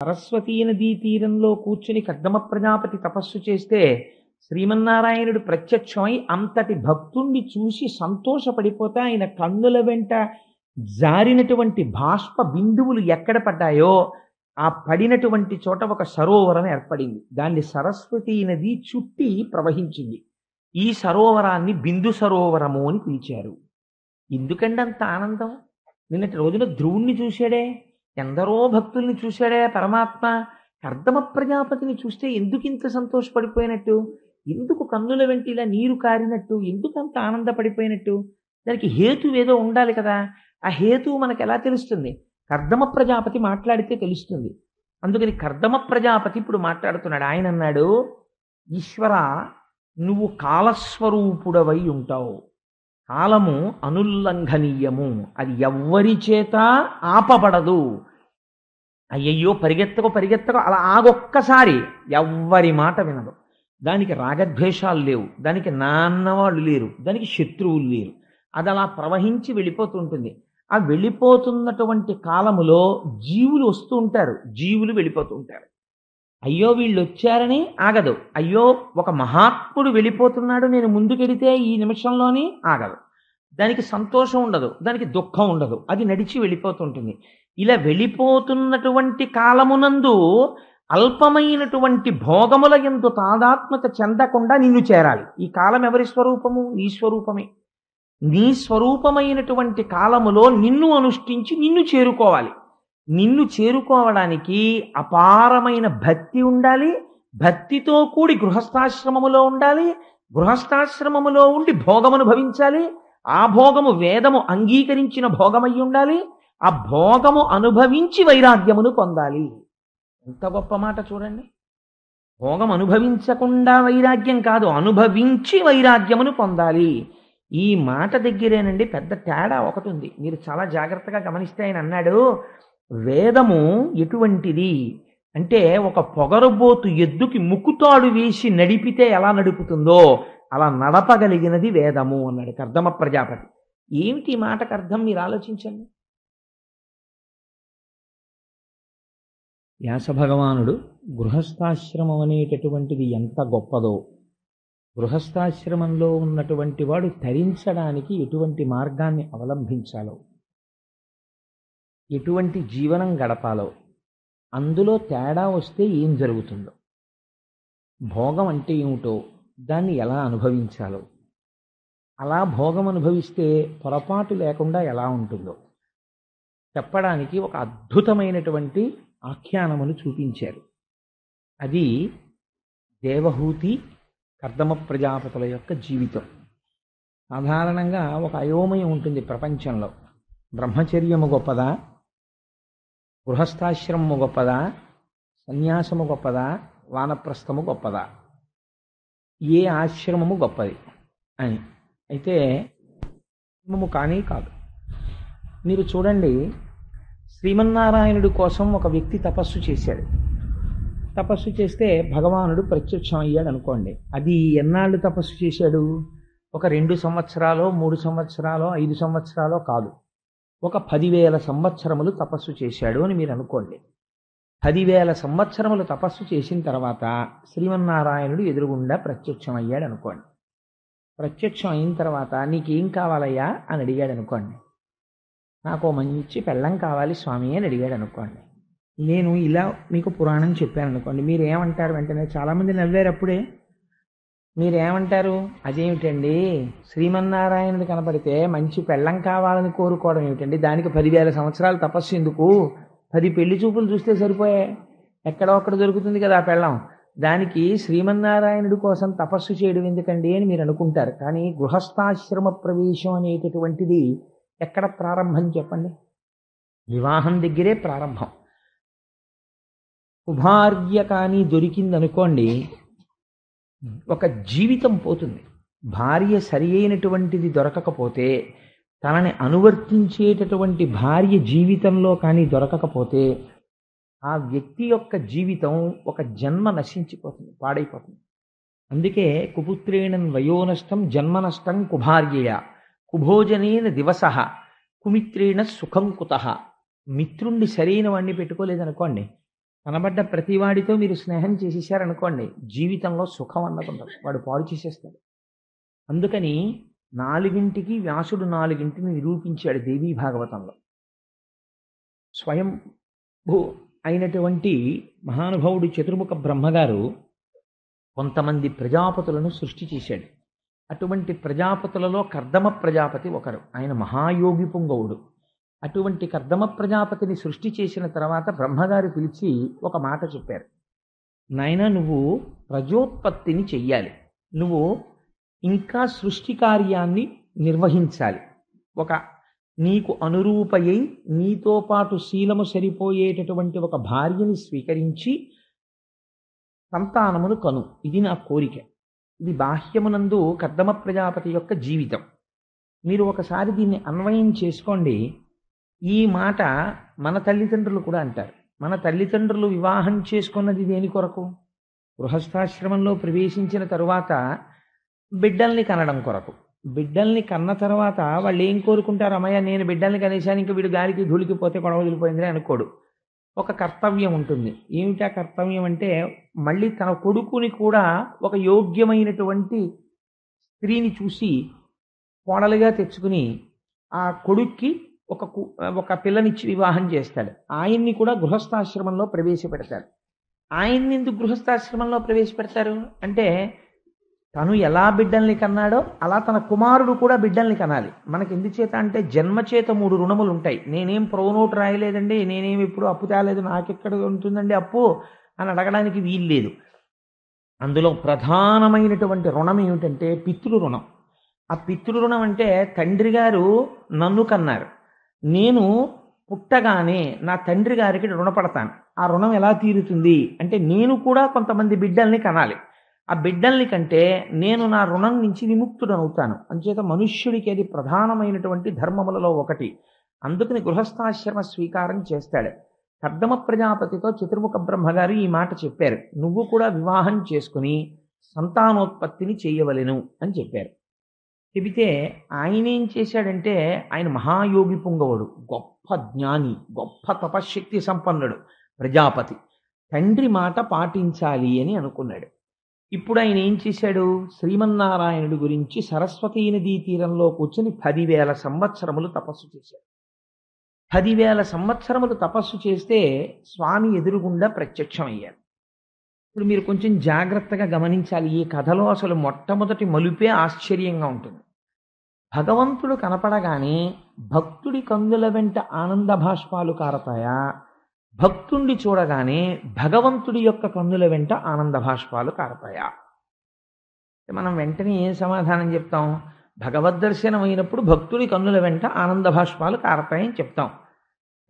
సరస్వతీ నదీ తీరంలో కూర్చుని కర్దమ ప్రజాపతి తపస్సు చేస్తే శ్రీమన్నారాయణుడు ప్రత్యక్షమై అంతటి భక్తుణ్ణి చూసి సంతోషపడిపోతే ఆయన కన్నుల వెంట జారినటువంటి బాష్ప బిందువులు ఎక్కడ పడ్డాయో ఆ పడినటువంటి చోట ఒక సరోవరం ఏర్పడింది. దాన్ని సరస్వతీ నది చుట్టి ప్రవహించింది. ఈ సరోవరాన్ని బిందు సరోవరము అని పిలిచారు. ఎందుకండి అంత ఆనందం? నిన్నటి రోజున ధ్రువుణ్ణి చూశాడే, ఎందరో భక్తుల్ని చూశాడే పరమాత్మ. కర్దమ ప్రజాపతిని చూస్తే ఎందుకు ఇంత సంతోషపడిపోయినట్టు, ఎందుకు కన్నుల వెంట ఇలా నీరు కారినట్టు, ఎందుకు అంత ఆనందపడిపోయినట్టు? దానికి హేతు ఏదో ఉండాలి కదా. ఆ హేతువు మనకు ఎలా తెలుస్తుంది? కర్దమ ప్రజాపతి మాట్లాడితే తెలుస్తుంది. అందుకని కర్దమ ప్రజాపతి ఇప్పుడు మాట్లాడుతున్నాడు. ఆయన అన్నాడు, ఈశ్వర, నువ్వు కాలస్వరూపుడవై ఉంటావు. కాలము అనుల్లంఘనీయము, అది ఎవ్వరి చేత ఆపబడదు. అయ్యయ్యో పరిగెత్తకు పరిగెత్తకు అలా ఆగొక్కసారి, ఎవ్వరి మాట వినదు. దానికి రాగద్వేషాలు లేవు, దానికి నాన్నవాళ్ళు లేరు, దానికి శత్రువులు లేరు. అది అలా ప్రవహించి వెళ్ళిపోతుంటుంది. ఆ వెళ్ళిపోతున్నటువంటి కాలములో జీవులు వస్తూ ఉంటారు, జీవులు వెళ్ళిపోతూ ఉంటారు. అయ్యో వీళ్ళు వచ్చారని ఆగదు. అయ్యో ఒక మహాత్ముడు వెళ్ళిపోతున్నాడు, నేను ముందుకెడితే ఈ నిమిషంలోని ఆగదు. దానికి సంతోషం ఉండదు, దానికి దుఃఖం ఉండదు, అది నడిచి వెళ్ళిపోతుంటుంది. ఇలా వెళ్ళిపోతున్నటువంటి కాలమునందు అల్పమైనటువంటి భోగముల యందు తాదాత్మ్యత చెందకుండా నిన్ను చేరాలి. ఈ కాలం ఎవరి స్వరూపము? నీ స్వరూపమే. నీ స్వరూపమైనటువంటి కాలములో నిన్ను అనుష్ఠించి నిన్ను చేరుకోవాలి. నిన్ను చేరుకోవడానికి అపారమైన భక్తి ఉండాలి. భక్తితో కూడి గృహస్థాశ్రమములో ఉండాలి. గృహస్థాశ్రమములో ఉండి భోగమును భవించాలి. ఆ భోగము వేదము అంగీకరించిన భోగమై ఉండాలి. ఆ భోగము అనుభవించి వైరాగ్యమును పొందాలి. ఎంత గొప్ప మాట చూడండి. భోగం అనుభవించకుండా వైరాగ్యం కాదు, అనుభవించి వైరాగ్యమును పొందాలి. ఈ మాట దగ్గరేనండి పెద్ద తేడా ఒకటి ఉంది. మీరు చాలా జాగ్రత్తగా గమనిస్తే ఆయన అన్నాడు, వేదము ఎటువంటిది అంటే ఒక పొగరుబోతు ఎద్దుకి ముక్కుతాడు వేసి నడిపితే ఎలా నడుపుతుందో అలా నడపగలిగినది వేదము అన్నాడు కర్దమ ప్రజాపతి. ఏమిటి ఈ మాటకు అర్థం మీరు ఆలోచించండి. వ్యాస భగవానుడు గృహస్థాశ్రమం అనేటటువంటిది ఎంత గొప్పదో, గృహస్థాశ్రమంలో ఉన్నటువంటి వాడు తరించడానికి ఎటువంటి మార్గాన్ని అవలంబించాలో, ఎటువంటి జీవనం గడపాలో, అందులో తేడా వస్తే ఏం జరుగుతుందో, భోగం అంటే ఏమిటో దాన్ని ఎలా అనుభవించాలో, అలా భోగం అనుభవిస్తే పొరపాటు లేకుండా ఎలా ఉంటుందో చెప్పడానికి ఒక అద్భుతమైనటువంటి ఆఖ్యానమును చూపించారు. అది దేవహూతి కర్దమ ప్రజాపతుల యొక్క జీవితం. సాధారణంగా ఒక అయోమయం ఉంటుంది ప్రపంచంలో. బ్రహ్మచర్యము గొప్పదా, గృహస్థాశ్రమము గొప్పదా, సన్యాసము గొప్పదా, వానప్రస్థము గొప్పదా, ఏ ఆశ్రమము గొప్పది అని. అయితే ఆశ్రమము కానీ కాదు. మీరు చూడండి, శ్రీమన్నారాయణుడి కోసం ఒక వ్యక్తి తపస్సు చేశాడు. తపస్సు చేస్తే భగవానుడు ప్రత్యక్షం అయ్యాడు అనుకోండి. అది ఎన్నాళ్ళు తపస్సు చేశాడు? ఒక 2 సంవత్సరాలో 3 సంవత్సరాలో 5 సంవత్సరాలో కాదు, ఒక 10,000 సంవత్సరములు తపస్సు చేశాడు అని మీరు అనుకోండి. 10,000 సంవత్సరములు తపస్సు చేసిన తర్వాత శ్రీమన్నారాయణుడు ఎదురుగుండా ప్రత్యక్షం అయ్యాడు అనుకోండి. ప్రత్యక్షం అయిన తర్వాత నీకేం కావాలయ్యా అని అడిగాడు అనుకోండి. నాకు మంచి పెళ్ళం కావాలి స్వామి అని అడిగాడు అనుకోండి. నేను ఇలా మీకు పురాణం చెప్పాను అనుకోండి. మీరు ఏమంటారు? వెంటనే చాలామంది నవ్వారు. అప్పుడే మీరేమంటారు? అదేమిటండి, శ్రీమన్నారాయణుడు కనపడితే మంచి పెళ్ళం కావాలని కోరుకోవడం ఏమిటండి, దానికి 10,000 సంవత్సరాలు తపస్సు ఎందుకు? 10 పెళ్లి చూపులు చూస్తే సరిపోయాయి, ఎక్కడో ఒక్కడ దొరుకుతుంది కదా ఆ పెళ్ళం. దానికి శ్రీమన్నారాయణుడి కోసం తపస్సు చేయడం ఎందుకండి అని మీరు అనుకుంటారు. కానీ గృహస్థాశ్రమ ప్రవేశం అనేటటువంటిది ఎక్కడ ప్రారంభం చెప్పండి? వివాహం దగ్గరే ప్రారంభం. కుభార్య కానీ దొరికిందనుకోండి, ఒక జీవితం పోతుంది. భార్య సరి అయినటువంటిది దొరకకపోతే, తనని అనువర్తించేటటువంటి భార్య జీవితంలో కానీ దొరకకపోతే, ఆ వ్యక్తి యొక్క జీవితం ఒక జన్మ నశించిపోతుంది, పాడైపోతుంది. అందుకే కుపుత్రేణ వయోనష్టం జన్మనష్టం కుభార్యయ, కుభోజనేన దివస కుమిత్రేణ సుఖం కుతః. మిత్రుణ్ణి సరైన వాడిని పెట్టుకోలేదనుకోండి, కనబడ్డ ప్రతివాడితో మీరు స్నేహం చేసేసారనుకోండి, జీవితంలో సుఖం అన్నది ఉండదు. వాడు పాడు చేసేస్తాడు. అందుకని 4ంటికి వ్యాసుడు 4ంటిని నిరూపించాడు దేవీ భాగవతంలో. స్వయంభూ అయినటువంటి మహానుభావుడు చతుర్ముఖ బ్రహ్మగారు కొంతమంది ప్రజాపతులను సృష్టి చేశాడు. అటువంటి ప్రజాపతులలో కర్దమ ప్రజాపతి ఒకరు. ఆయన మహాయోగి పుంగవుడు. అటువంటి కర్దమ ప్రజాపతిని సృష్టి చేసిన తర్వాత బ్రహ్మగారు పిలిచి ఒక మాట చెప్పారు. నాయనా, నువ్వు ప్రజోత్పత్తిని చెయ్యాలి. నువ్వు ఇంకా సృష్టి కార్యాన్ని నిర్వహించాలి. ఒక నీకు అనురూపయై నీతో పాటు శీలము సరిపోయేటటువంటి ఒక భార్యని స్వీకరించి సంతానమును కను. ఇది నా కోరిక. ఇది బాహ్యమునందు కర్దమ ప్రజాపతి యొక్క జీవితం. మీరు ఒకసారి దీన్ని అన్వయం చేసుకోండి. ఈ మాట మన తల్లిదండ్రులు కూడా అంటారు. మన తల్లిదండ్రులు వివాహం చేసుకున్నది దేని కొరకు? గృహస్థాశ్రమంలో ప్రవేశించిన తరువాత బిడ్డల్ని కనడం కొరకు. బిడ్డల్ని కన్న తర్వాత వాళ్ళు ఏం కోరుకుంటారు? అమ్మయ్య, నేను బిడ్డల్ని కనేశాను, ఇంకా వీడు గాలికి ధూళికిపోతే గొడవ వదిలిపోయిందని అనుకోడు. ఒక కర్తవ్యం ఉంటుంది. ఏమిటా కర్తవ్యం అంటే, మళ్ళీ తన కొడుకుని కూడా ఒక యోగ్యమైనటువంటి స్త్రీని చూసి కోడలుగా తెచ్చుకుని ఆ కొడుక్కి ఒక పిల్లనిచ్చి వివాహం చేస్తాడు. ఆయన్ని కూడా గృహస్థాశ్రమంలో ప్రవేశపెడతాడు. ఆయన్ని ఎందుకు గృహస్థాశ్రమంలో ప్రవేశపెడతారు అంటే, తను ఎలా బిడ్డల్ని కన్నాడో అలా తన కుమారుడు కూడా బిడ్డల్ని కనాలి. మనకి ఎందుచేత అంటే, జన్మచేత 3 రుణములు ఉంటాయి. నేనేం ప్రోనోటు రాయలేదండి, నేనేమి ఇప్పుడు అప్పు తేలేదు, నాకెక్కడ ఉంటుందండి అప్పు అని అడగడానికి వీలు లేదు. అందులో ప్రధానమైనటువంటి రుణం ఏమిటంటే పితృ రుణం. ఆ పితృ రుణం అంటే, తండ్రి గారు నన్ను కన్నారు, నేను పుట్టగానే నా తండ్రి గారికి రుణపడతాను. ఆ రుణం ఎలా తీరుతుంది అంటే, నేను కూడా కొంతమంది బిడ్డల్ని కనాలి. ఆ బిడ్డల్ని కంటే నేను నా రుణం నుంచి విముక్తుడనవుతాను. అంచేత మనుష్యుడికి అది ప్రధానమైనటువంటి ధర్మములలో ఒకటి. అందుకని గృహస్థాశ్రమ స్వీకారం చేస్తాడు. కర్దమ ప్రజాపతితో చతుర్ముఖ బ్రహ్మగారు ఈ మాట చెప్పారు. నువ్వు కూడా వివాహం చేసుకుని సంతానోత్పత్తిని చేయవలెను అని చెప్పారు. చెబితే ఆయన ఏం చేశాడంటే, ఆయన మహాయోగి పుంగవుడు, గొప్ప జ్ఞాని, గొప్ప తపశ్శక్తి సంపన్నుడు ప్రజాపతి. తండ్రి మాట పాటించాలి అని అనుకున్నాడు. ఇప్పుడు ఆయన ఏం చేశాడు? శ్రీమన్నారాయణుడి గురించి సరస్వతీ నదీ తీరంలో కూర్చొని 10,000 సంవత్సరములు తపస్సు చేశాడు. 10,000 సంవత్సరములు తపస్సు చేస్తే స్వామి ఎదురుగుండా ప్రత్యక్షమయ్యారు. ఇప్పుడు మీరు కొంచెం జాగ్రత్తగా గమనించాలి. ఈ కథలో అసలు మొట్టమొదటి మలుపే ఆశ్చర్యంగా ఉంటుంది. భగవంతుడు కనపడగానే భక్తుడి కందుల వెంట ఆనంద భాష్పాలు కారతాయా? భక్తుణ్ణి చూడగానే భగవంతుడి యొక్క కన్నుల వెంట ఆనంద భాష్పాలు కారతాయా? మనం వెంటనే ఏం సమాధానం చెప్తాం? భగవద్దర్శనం అయినప్పుడు భక్తుడి కన్నుల వెంట ఆనంద భాష్పాలు కారతాయని చెప్తాం.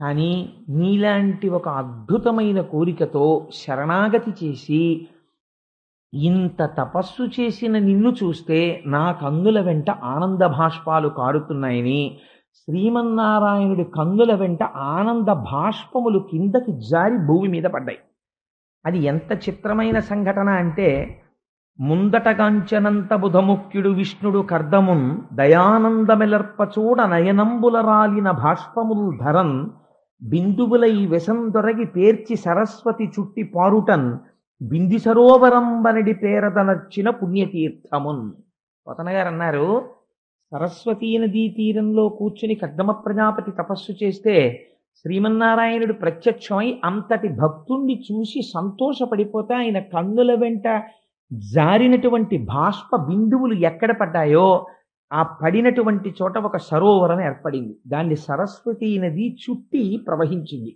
కానీ నీలాంటి ఒక అద్భుతమైన కోరికతో శరణాగతి చేసి ఇంత తపస్సు చేసిన నిన్ను చూస్తే నా కన్నుల వెంట ఆనంద భాష్పాలు కారుతున్నాయని, శ్రీమన్నారాయణుడి కన్నుల వెంట ఆనంద భాష్పములు కిందకి జారి భూమి మీద పడ్డాయి. అది ఎంత చిత్రమైన సంఘటన అంటే, ముందటగాంచనంత బుధముఖ్యుడు విష్ణుడు కర్దమున్ దయానందమెలర్పచూడ నయనంబుల రాలిన భాష్పముల్ ధరన్ బిందువులై వెసందొరగి పేర్చి సరస్వతి చుట్టి పారుటన్ బింది సరోవరంబనడి పేరదనర్చిన పుణ్యతీర్థమున్. పోతనగారు అన్నారు, సరస్వతీ నదీ తీరంలో కూర్చుని కర్దమ ప్రజాపతి తపస్సు చేస్తే శ్రీమన్నారాయణుడు ప్రత్యక్షమై అంతటి భక్తుణ్ణి చూసి సంతోషపడిపోతే ఆయన కన్నుల వెంట జారినటువంటి బాష్ప బిందువులు ఎక్కడ పడ్డాయో ఆ పడినటువంటి చోట ఒక సరోవరం ఏర్పడింది. దాన్ని సరస్వతీ నది చుట్టి ప్రవహించింది.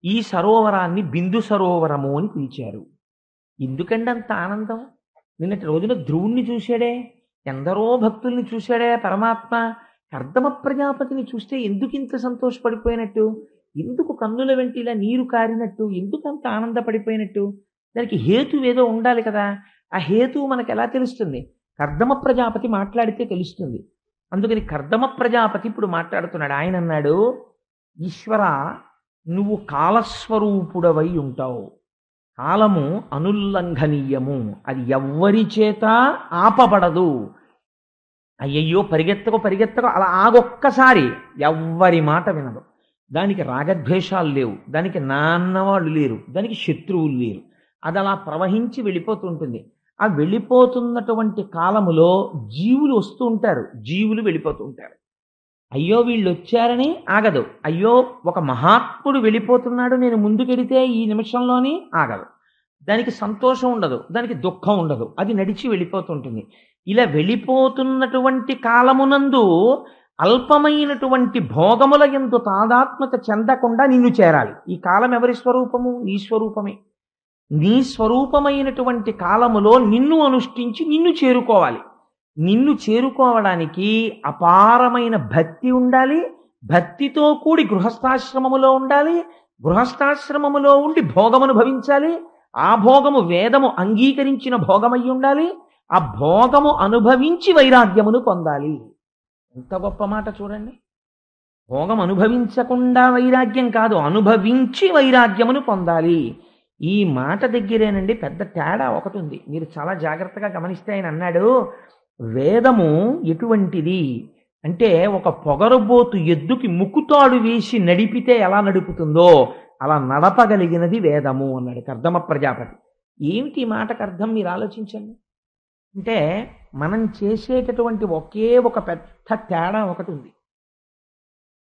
ఈ సరోవరాన్ని బిందు సరోవరము అని పిలిచారు. ఎందుకంటే అంత ఆనందం? నిన్నటి రోజున ధ్రువుణ్ణి చూశాడే, ఎందరో భక్తుల్ని చూశాడే పరమాత్మ. కర్దమ ప్రజాపతిని చూస్తే ఎందుకు ఇంత సంతోషపడిపోయినట్టు? ఎందుకు కన్నుల వెంట ఇలా నీరు కారినట్టు? ఎందుకు అంత ఆనందపడిపోయినట్టు? దానికి హేతు ఏదో ఉండాలి కదా. ఆ హేతువు మనకు ఎలా తెలుస్తుంది? కర్దమ ప్రజాపతి మాట్లాడితే తెలుస్తుంది. అందుకని కర్దమ ప్రజాపతి ఇప్పుడు మాట్లాడుతున్నాడు. ఆయన అన్నాడు, ఈశ్వర, నువ్వు కాలస్వరూపుడవై ఉంటావు. కాలము అనుల్లంఘనీయము, అది ఎవ్వరి చేత ఆపబడదు. అయ్యయ్యో పరిగెత్తకు పరిగెత్తకు అలా ఆగొక్కసారి, ఎవ్వరి మాట వినదు. దానికి రాగద్వేషాలు లేవు, దానికి నాన్నవాళ్ళు లేరు, దానికి శత్రువులు లేరు. అది అలా ప్రవహించి వెళ్ళిపోతుంటుంది. ఆ వెళ్ళిపోతున్నటువంటి కాలములో జీవులు వస్తూ ఉంటారు, జీవులు వెళ్ళిపోతూ ఉంటారు. అయ్యో వీళ్ళు వచ్చారని ఆగదు, అయ్యో ఒక మహాత్ముడు వెళ్ళిపోతున్నాడు నేను ముందుకెడితే ఈ నిమిషంలోని ఆగదు. దానికి సంతోషం ఉండదు, దానికి దుఃఖం ఉండదు, అది నడిచి వెళ్ళిపోతుంటుంది. ఇలా వెళ్ళిపోతున్నటువంటి కాలమునందు అల్పమైనటువంటి భోగముల యందు తాదాత్మ్యత చెందకుండా నిన్ను చేరాలి. ఈ కాలం ఎవరి స్వరూపము? నీ స్వరూపమే. నీ స్వరూపమైనటువంటి కాలములో నిన్ను అనుష్ఠించి నిన్ను చేరుకోవాలి. నిన్ను చేరుకోవడానికి అపారమైన భక్తి ఉండాలి. భక్తితో కూడి గృహస్థాశ్రమములో ఉండాలి. గృహస్థాశ్రమములో ఉండి భోగం అనుభవించాలి. ఆ భోగము వేదము అంగీకరించిన భోగమై ఉండాలి. ఆ భోగము అనుభవించి వైరాగ్యమును పొందాలి. ఎంత గొప్ప మాట చూడండి. భోగం అనుభవించకుండా వైరాగ్యం కాదు, అనుభవించి వైరాగ్యమును పొందాలి. ఈ మాట దగ్గరేనండి పెద్ద తేడా ఒకటి ఉంది. మీరు చాలా జాగ్రత్తగా గమనిస్తే ఆయన అన్నాడు, వేదము ఎటువంటిది అంటే ఒక పొగరుబోతు ఎద్దుకి ముక్కుతాడు వేసి నడిపితే ఎలా నడుపుతుందో అలా నడపగలిగినది వేదము అన్నాడు కర్దమ ప్రజాపతి. ఏమిటి ఈ మాటకు అర్థం మీరు ఆలోచించండి. అంటే మనం చేసేటటువంటి ఒకే ఒక పెద్ద తేడా ఒకటి ఉంది.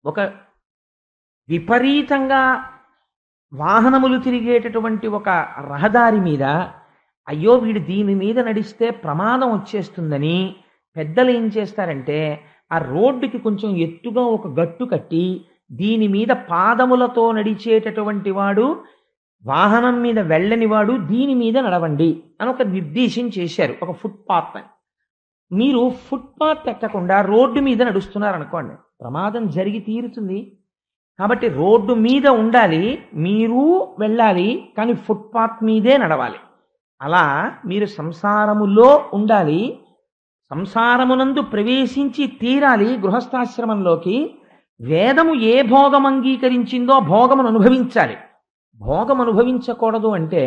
ఒక విపరీతంగా వాహనములు తిరిగేటటువంటి ఒక రహదారి మీద అయ్యో వీడు దీని మీద నడిస్తే ప్రమాదం వచ్చేస్తుందని పెద్దలు ఏం చేస్తారంటే ఆ రోడ్డుకి కొంచెం ఎత్తుగా ఒక గట్టు కట్టి దీని మీద పాదములతో నడిచేటటువంటి వాడు, వాహనం మీద వెళ్ళని వాడు దీని మీద నడవండి అని ఒక నిర్దేశం చేశారు, ఒక ఫుట్పాత్ అని. మీరు ఫుట్పాత్ ఎక్కకుండా రోడ్డు మీద నడుస్తున్నారనుకోండి, ప్రమాదం జరిగి తీరుతుంది. కాబట్టి రోడ్డు మీద ఉండాలి, మీరు వెళ్ళాలి, కానీ ఫుట్పాత్ మీదే నడవాలి. అలా మీరు సంసారములో ఉండాలి, సంసారమునందు ప్రవేశించి తీరాలి గృహస్థాశ్రమంలోకి. వేదము ఏ భోగం అంగీకరించిందో భోగమును అనుభవించాలి. భోగం అనుభవించకూడదు అంటే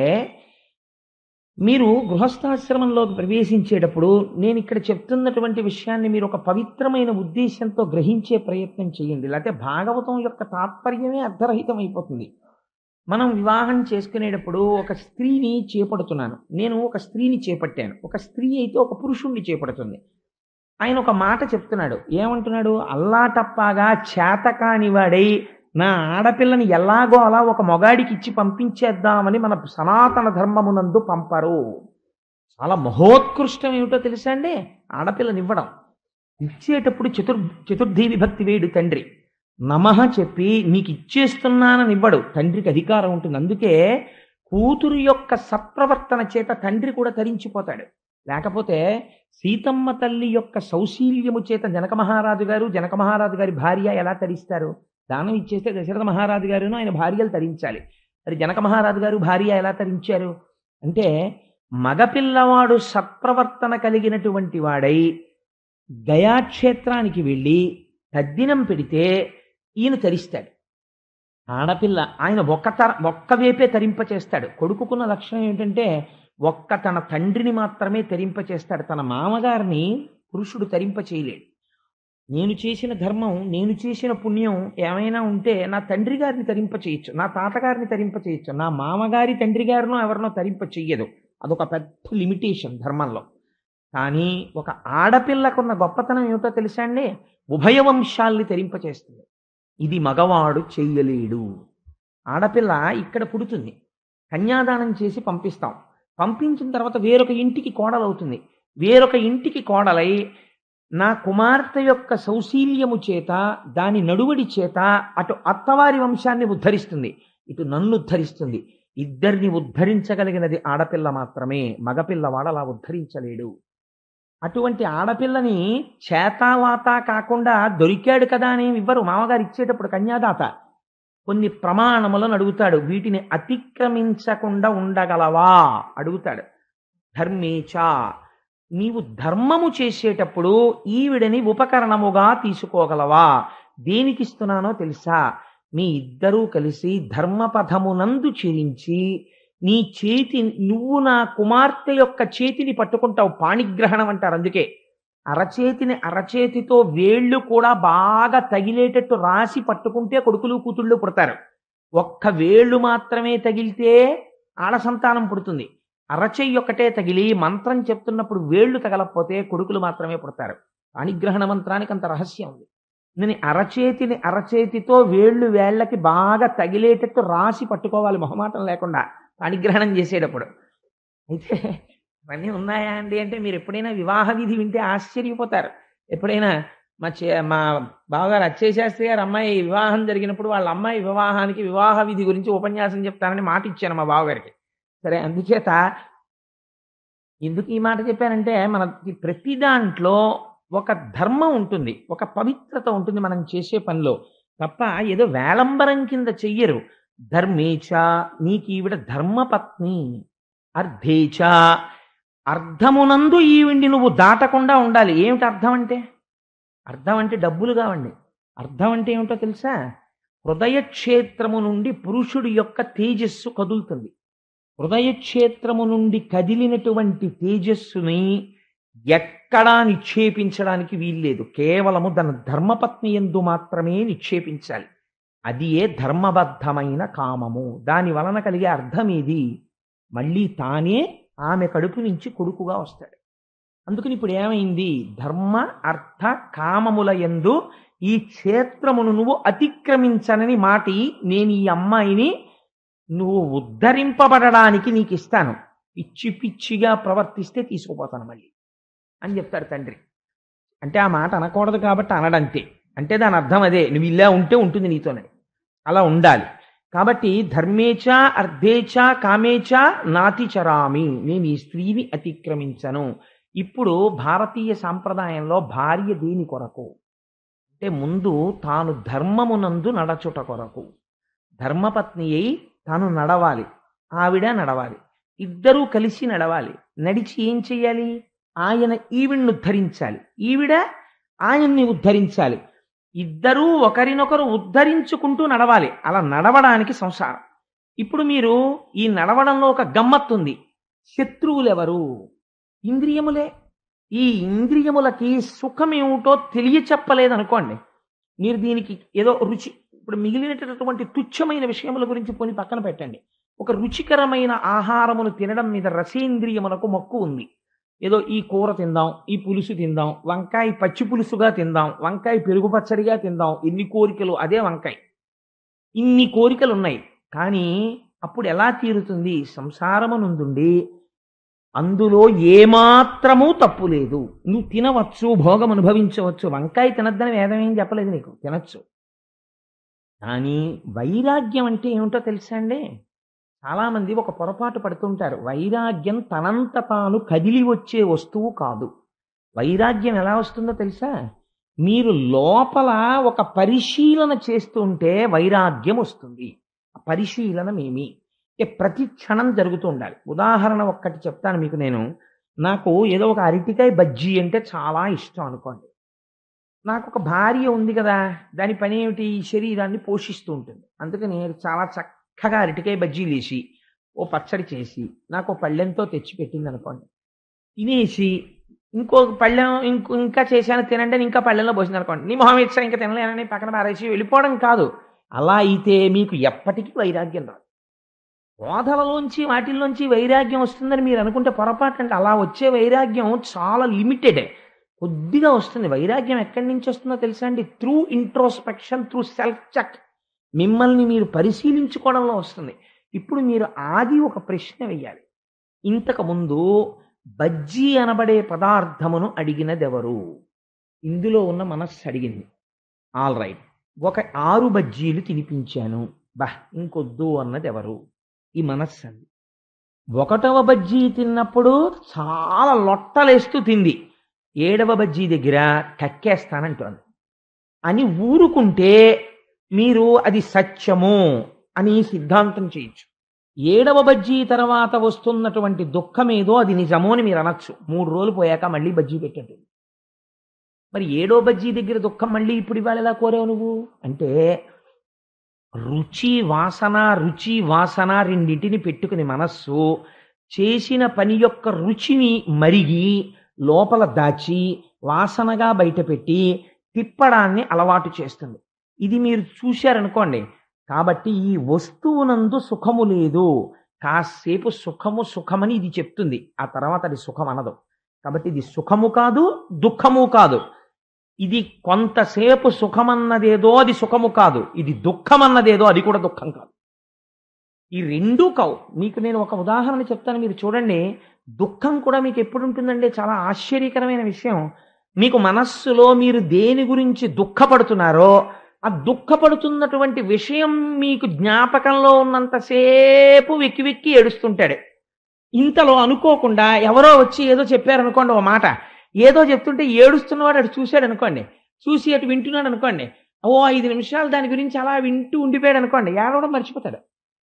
మీరు గృహస్థాశ్రమంలోకి ప్రవేశించేటప్పుడు నేను ఇక్కడ చెప్తున్నటువంటి విషయాన్ని మీరు ఒక పవిత్రమైన ఉద్దేశంతో గ్రహించే ప్రయత్నం చేయండి. లేకపోతే భాగవతం యొక్క తాత్పర్యమే అర్ధరహితం అయిపోతుంది. మనం వివాహం చేసుకునేటప్పుడు ఒక స్త్రీని చేపడుతున్నాను, నేను ఒక స్త్రీని చేపట్టాను, ఒక స్త్రీ అయితే ఒక పురుషుణ్ణి చేపడుతుంది. ఆయన ఒక మాట చెప్తున్నాడు, ఏమంటున్నాడు? అల్లాటప్పాగా చేతకాని వాడై నా ఆడపిల్లని ఎలాగో అలా ఒక మొగాడికి ఇచ్చి పంపించేద్దామని మన సనాతన ధర్మమునందు పంపరు. చాలా మహోత్కృష్టం ఏమిటో తెలుసా అండి? ఆడపిల్లనివ్వడం. ఇచ్చేటప్పుడు చతుర్థి విభక్తి వేడు తండ్రి. నమః చెప్పి నీకు ఇచ్చేస్తున్నానని ఇవ్వడు, తండ్రికి అధికారం ఉంటుంది. అందుకే కూతురు యొక్క సత్ప్రవర్తన చేత తండ్రి కూడా తరించిపోతాడు. లేకపోతే సీతమ్మ తల్లి యొక్క సౌశీల్యము చేత జనక మహారాజు గారి భార్య ఎలా తరిస్తారు? దానం ఇచ్చేస్తే దశరథ మహారాజు గారును ఆయన భార్యలు తరించాలి. మరి జనక మహారాజు గారు భార్య ఎలా తరించారు అంటే మగపిల్లవాడు సత్ప్రవర్తన కలిగినటువంటి వాడై గయాక్షేత్రానికి వెళ్ళి తద్దినం పెడితే ఈయన తరిస్తాడు. ఆడపిల్ల ఆయన ఒక్క వేపే తరింపచేస్తాడు. కొడుకుకున్న లక్షణం ఏమిటంటే తన తండ్రిని మాత్రమే తరింపచేస్తాడు, తన మామగారిని పురుషుడు తరింప చేయలేడు. నేను చేసిన ధర్మం, నేను చేసిన పుణ్యం ఏమైనా ఉంటే నా తండ్రి గారిని తరింప చేయొచ్చు, నా తాతగారిని తరింప చేయొచ్చు, నా మామగారి తండ్రి గారినో ఎవరినో తరింప చెయ్యదు. అదొక పెద్ద లిమిటేషన్ ధర్మంలో. కానీ ఒక ఆడపిల్లకున్న గొప్పతనం ఏమిటో తెలుసా అండి? ఉభయ వంశాల్ని తరింపచేస్తుంది. ఇది మగవాడు చెయ్యలేడు. ఆడపిల్ల ఇక్కడ పుడుతుంది, కన్యాదానం చేసి పంపిస్తాం, పంపించిన తర్వాత వేరొక ఇంటికి కోడలవుతుంది, వేరొక ఇంటికి కోడలై నా కుమార్తె యొక్క సౌశీల్యము చేత దాని నడువడి చేత అటు అత్తవారి వంశాన్ని ఉద్ధరిస్తుంది, ఇటు నన్ను ఉద్ధరిస్తుంది. ఇద్దరిని ఉద్ధరించగలిగినది ఆడపిల్ల మాత్రమే, మగపిల్లవాడు అలా ఉద్ధరించలేడు. అటువంటి ఆడపిల్లని చేతావాత కాకుండా దొరికాడు కదా అని ఇవ్వరు. మామగారు ఇచ్చేటప్పుడు కన్యాదాత కొన్ని ప్రమాణములను అడుగుతాడు, వీటిని అతిక్రమించకుండా ఉండగలవా అడుగుతాడు. ధర్మేచ, నీవు ధర్మము చేసేటప్పుడు ఈవిడని ఉపకరణముగా తీసుకోగలవా? దేనికి ఇస్తున్నానో తెలుసా? మీ ఇద్దరూ కలిసి ధర్మపథమునందు చెరించి నీ చేతి, నువ్వు నా కుమార్తె యొక్క చేతిని పట్టుకుంటావు, పాణిగ్రహణం అంటారు. అందుకే అరచేతిని అరచేతితో వేళ్ళు కూడా బాగా తగిలేటట్టు రాసి పట్టుకుంటే కొడుకులు కూతుళ్ళు పుడతారు. ఒక్క వేళ్ళు మాత్రమే తగిలితే ఆడ సంతానం పుడుతుంది. అరచెయ్యి ఒక్కటే తగిలి మంత్రం చెప్తున్నప్పుడు వేళ్ళు తగలకపోతే కొడుకులు మాత్రమే పుడతారు. పాణిగ్రహణ మంత్రానికి అంత రహస్యం ఉంది. నేను అరచేతిని అరచేతితో వేళ్ళకి బాగా తగిలేటట్టు రాసి పట్టుకోవాలి మొహమాటం లేకుండా పాణిగ్రహణం చేసేటప్పుడు. అయితే ఇవన్నీ ఉన్నాయా అండి అంటే మీరు ఎప్పుడైనా వివాహ విధి వింటే ఆశ్చర్యపోతారు. ఎప్పుడైనా మా బావగారు అచ్చయ్య శాస్త్రి గారు అమ్మాయి వివాహం జరిగినప్పుడు వాళ్ళ అమ్మాయి వివాహానికి వివాహ విధి గురించి ఉపన్యాసం చెప్తానని మాట ఇచ్చాను మా బావగారికి. సరే, అందుచేత ఎందుకు ఈ మాట చెప్పానంటే మనకి ప్రతి దాంట్లో ఒక ధర్మం ఉంటుంది, ఒక పవిత్రత ఉంటుంది మనం చేసే పనిలో. తప్ప ఏదో వేలంబరం కింద చెయ్యరు. ధర్మేచ, నీకు ఈవిడ ధర్మపత్ని. అర్ధేచ, అర్ధమునందు ఈవిడ్ని నువ్వు దాటకుండా ఉండాలి. ఏమిటి అర్థం అంటే? అర్థం అంటే డబ్బులు కావండి. అర్థం అంటే ఏమిటో తెలుసా? హృదయ క్షేత్రము నుండి పురుషుడి యొక్క తేజస్సు కదులుతుంది. హృదయ క్షేత్రము నుండి కదిలినటువంటి తేజస్సుని ఎక్కడా నిక్షేపించడానికి వీల్లేదు. కేవలము తన ధర్మపత్ని యందు మాత్రమే నిక్షేపించాలి. అది ఏ ధర్మబద్ధమైన కామము. దాని వలన కలిగే అర్థం ఏది? మళ్ళీ తానే ఆమె కడుపు నుంచి కొడుకుగా వస్తాడు. అందుకని ఇప్పుడు ఏమైంది? ధర్మ అర్థ కామముల యందు ఈ క్షేత్రమును నువ్వు అతిక్రమించనని మాటి నేను ఈ అమ్మాయిని నువ్వు ఉద్ధరింపబడడానికి నీకు ఇస్తాను. పిచ్చి పిచ్చిగా ప్రవర్తిస్తే తీసుకుపోతాను మళ్ళీ అని చెప్తాడు తండ్రి. అంటే ఆ మాట అనకూడదు కాబట్టి అనడంతే. అంటే దాని అర్థం అదే, నువ్వు ఇలా ఉంటే ఉంటుంది నీతోనే, అలా ఉండాలి. కాబట్టి ధర్మేచ అర్ధేచ కామేచ నాతిచరామి, నేను ఈ స్త్రీని అతిక్రమించను. ఇప్పుడు భారతీయ సాంప్రదాయంలో భార్య దేని కొరకు అంటే ముందు తాను ధర్మమునందు నడచుట కొరకు. ధర్మపత్ని అయి తాను నడవాలి, ఆవిడ నడవాలి, ఇద్దరూ కలిసి నడవాలి. నడిచి ఏం చెయ్యాలి? ఆయన ఈవిడ్ని ఉద్ధరించాలి, ఈవిడ ఆయన్ని ఉద్ధరించాలి. ఇద్దరూ ఒకరినొకరు ఉద్ధరించుకుంటూ నడవాలి. అలా నడవడానికి సంసారం. ఇప్పుడు మీరు ఈ నడవడంలో ఒక గమ్మత్తుంది. శత్రువులు ఎవరు? ఇంద్రియములే. ఈ ఇంద్రియములకి సుఖం ఏమిటో తెలియచెప్పలేదనుకోండి, మీరు దీనికి ఏదో రుచి, ఇప్పుడు మిగిలినటువంటి తుచ్చమైన విషయముల గురించి పోని పక్కన పెట్టండి. ఒక రుచికరమైన ఆహారమును తినడం మీద రసేంద్రియములకు మక్కువ ఉంది. ఏదో ఈ కూర తిందాం, ఈ పులుసు తిందాం, వంకాయ పచ్చి పులుసుగా తిందాం, వంకాయ పెరుగు పచ్చడిగా తిందాం. ఎన్ని కోరికలు! అదే వంకాయ. ఇన్ని కోరికలు ఉన్నాయి. కానీ అప్పుడు ఎలా తీరుతుంది? సంసారమునందుండి అందులో ఏమాత్రమూ తప్పు లేదు. నువ్వు తినవచ్చు, భోగం అనుభవించవచ్చు. వంకాయ తినద్దని వేదం ఏం చెప్పలేదు నీకు, తినచ్చు. కానీ వైరాగ్యం అంటే ఏమిటో తెలుసా అండి? చాలామంది ఒక పొరపాటు పడుతుంటారు. వైరాగ్యం తనంత తాను కదిలి వచ్చే వస్తువు కాదు. వైరాగ్యం ఎలా వస్తుందో తెలుసా? మీరు లోపల ఒక పరిశీలన చేస్తుంటే వైరాగ్యం వస్తుంది. ఆ పరిశీలనమేమి అంటే ప్రతి క్షణం జరుగుతూ ఉండాలి. ఉదాహరణ ఒక్కటి చెప్తాను మీకు నేను. నాకు ఏదో ఒక అరటికాయ బజ్జీ అంటే చాలా ఇష్టం అనుకోండి. నాకు ఒక భార్య ఉంది కదా, దాని పని ఏమిటి? శరీరాన్ని పోషిస్తూ ఉంటుంది. అందుకని చాలా చక్కగా అరటికాయ బజ్జీలు వేసి ఓ పచ్చడి చేసి నాకు పళ్ళెంతో తెచ్చిపెట్టింది అనుకోండి. తినేసి ఇంకో పళ్ళెం ఇంకా చేశాను తినండి అని ఇంకా పళ్ళెంలో పోసింది అనుకోండి. నీ మొహం ఇచ్చా ఇంకా తినలేనని పక్కన పారేసి వెళ్ళిపోవడం కాదు. అలా అయితే మీకు ఎప్పటికీ వైరాగ్యం రాదు. బోధలలోంచి వాటిల్లోంచి వైరాగ్యం వస్తుందని మీరు అనుకుంటే పొరపాటు అండి. అలా వచ్చే వైరాగ్యం చాలా లిమిటెడ్, కొద్దిగా వస్తుంది. వైరాగ్యం ఎక్కడి నుంచి వస్తుందో తెలుసా అండి? Through introspection, through self check. మిమ్మల్ని మీరు పరిశీలించుకోవడంలో వస్తుంది. ఇప్పుడు మీరు ఆది ఒక ప్రశ్న వెయ్యాలి. ఇంతకుముందు బజ్జీ అనబడే పదార్థమును అడిగినదెవరు? ఇందులో ఉన్న మనస్సు అడిగింది. ఆల్ రైట్, ఒక 6 బజ్జీలు తినిపించాను, ఇంకొద్దు అన్నదెవరు? ఈ మనస్సు అంది. 1వ బజ్జీ తిన్నప్పుడు చాలా లొట్టలేస్తూ తింది. 7వ బజ్జీ దగ్గర కక్కేస్తానంటోంది అని ఊరుకుంటే మీరు అది సత్యము అని సిద్ధాంతం చేయొచ్చు. 7వ బజ్జీ తర్వాత వస్తున్నటువంటి దుఃఖమేదో అది నిజమో అని మీరు అనొచ్చు. 3 రోజులు పోయాక మళ్ళీ బజ్జీ పెట్టండి. మరి 7వ బజ్జీ దగ్గర దుఃఖం మళ్ళీ ఇప్పుడు ఇవాళ ఎలా కోరావు నువ్వు అంటే, రుచి వాసన రెండింటిని పెట్టుకుని మనస్సు చేసిన పని యొక్క రుచిని మరిగి లోపల దాచి వాసనగా బయటపెట్టి తిప్పడాన్ని అలవాటు చేస్తుంది. ఇది మీరు చూశారనుకోండి. కాబట్టి ఈ వస్తువునందు సుఖము లేదు. కాసేపు సుఖము సుఖమని ఇది చెప్తుంది. ఆ తర్వాత అది సుఖం అనదు. కాబట్టి ఇది సుఖము కాదు, దుఃఖము కాదు. ఇది కొంతసేపు సుఖమన్నదేదో అది సుఖము కాదు. ఇది దుఃఖమన్నదేదో అది కూడా దుఃఖం కాదు. ఈ రెండూ కావు. మీకు నేను ఒక ఉదాహరణ చెప్తాను, మీరు చూడండి. దుఃఖం కూడా మీకు ఎప్పుడు ఉంటుందంటే చాలా ఆశ్చర్యకరమైన విషయం. మీకు మనస్సులో మీరు దేని గురించి దుఃఖపడుతున్నారో ఆ దుఃఖపడుతున్నటువంటి విషయం మీకు జ్ఞాపకంలో ఉన్నంతసేపు వెక్కి వెక్కి ఏడుస్తుంటాడు. ఇంతలో అనుకోకుండా ఎవరో వచ్చి ఏదో చెప్పారనుకోండి, ఓ మాట ఏదో చెప్తుంటే ఏడుస్తున్నవాడు అటు చూశాడు అనుకోండి, చూసి అటు వింటున్నాడు అనుకోండి, ఓ 5 నిమిషాలు దాని గురించి అలా వింటూ ఉండిపోయాడు అనుకోండి, ఏడవడం మర్చిపోతాడు.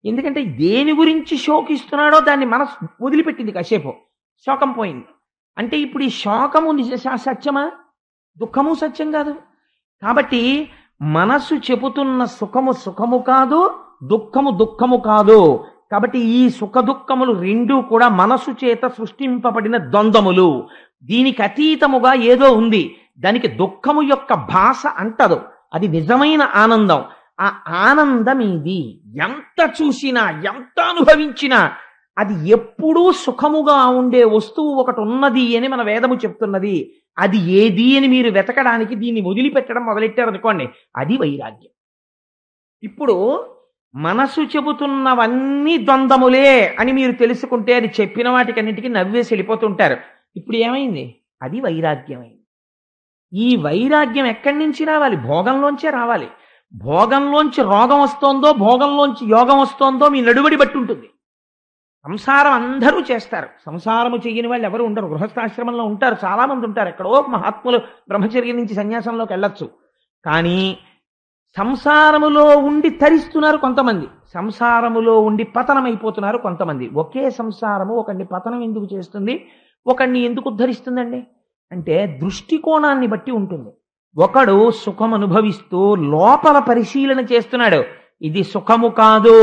ఎందుకంటే దేని గురించి శోకిస్తున్నాడో దాన్ని మనసు వదిలిపెట్టింది, కాసేపు శోకం పోయింది. అంటే ఇప్పుడు ఈ శోకము సత్యమా? దుఃఖము సత్యం కాదు. కాబట్టి మనసు చెబుతున్న సుఖము సుఖము కాదు, దుఃఖము దుఃఖము కాదు. కాబట్టి ఈ సుఖ దుఃఖములు రెండూ కూడా మనసు చేత సృష్టింపబడిన ద్వంద్వములు. దీనికి అతీతముగా ఏదో ఉంది. దానికి దుఃఖము యొక్క భాష అంటదు. అది నిజమైన ఆనందం. ఆ ఆనందం ఇది ఎంత చూసినా ఎంత అనుభవించినా అది ఎప్పుడూ సుఖముగా ఉండే వస్తువు ఒకటి ఉన్నది అని మన వేదము చెప్తున్నది. అది ఏది అని మీరు వెతకడానికి దీన్ని వదిలిపెట్టడం మొదలెట్టారనుకోండి, అది వైరాగ్యం. ఇప్పుడు మనసు చెబుతున్నవన్నీ ద్వంద్వములే అని మీరు తెలుసుకుంటే అది చెప్పిన వాటికన్నిటికీ నవ్వేసి వెళ్ళిపోతుంటారు. ఇప్పుడు ఏమైంది? అది వైరాగ్యమైంది. ఈ వైరాగ్యం ఎక్కడి నుంచి రావాలి? భోగంలోంచే రావాలి. భోగంలోంచి రోగం వస్తోందో, భోగంలోంచి యోగం వస్తోందో మీ నడువడి బట్టి ఉంటుంది. సంసారం అందరూ చేస్తారు. సంసారము చెయ్యని వాళ్ళు ఎవరు ఉండరు. గృహస్థాశ్రమంలో ఉంటారు, చాలా మంది ఉంటారు. ఎక్కడో మహాత్ములు బ్రహ్మచర్యం నుంచి సన్యాసంలోకి వెళ్ళొచ్చు. కానీ సంసారములో ఉండి తరిస్తున్నారు కొంతమంది, సంసారములో ఉండి పతనమైపోతున్నారు కొంతమంది. ఒకే సంసారము ఒకడిని పతనం ఎందుకు చేస్తుంది, ఒకడిని ఎందుకు ఉద్ధరిస్తుందండి అంటే దృష్టికోణాన్ని బట్టి ఉంటుంది. ఒకడు సుఖం అనుభవిస్తూ లోపల పరిశీలన చేస్తున్నాడు, ఇది సుఖము కాదు,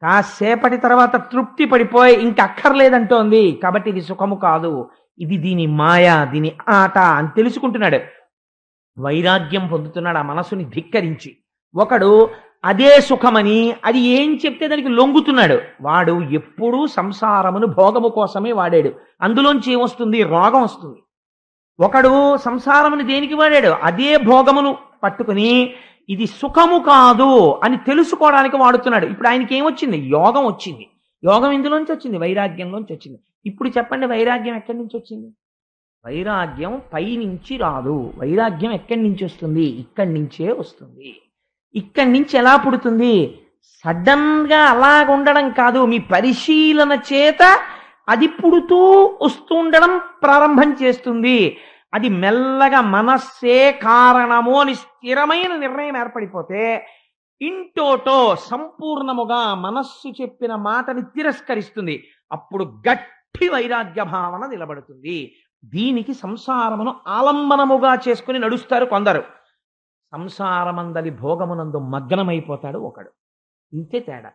కాసేపటి తర్వాత తృప్తి పడిపోయి ఇంక అక్కర్లేదంటోంది, కాబట్టి ఇది సుఖము కాదు, ఇది దీని మాయ, దీని ఆట అని తెలుసుకుంటున్నాడు. వైరాగ్యం పొందుతున్నాడు ఆ మనసుని ధిక్కరించి. ఒకడు అదే సుఖమని అది ఏం చెప్తే దానికి లొంగుతున్నాడు. వాడు ఎప్పుడూ సంసారమును భోగము కోసమే వాడాడు. అందులోంచి ఏమొస్తుంది? రోగం వస్తుంది. ఒకడు సంసారమును దేనికి వాడాడు? అదే భోగమును పట్టుకుని ఇది సుఖము కాదు అని తెలుసుకోవడానికి వాడుతున్నాడు. ఇప్పుడు ఆయనకి ఏమొచ్చింది? యోగం వచ్చింది. యోగం ఎందులోంచి వచ్చింది? వైరాగ్యంలోంచి వచ్చింది. ఇప్పుడు చెప్పండి, వైరాగ్యం ఎక్కడి నుంచి వచ్చింది? వైరాగ్యం పైనుంచి రాదు. వైరాగ్యం ఎక్కడి నుంచి వస్తుంది? ఇక్కడి నుంచే వస్తుంది. ఇక్కడి నుంచి ఎలా పుడుతుంది? సడన్ గా అలాగ ఉండడం కాదు, మీ పరిశీలన చేత అది పుడుతూ వస్తూ ఉండడం ప్రారంభం చేస్తుంది. అది మెల్లగా మనస్సే కారణము అని స్థిరమైన నిర్ణయం ఏర్పడిపోతే ఇంటోటో సంపూర్ణముగా మనస్సు చెప్పిన మాటని తిరస్కరిస్తుంది. అప్పుడు గట్టి వైరాగ్య భావన నిలబడుతుంది. దీనికి సంసారమును ఆలంబనముగా చేసుకుని నడుస్తారు కొందరు. సంసారమందలి భోగమునందు మగ్నమైపోతాడు ఒకడు. ఇంతే తేడా.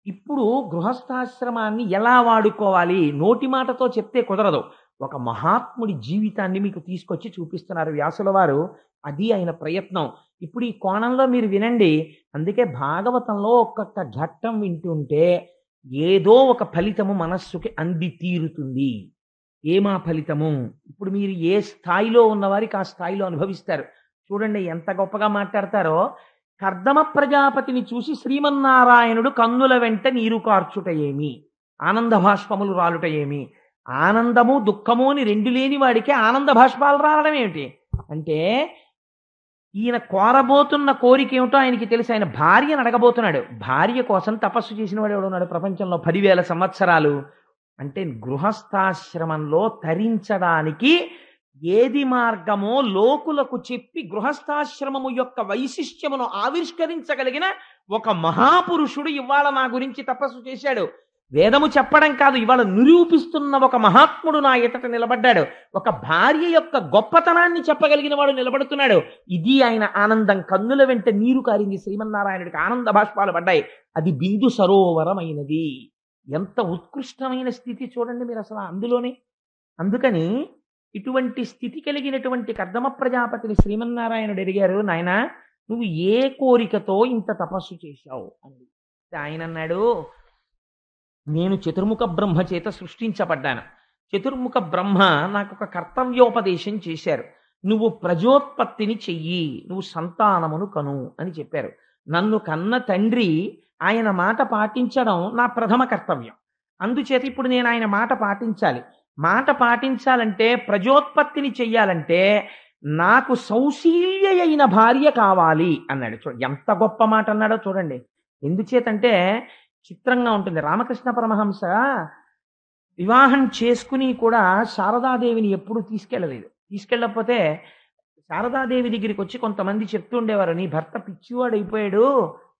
ఇప్పుడు గృహస్థాశ్రమాన్ని ఎలా వాడుకోవాలి? నోటి మాటతో చెప్తే కుదరదు. ఒక మహాత్ముడి జీవితాన్ని మీకు తీసుకొచ్చి చూపిస్తున్నారు వ్యాసుల వారు. అది ఆయన ప్రయత్నం. ఇప్పుడు ఈ కోణంలో మీరు వినండి. అందుకే భాగవతంలో ఒక్కొక్క ఘట్టం వింటుంటే ఏదో ఒక ఫలితము మనస్సుకి అంది తీరుతుంది. ఏమా ఫలితము? ఇప్పుడు మీరు ఏ స్థాయిలో ఉన్నవారికి ఆ స్థాయిలో అనుభవిస్తారు. చూడండి ఎంత గొప్పగా మాట్లాడతారో. కర్దమ ప్రజాపతిని చూసి శ్రీమన్నారాయణుడు కన్నుల వెంట నీరు కార్చుట ఏమి, ఆనంద భాష్పములు రాలుట ఏమి? ఆనందము దుఃఖము అని రెండు లేని వాడికి ఆనంద భాష్పాలు రావడం ఏమిటి అంటే, ఈయన కోరబోతున్న కోరిక ఏమిటో ఆయనకి తెలుసు. ఆయన భార్యను అడగబోతున్నాడు. భార్య కోసం తపస్సు చేసిన వాడు ఎవడున్నాడు ప్రపంచంలో 10,000 సంవత్సరాలు? అంటే గృహస్థాశ్రమంలో తరించడానికి ఏది మార్గమో లోకులకు చెప్పి గృహస్థాశ్రమము యొక్క వైశిష్ట్యమును ఆవిష్కరించగలిగిన ఒక మహాపురుషుడు ఇవాళ నా గురించి తపస్సు చేశాడు. వేదము చెప్పడం కాదు, ఇవాళ నిరూపిస్తున్న ఒక మహాత్ముడు నా ఎదుట నిలబడ్డాడు. ఒక భార్య యొక్క గొప్పతనాన్ని చెప్పగలిగిన వాడు నిలబడుతున్నాడు. ఇది ఆయన ఆనందం. కన్నుల వెంట నీరు కారింది శ్రీమన్నారాయణుడికి, ఆనంద బాష్పాలు పడ్డాయి. అది బిందు సరోవరమైనది. ఎంత ఉత్కృష్టమైన స్థితి చూడండి మీరు అసలు అందులోనే. అందుకని ఇటువంటి స్థితి కలిగినటువంటి కర్దమ ప్రజాపతిని శ్రీమన్నారాయణుడు అడిగారు, నాయనా నువ్వు ఏ కోరికతో ఇంత తపస్సు చేశావు అని. ఆయన అన్నాడు, నేను చతుర్ముఖ బ్రహ్మ చేత సృష్టించబడ్డాను. చతుర్ముఖ బ్రహ్మ నాకు ఒక కర్తవ్యోపదేశం చేశారు. నువ్వు ప్రజోత్పత్తిని చెయ్యి, నువ్వు సంతానమును కను అని చెప్పారు. నన్ను కన్న తండ్రి ఆయన మాట పాటించడం నా ప్రథమ కర్తవ్యం. అందుచేత ఇప్పుడు నేను ఆయన మాట పాటించాలి. మాట పాటించాలంటే, ప్రజోత్పత్తిని చెయ్యాలంటే నాకు సౌశీల్య అయిన భార్య కావాలి అన్నాడు. చూడండి ఎంత గొప్ప మాట అన్నాడో చూడండి. ఎందుచేతంటే చిత్రంగా ఉంటుంది. రామకృష్ణ పరమహంస వివాహం చేసుకుని కూడా శారదాదేవిని ఎప్పుడూ తీసుకెళ్ళకపోతే శారదాదేవి దగ్గరికి వచ్చి కొంతమంది చెప్తూ ఉండేవారు, నీ భర్త పిచ్చివాడు అయిపోయాడు,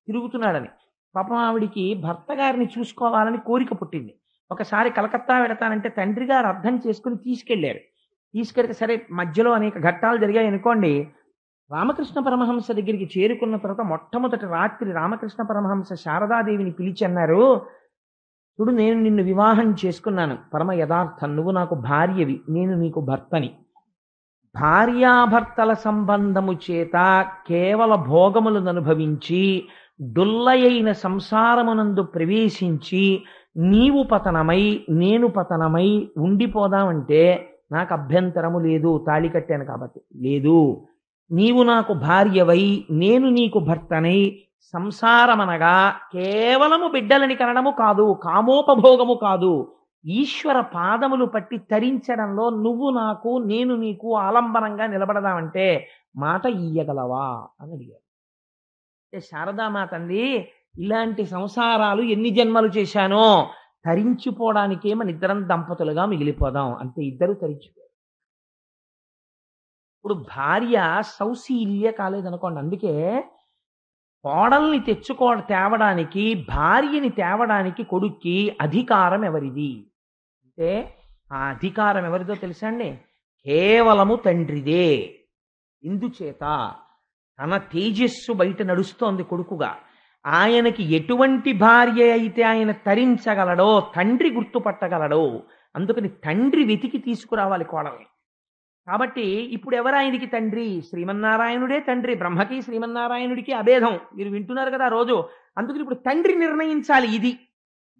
తిరుగుతున్నాడని. పాపం ఆవిడికి భర్త గారిని చూసుకోవాలని కోరిక పుట్టింది. ఒకసారి కలకత్తా వెడతానంటే తండ్రి గారు అర్థం చేసుకుని తీసుకెళ్తే సరే మధ్యలో అనేక ఘట్టాలు జరిగాయి అనుకోండి. రామకృష్ణ పరమహంస దగ్గరికి చేరుకున్న తర్వాత మొట్టమొదటి రాత్రి రామకృష్ణ పరమహంస శారదాదేవిని పిలిచి అన్నారు, చూడు నేను నిన్ను వివాహం చేసుకున్నాను, పరమ యథార్థం, నువ్వు నాకు భార్యవి, నేను నీకు భర్తని. భార్యాభర్తల సంబంధము చేత కేవల భోగములను అనుభవించి డుల్లయైన సంసారమునందు ప్రవేశించి నీవు పతనమై నేను పతనమై ఉండిపోదామంటే నాకు అభ్యంతరము లేదు, తాళి కట్టాను కాబట్టి. లేదు, నీవు నాకు భార్యవై నేను నీకు భర్తనై సంసారమనగా కేవలము బిడ్డలని కనడము కాదు, కామోపభోగము కాదు, ఈశ్వర పాదములు పట్టి తరించడంలో నువ్వు నాకు నేను నీకు ఆలంబనంగా నిలబడదామంటే మాట ఇయ్యగలవా అని అడిగారు. అంటే శారదామాత అంది, ఇలాంటి సంసారాలు ఎన్ని జన్మలు చేశానో తరించిపోవడానికే మన ఇద్దరం దంపతులుగా మిగిలిపోదాం. అంతే, ఇద్దరు తరించిపోయారు. ఇప్పుడు భార్య సౌశీల్య కాలేదనుకోండి. అందుకే కోడల్ని తేవడానికి, భార్యని తేవడానికి కొడుక్కి అధికారం ఎవరిది అంటే, ఆ అధికారం ఎవరిదో తెలుసా అండి? కేవలము తండ్రిదే. ఇందుచేత తన తేజస్సు బయట నడుస్తోంది కొడుకుగా. ఆయనకి ఎటువంటి భార్య అయితే ఆయన తరించగలడో, తండ్రి గుర్తుపట్టగలడో, అందుకని తండ్రి వెతికి తీసుకురావాలి కోడల్ని. కాబట్టి ఇప్పుడు ఎవరు ఆయనకి తండ్రి? శ్రీమన్నారాయణుడే తండ్రి. బ్రహ్మకి శ్రీమన్నారాయణుడికి అభేదం మీరు వింటున్నారు కదా రోజు. అందుకని ఇప్పుడు తండ్రి నిర్ణయించాలి. ఇది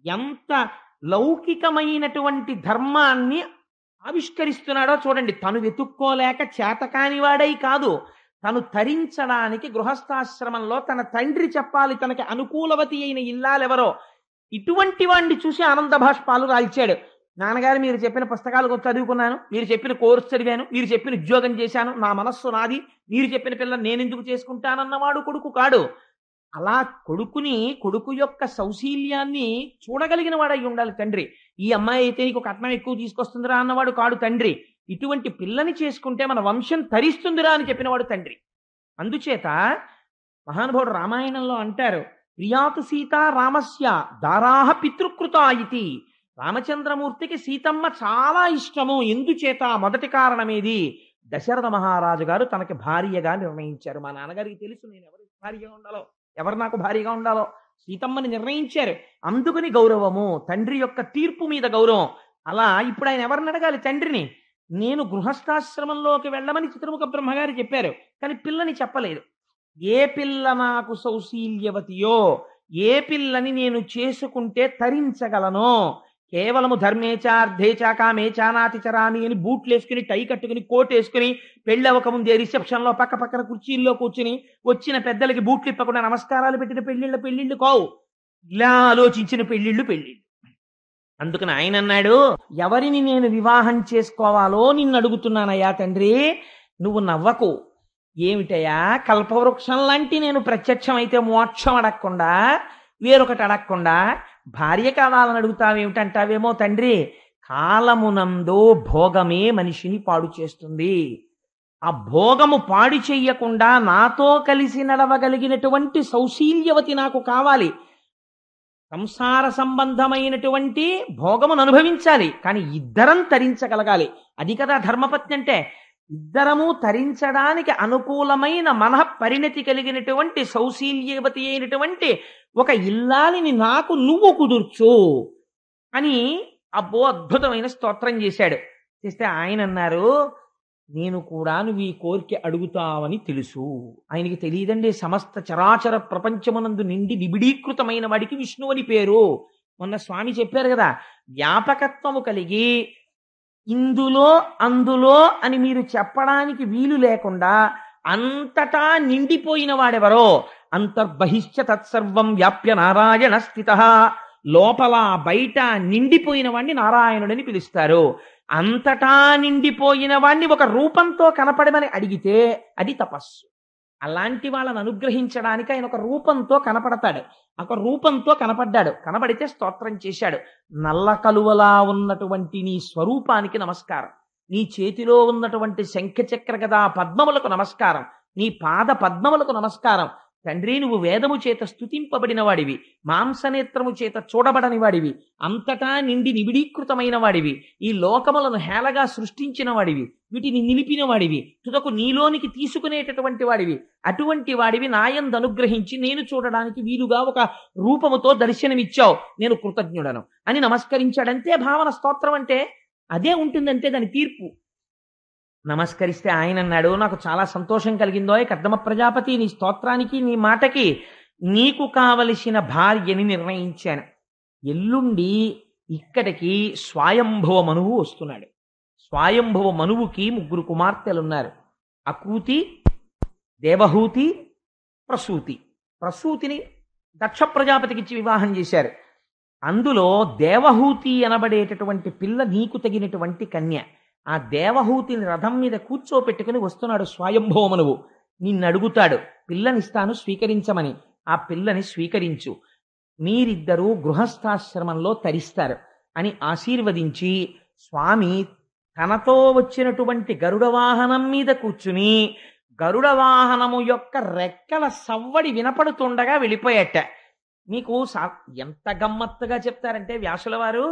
ఎంత లౌకికమైనటువంటి ధర్మాన్ని ఆవిష్కరిస్తున్నాడో చూడండి. తను వెతుక్కోలేక చేతకాని వాడై కాదు, తను తరించడానికి గృహస్థాశ్రమంలో తన తండ్రి చెప్పాలి తనకి అనుకూలవతి అయిన ఇల్లాలెవరో. ఇటువంటి వాడిని చూసి ఆనంద భాష్పాలు రాల్చాడు. నాన్నగారు మీరు చెప్పిన పుస్తకాలు చదువుకున్నాను, మీరు చెప్పిన కోర్సు చదివాను, మీరు చెప్పిన ఉద్యోగం చేశాను, నా మనస్సు నాది, మీరు చెప్పిన పిల్లలు నేనెందుకు చేసుకుంటానన్నవాడు కొడుకు కాడు. అలా కొడుకు యొక్క సౌశీల్యాన్ని చూడగలిగిన వాడై ఉండాలి తండ్రి. ఈ అమ్మాయి అయితే నీకు కట్నం ఎక్కువ తీసుకొస్తుందిరా అన్నవాడు కాడు తండ్రి. ఇటువంటి పిల్లని చేసుకుంటే మన వంశం తరిస్తుందిరా అని చెప్పినవాడు తండ్రి. అందుచేత మహానుభావుడు రామాయణంలో అంటారు, ప్రియాతు సీత రామస్య దారాహ పితృకృత ఇతి. రామచంద్రమూర్తికి సీతమ్మ చాలా ఇష్టము. ఎందుచేత? మొదటి కారణమేది? దశరథ మహారాజు గారు తనకి భార్యగా నిర్ణయించారు. మా నాన్నగారికి తెలుసు నేను ఎవరికి భార్యగా ఉండాలో, ఎవరు నాకు భార్యగా ఉండాలో. సీతమ్మని నిర్ణయించారు. అందుకని గౌరవము, తండ్రి యొక్క తీర్పు మీద గౌరవం. అలా ఇప్పుడు ఆయన ఎవరిని అడగాలి? తండ్రిని. నేను గృహస్థాశ్రమంలోకి వెళ్ళమని చతుర్ముఖ బ్రహ్మగారు చెప్పారు, కానీ పిల్లని చెప్పలేదు. ఏ పిల్ల నాకు సౌశీల్యవతియో, ఏ పిల్లని నేను చేసుకుంటే తరించగలనో, కేవలము ధర్మేచా అర్థేచా కామేచా నాతి చరామి అని బూట్లు వేసుకుని, టై కట్టుకుని, కోట్ వేసుకుని, పెళ్ళవక ముందే రిసెప్షన్లో పక్క పక్కన కుర్చీల్లో కూర్చుని వచ్చిన పెద్దలకి బూట్లు ఇప్పకుండా నమస్కారాలు పెట్టిన పెళ్ళిళ్ళు కావు. ఇలా ఆలోచించిన పెళ్ళిళ్ళు. అందుకని ఆయన అన్నాడు, ఎవరిని నేను వివాహం చేసుకోవాలో నిన్ను అడుగుతున్నానయ్యా తండ్రి, నువ్వు నవ్వకు. ఏమిటయ్యా, కల్పవృక్షం లాంటి నేను ప్రత్యక్షమైతే మోక్షం అడగకుండా, వేరొకటి అడగకుండా భార్య కావాలని అడుగుతావేమిటంటావేమో తండ్రి. కాలమునందో భోగమే మనిషిని పాడు చేస్తుంది. ఆ భోగము పాడు చెయ్యకుండా నాతో కలిసి నడవగలిగినటువంటి సౌశీల్యవతి నాకు కావాలి. సంసార సంబంధమైనటువంటి భోగమును అనుభవించాలి, కానీ ఇద్దరం తరించగలగాలి. అది కదా ధర్మపత్ని అంటే. ఇద్దరము తరించడానికి అనుకూలమైన మనః పరిణతి కలిగినటువంటి సౌశీల్యవతి అయినటువంటి ఒక ఇల్లాలిని నాకు నువ్వు కుదుర్చు అని అబ్బో అద్భుతమైన స్తోత్రం చేశాడు. చేస్తే ఆయన అన్నారు, నేను కూడా నువ్వు ఈ కోరిక అడుగుతావని తెలుసు. ఆయనకి తెలియదండి, సమస్త చరాచర ప్రపంచమునందు నిండి నిబిడీకృతమైన వాడికి విష్ణువు అని పేరు. మొన్న స్వామి చెప్పారు కదా, వ్యాపకత్వము కలిగి ఇందులో అందులో అని మీరు చెప్పడానికి వీలు లేకుండా అంతటా నిండిపోయిన వాడెవరో, అంతర్బహిష్ట తత్సర్వం వ్యాప్య నారాయణ స్థిత, లోపల బయట నిండిపోయిన వాడిని నారాయణుడని పిలుస్తారు. అంతటా నిండిపోయిన వాణ్ణి ఒక రూపంతో కనపడమని అడిగితే అది తపస్సు. అలాంటి వాళ్ళని అనుగ్రహించడానికి ఆయన ఒక రూపంతో కనపడతాడు. ఒక రూపంతో కనపడ్డాడు, కనపడితే స్తోత్రం చేశాడు. నల్ల కలువలా ఉన్నటువంటి నీ స్వరూపానికి నమస్కారం, నీ చేతిలో ఉన్నటువంటి శంఖచక్ర గదా పద్మములకు నమస్కారం, నీ పాద పద్మములకు నమస్కారం. తండ్రి, నువ్వు వేదము చేత స్తుతింపబడిన వాడివి, మాంసనేత్రము చేత చూడబడని వాడివి, అంతటా నిండి నిబిడీకృతమైన వాడివి, ఈ లోకములను హేళగా సృష్టించిన వాడివి, వీటిని నిలిపిన వాడివి, తుదకు నీలోనికి తీసుకునేటటువంటి వాడివి. అటువంటి వాడివి నాయందు అనుగ్రహించి నేను చూడడానికి వీలుగా ఒక రూపముతో దర్శనమిచ్చావు, నేను కృతజ్ఞుడను అని నమస్కరించాడంతే భావన. స్తోత్రం అంటే అదే ఉంటుందంటే దాని తీర్పు. నమస్కరిస్తే ఆయన అన్నాడు, నాకు చాలా సంతోషం కలిగిందో కర్దమ ప్రజాపతి, నీ స్తోత్రానికి నీ మాటకి నీకు కావలసిన భార్యని నిర్ణయించాను. ఎల్లుండి ఇక్కడికి స్వయంభవ మనువు వస్తున్నాడు. స్వయంభవ మనువుకి 3 కుమార్తెలున్నారు. అకూతి, దేవహూతి, ప్రసూతి. ప్రసూతిని దక్ష ప్రజాపతికి ఇచ్చి వివాహం చేశారు. అందులో దేవహూతి అనబడేటటువంటి పిల్ల నీకు తగినటువంటి కన్య. ఆ దేవహూతిని రథం మీద కూర్చోపెట్టుకుని వస్తున్నాడు స్వయంభవమనువు. నిన్ను అడుగుతాడు, పిల్లనిస్తాను స్వీకరించమని. ఆ పిల్లని స్వీకరించు, మీరిద్దరూ గృహస్థాశ్రమంలో తరిస్తారు అని ఆశీర్వదించి స్వామి తనతో వచ్చినటువంటి గరుడ వాహనం మీద కూర్చుని గరుడ వాహనము యొక్క రెక్కల సవ్వడి వినపడుతుండగా వెళ్ళిపోయాట. మీకు ఎంత గమ్మత్తుగా చెప్తారంటే వ్యాసుల వారు,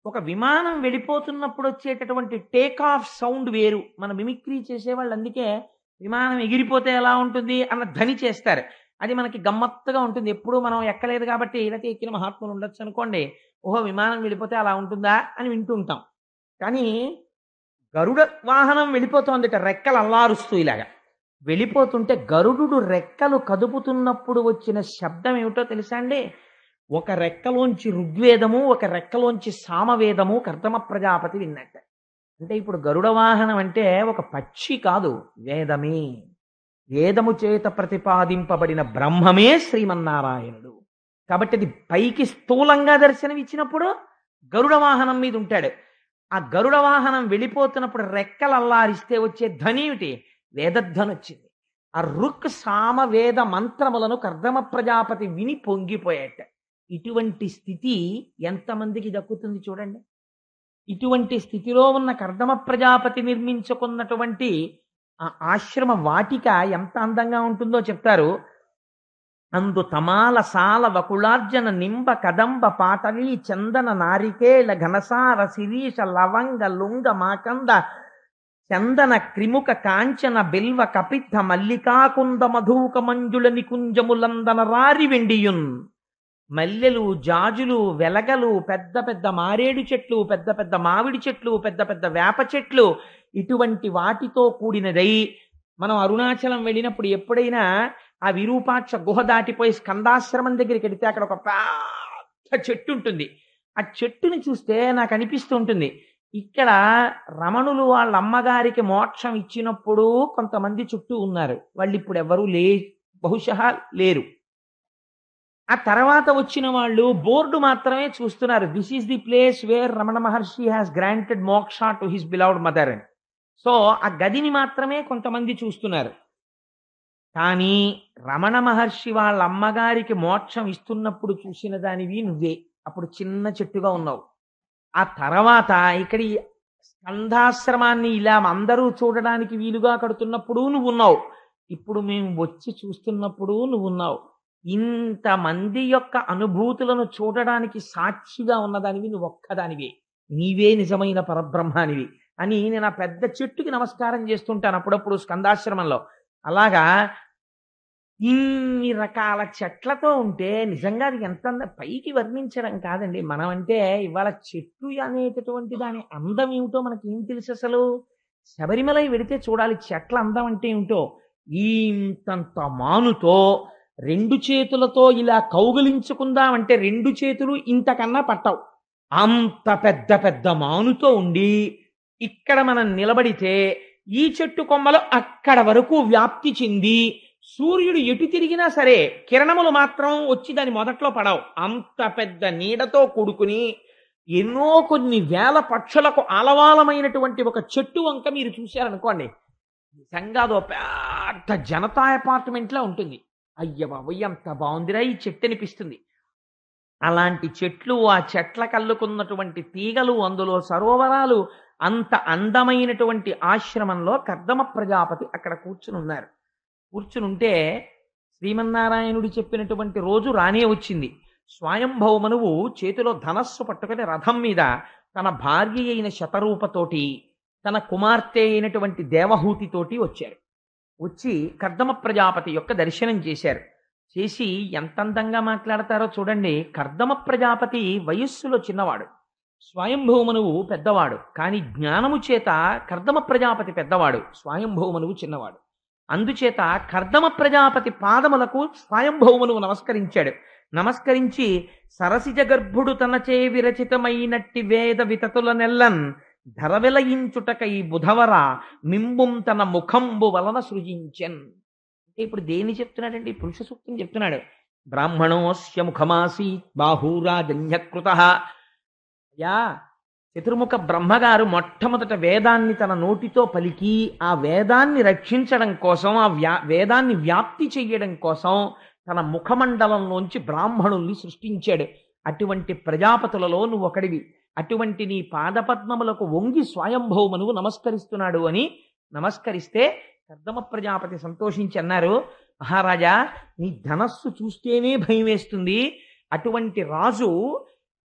ఒక విమానం వెళ్ళిపోతున్నప్పుడు వచ్చేటటువంటి టేక్ ఆఫ్ సౌండ్ వేరు. మన మిమిక్రీ చేసేవాళ్ళు అందుకే విమానం ఎగిరిపోతే ఎలా ఉంటుంది అన్న ధ్వని చేస్తారు. అది మనకి గమ్మత్తుగా ఉంటుంది. ఎప్పుడు మనం ఎక్కలేదు కాబట్టి, ఇలాంటి ఎక్కిన మహాత్ములు ఉండొచ్చు అనుకోండి, ఓహో విమానం వెళ్ళిపోతే అలా ఉంటుందా అని వింటూ ఉంటాం. కానీ గరుడ వాహనం వెళ్ళిపోతోందిట, రెక్కలు అల్లారుస్తూ ఇలాగా వెళ్ళిపోతుంటే గరుడు రెక్కలు కదుపుతున్నప్పుడు వచ్చిన శబ్దం ఏమిటో తెలుసా అండి? ఒక రెక్కలోంచి ఋగ్వేదము, ఒక రెక్కలోంచి సామవేదము కర్దమ ప్రజాపతి విన్నట్ట. అంటే ఇప్పుడు గరుడ వాహనం అంటే ఒక పక్షి కాదు, వేదమే. వేదము చేత ప్రతిపాదింపబడిన బ్రహ్మమే శ్రీమన్నారాయణుడు. కాబట్టి అది పైకి స్థూలంగా దర్శనం ఇచ్చినప్పుడు గరుడ వాహనం మీద ఉంటాడు. ఆ గరుడ వాహనం వెళ్ళిపోతున్నప్పుడు రెక్కలు అల్లారిస్తే వచ్చే ధ్వని ఏమిటి? వేదధ్వని వచ్చింది. ఆ రుక్ సామ వేద మంత్రములను కర్దమ ప్రజాపతి విని పొంగిపోయేట. ఇటువంటి స్థితి ఎంతమందికి దక్కుతుంది చూడండి. ఇటువంటి స్థితిలో ఉన్న కర్దమ ప్రజాపతి నిర్మించుకున్నటువంటి ఆ ఆశ్రమ వాటిక ఎంత అందంగా ఉంటుందో చెప్తారు. అందు తమాల సాల వకుళార్జన నింబ కదంబ పాటలీ చందన నారికేళ ఘనసార శిరీష లవంగ లుంగ మాకంద చందన క్రిముక కాంచన బిల్వ కపిత్థ మల్లికాకుంద మధుక మంజుల నికుంజములందన రారి వెండియున్. మల్లెలు, జాజులు, వెలగలు, పెద్ద పెద్ద మారేడు చెట్లు, పెద్ద పెద్ద మామిడి చెట్లు, పెద్ద పెద్ద వేప చెట్లు, ఇటువంటి వాటితో కూడినదై మనం అరుణాచలం వెళ్ళినప్పుడు ఎప్పుడైనా ఆ విరూపాక్ష గుహ దాటిపోయి స్కందాశ్రమం దగ్గరికి వెళితే అక్కడ ఒక పెద్ద చెట్టు ఉంటుంది. ఆ చెట్టుని చూస్తే నాకు అనిపిస్తూ ఉంటుంది, ఇక్కడ రమణులు వాళ్ళ అమ్మగారికి మోక్షం ఇచ్చినప్పుడు కొంతమంది చుట్టూ ఉన్నారు, వాళ్ళు ఇప్పుడు ఎవరు బహుశా లేరు. ఆ తర్వాత వచ్చిన వాళ్ళు బోర్డు మాత్రమే చూస్తున్నారు, this is the place where Ramana Maharshi has granted మోక్ష టు హిస్ బిలౌడ్ మదర్ అని. సో ఆ గదిని మాత్రమే కొంతమంది చూస్తున్నారు. కానీ రమణ మహర్షి వాళ్ళ అమ్మగారికి మోక్షం ఇస్తున్నప్పుడు చూసిన దానివి నువ్వే. అప్పుడు చిన్న చెట్టుగా ఉన్నావు. ఆ తర్వాత ఇక్కడి స్కంధాశ్రమాన్ని ఇలా అందరూ చూడడానికి వీలుగా కడుతున్నప్పుడు నువ్వు ఉన్నావు. ఇప్పుడు మేము వచ్చి చూస్తున్నప్పుడు నువ్వు ఉన్నావు. ఇంతమంది యొక్క అనుభూతులను చూడడానికి సాక్షిగా ఉన్నదానివి నువ్వు ఒక్కదానివి. నీవే నిజమైన పరబ్రహ్మానివి అని నేను ఆ పెద్ద చెట్టుకి నమస్కారం చేస్తుంటాను అప్పుడప్పుడు స్కందాశ్రమంలో. అలాగా ఇన్ని రకాల చెట్లతో ఉంటే నిజంగా అది ఎంత పైకి వర్ణించడం కాదండి. మనం అంటే ఇవాళ చెట్టు అనేటటువంటి దాని అందం ఏమిటో మనకి ఏం తెలుసు అసలు. శబరిమలై వెడితే చూడాలి చెట్ల అందం అంటే ఏమిటో. ఇంతంత మానుతో రెండు చేతులతో ఇలా కౌగిలించుకుందామంటే రెండు చేతులు ఇంతకన్నా పట్టవు. అంత పెద్ద పెద్ద మానుతో ఉండి ఇక్కడ మనం నిలబడితే ఈ చెట్టు కొమ్మలు అక్కడ వరకు వ్యాప్తి చెంది సూర్యుడు ఎటు తిరిగినా సరే కిరణములు మాత్రం వచ్చి దాని మొదట్లో పడవు. అంత పెద్ద నీడతో కూడుకుని ఎన్నో కొన్ని వేల పక్షులకు ఆలవాలమైనటువంటి ఒక చెట్టు వంక మీరు చూశారనుకోండి, నిజంగా అదో పెద్ద జనతా అపార్ట్మెంట్ లా ఉంటుంది. అయ్య బాబోయ్ అంత బాగుందిరా ఈ చెట్టు అనిపిస్తుంది. అలాంటి చెట్లు, ఆ చెట్ల కల్లుకున్నటువంటి తీగలు, అందులో సరోవరాలు, అంత అందమైనటువంటి ఆశ్రమంలో కర్దమ ప్రజాపతి అక్కడ కూర్చుని ఉన్నారు. కూర్చునుంటే శ్రీమన్నారాయణుడు చెప్పినటువంటి రోజు రానే వచ్చింది. స్వయంభౌమనువు చేతిలో ధనస్సు పట్టుకుని రథం మీద తన భార్య అయిన శతరూపతోటి తన కుమార్తె అయినటువంటి దేవహూతితోటి వచ్చారు. వచ్చి కర్దమ ప్రజాపతి యొక్క దర్శనం చేశారు. చేసి ఎంత అందంగా మాట్లాడతారో చూడండి. కర్దమ ప్రజాపతి వయస్సులో చిన్నవాడు, స్వయంభౌమనువు పెద్దవాడు. కానీ జ్ఞానము చేత కర్దమ ప్రజాపతి పెద్దవాడు, స్వయంభౌమనువు చిన్నవాడు. అందుచేత కర్దమ ప్రజాపతి పాదములకు స్వయంభౌమనువు నమస్కరించాడు. నమస్కరించి సరసిజ గర్భుడు తనచే విరచితమైనట్టి వేద వితతుల నెల్లన్ ధరవెలయించుటకై బుధవర మింబుం తన ముఖంబు వలన సృజించెన్. అంటే ఇప్పుడు దేన్ని చెప్తున్నాడండి? పురుష సూక్తం చెప్తున్నాడు. బ్రాహ్మణోస్య ముఖమాసి బాహూరాజన్యకృత. యా చతుర్ముఖ బ్రహ్మగారు మొట్టమొదట వేదాన్ని తన నోటితో పలికి ఆ వేదాన్ని రక్షించడం కోసం, ఆ వేదాన్ని వ్యాప్తి చెయ్యడం కోసం తన ముఖమండలంలోంచి బ్రాహ్మణుల్ని సృష్టించాడు. అటువంటి ప్రజాపతులలో నువ్వు ఒకడివి. అటువంటి నీ పాదపద్మములకు వంగి స్వయంభౌమనువు నమస్కరిస్తున్నాడు అని నమస్కరిస్తే కర్దమ ప్రజాపతి సంతోషించి అన్నారు, మహారాజా నీ ధనస్సు చూస్తేనే భయం వేస్తుంది. అటువంటి రాజు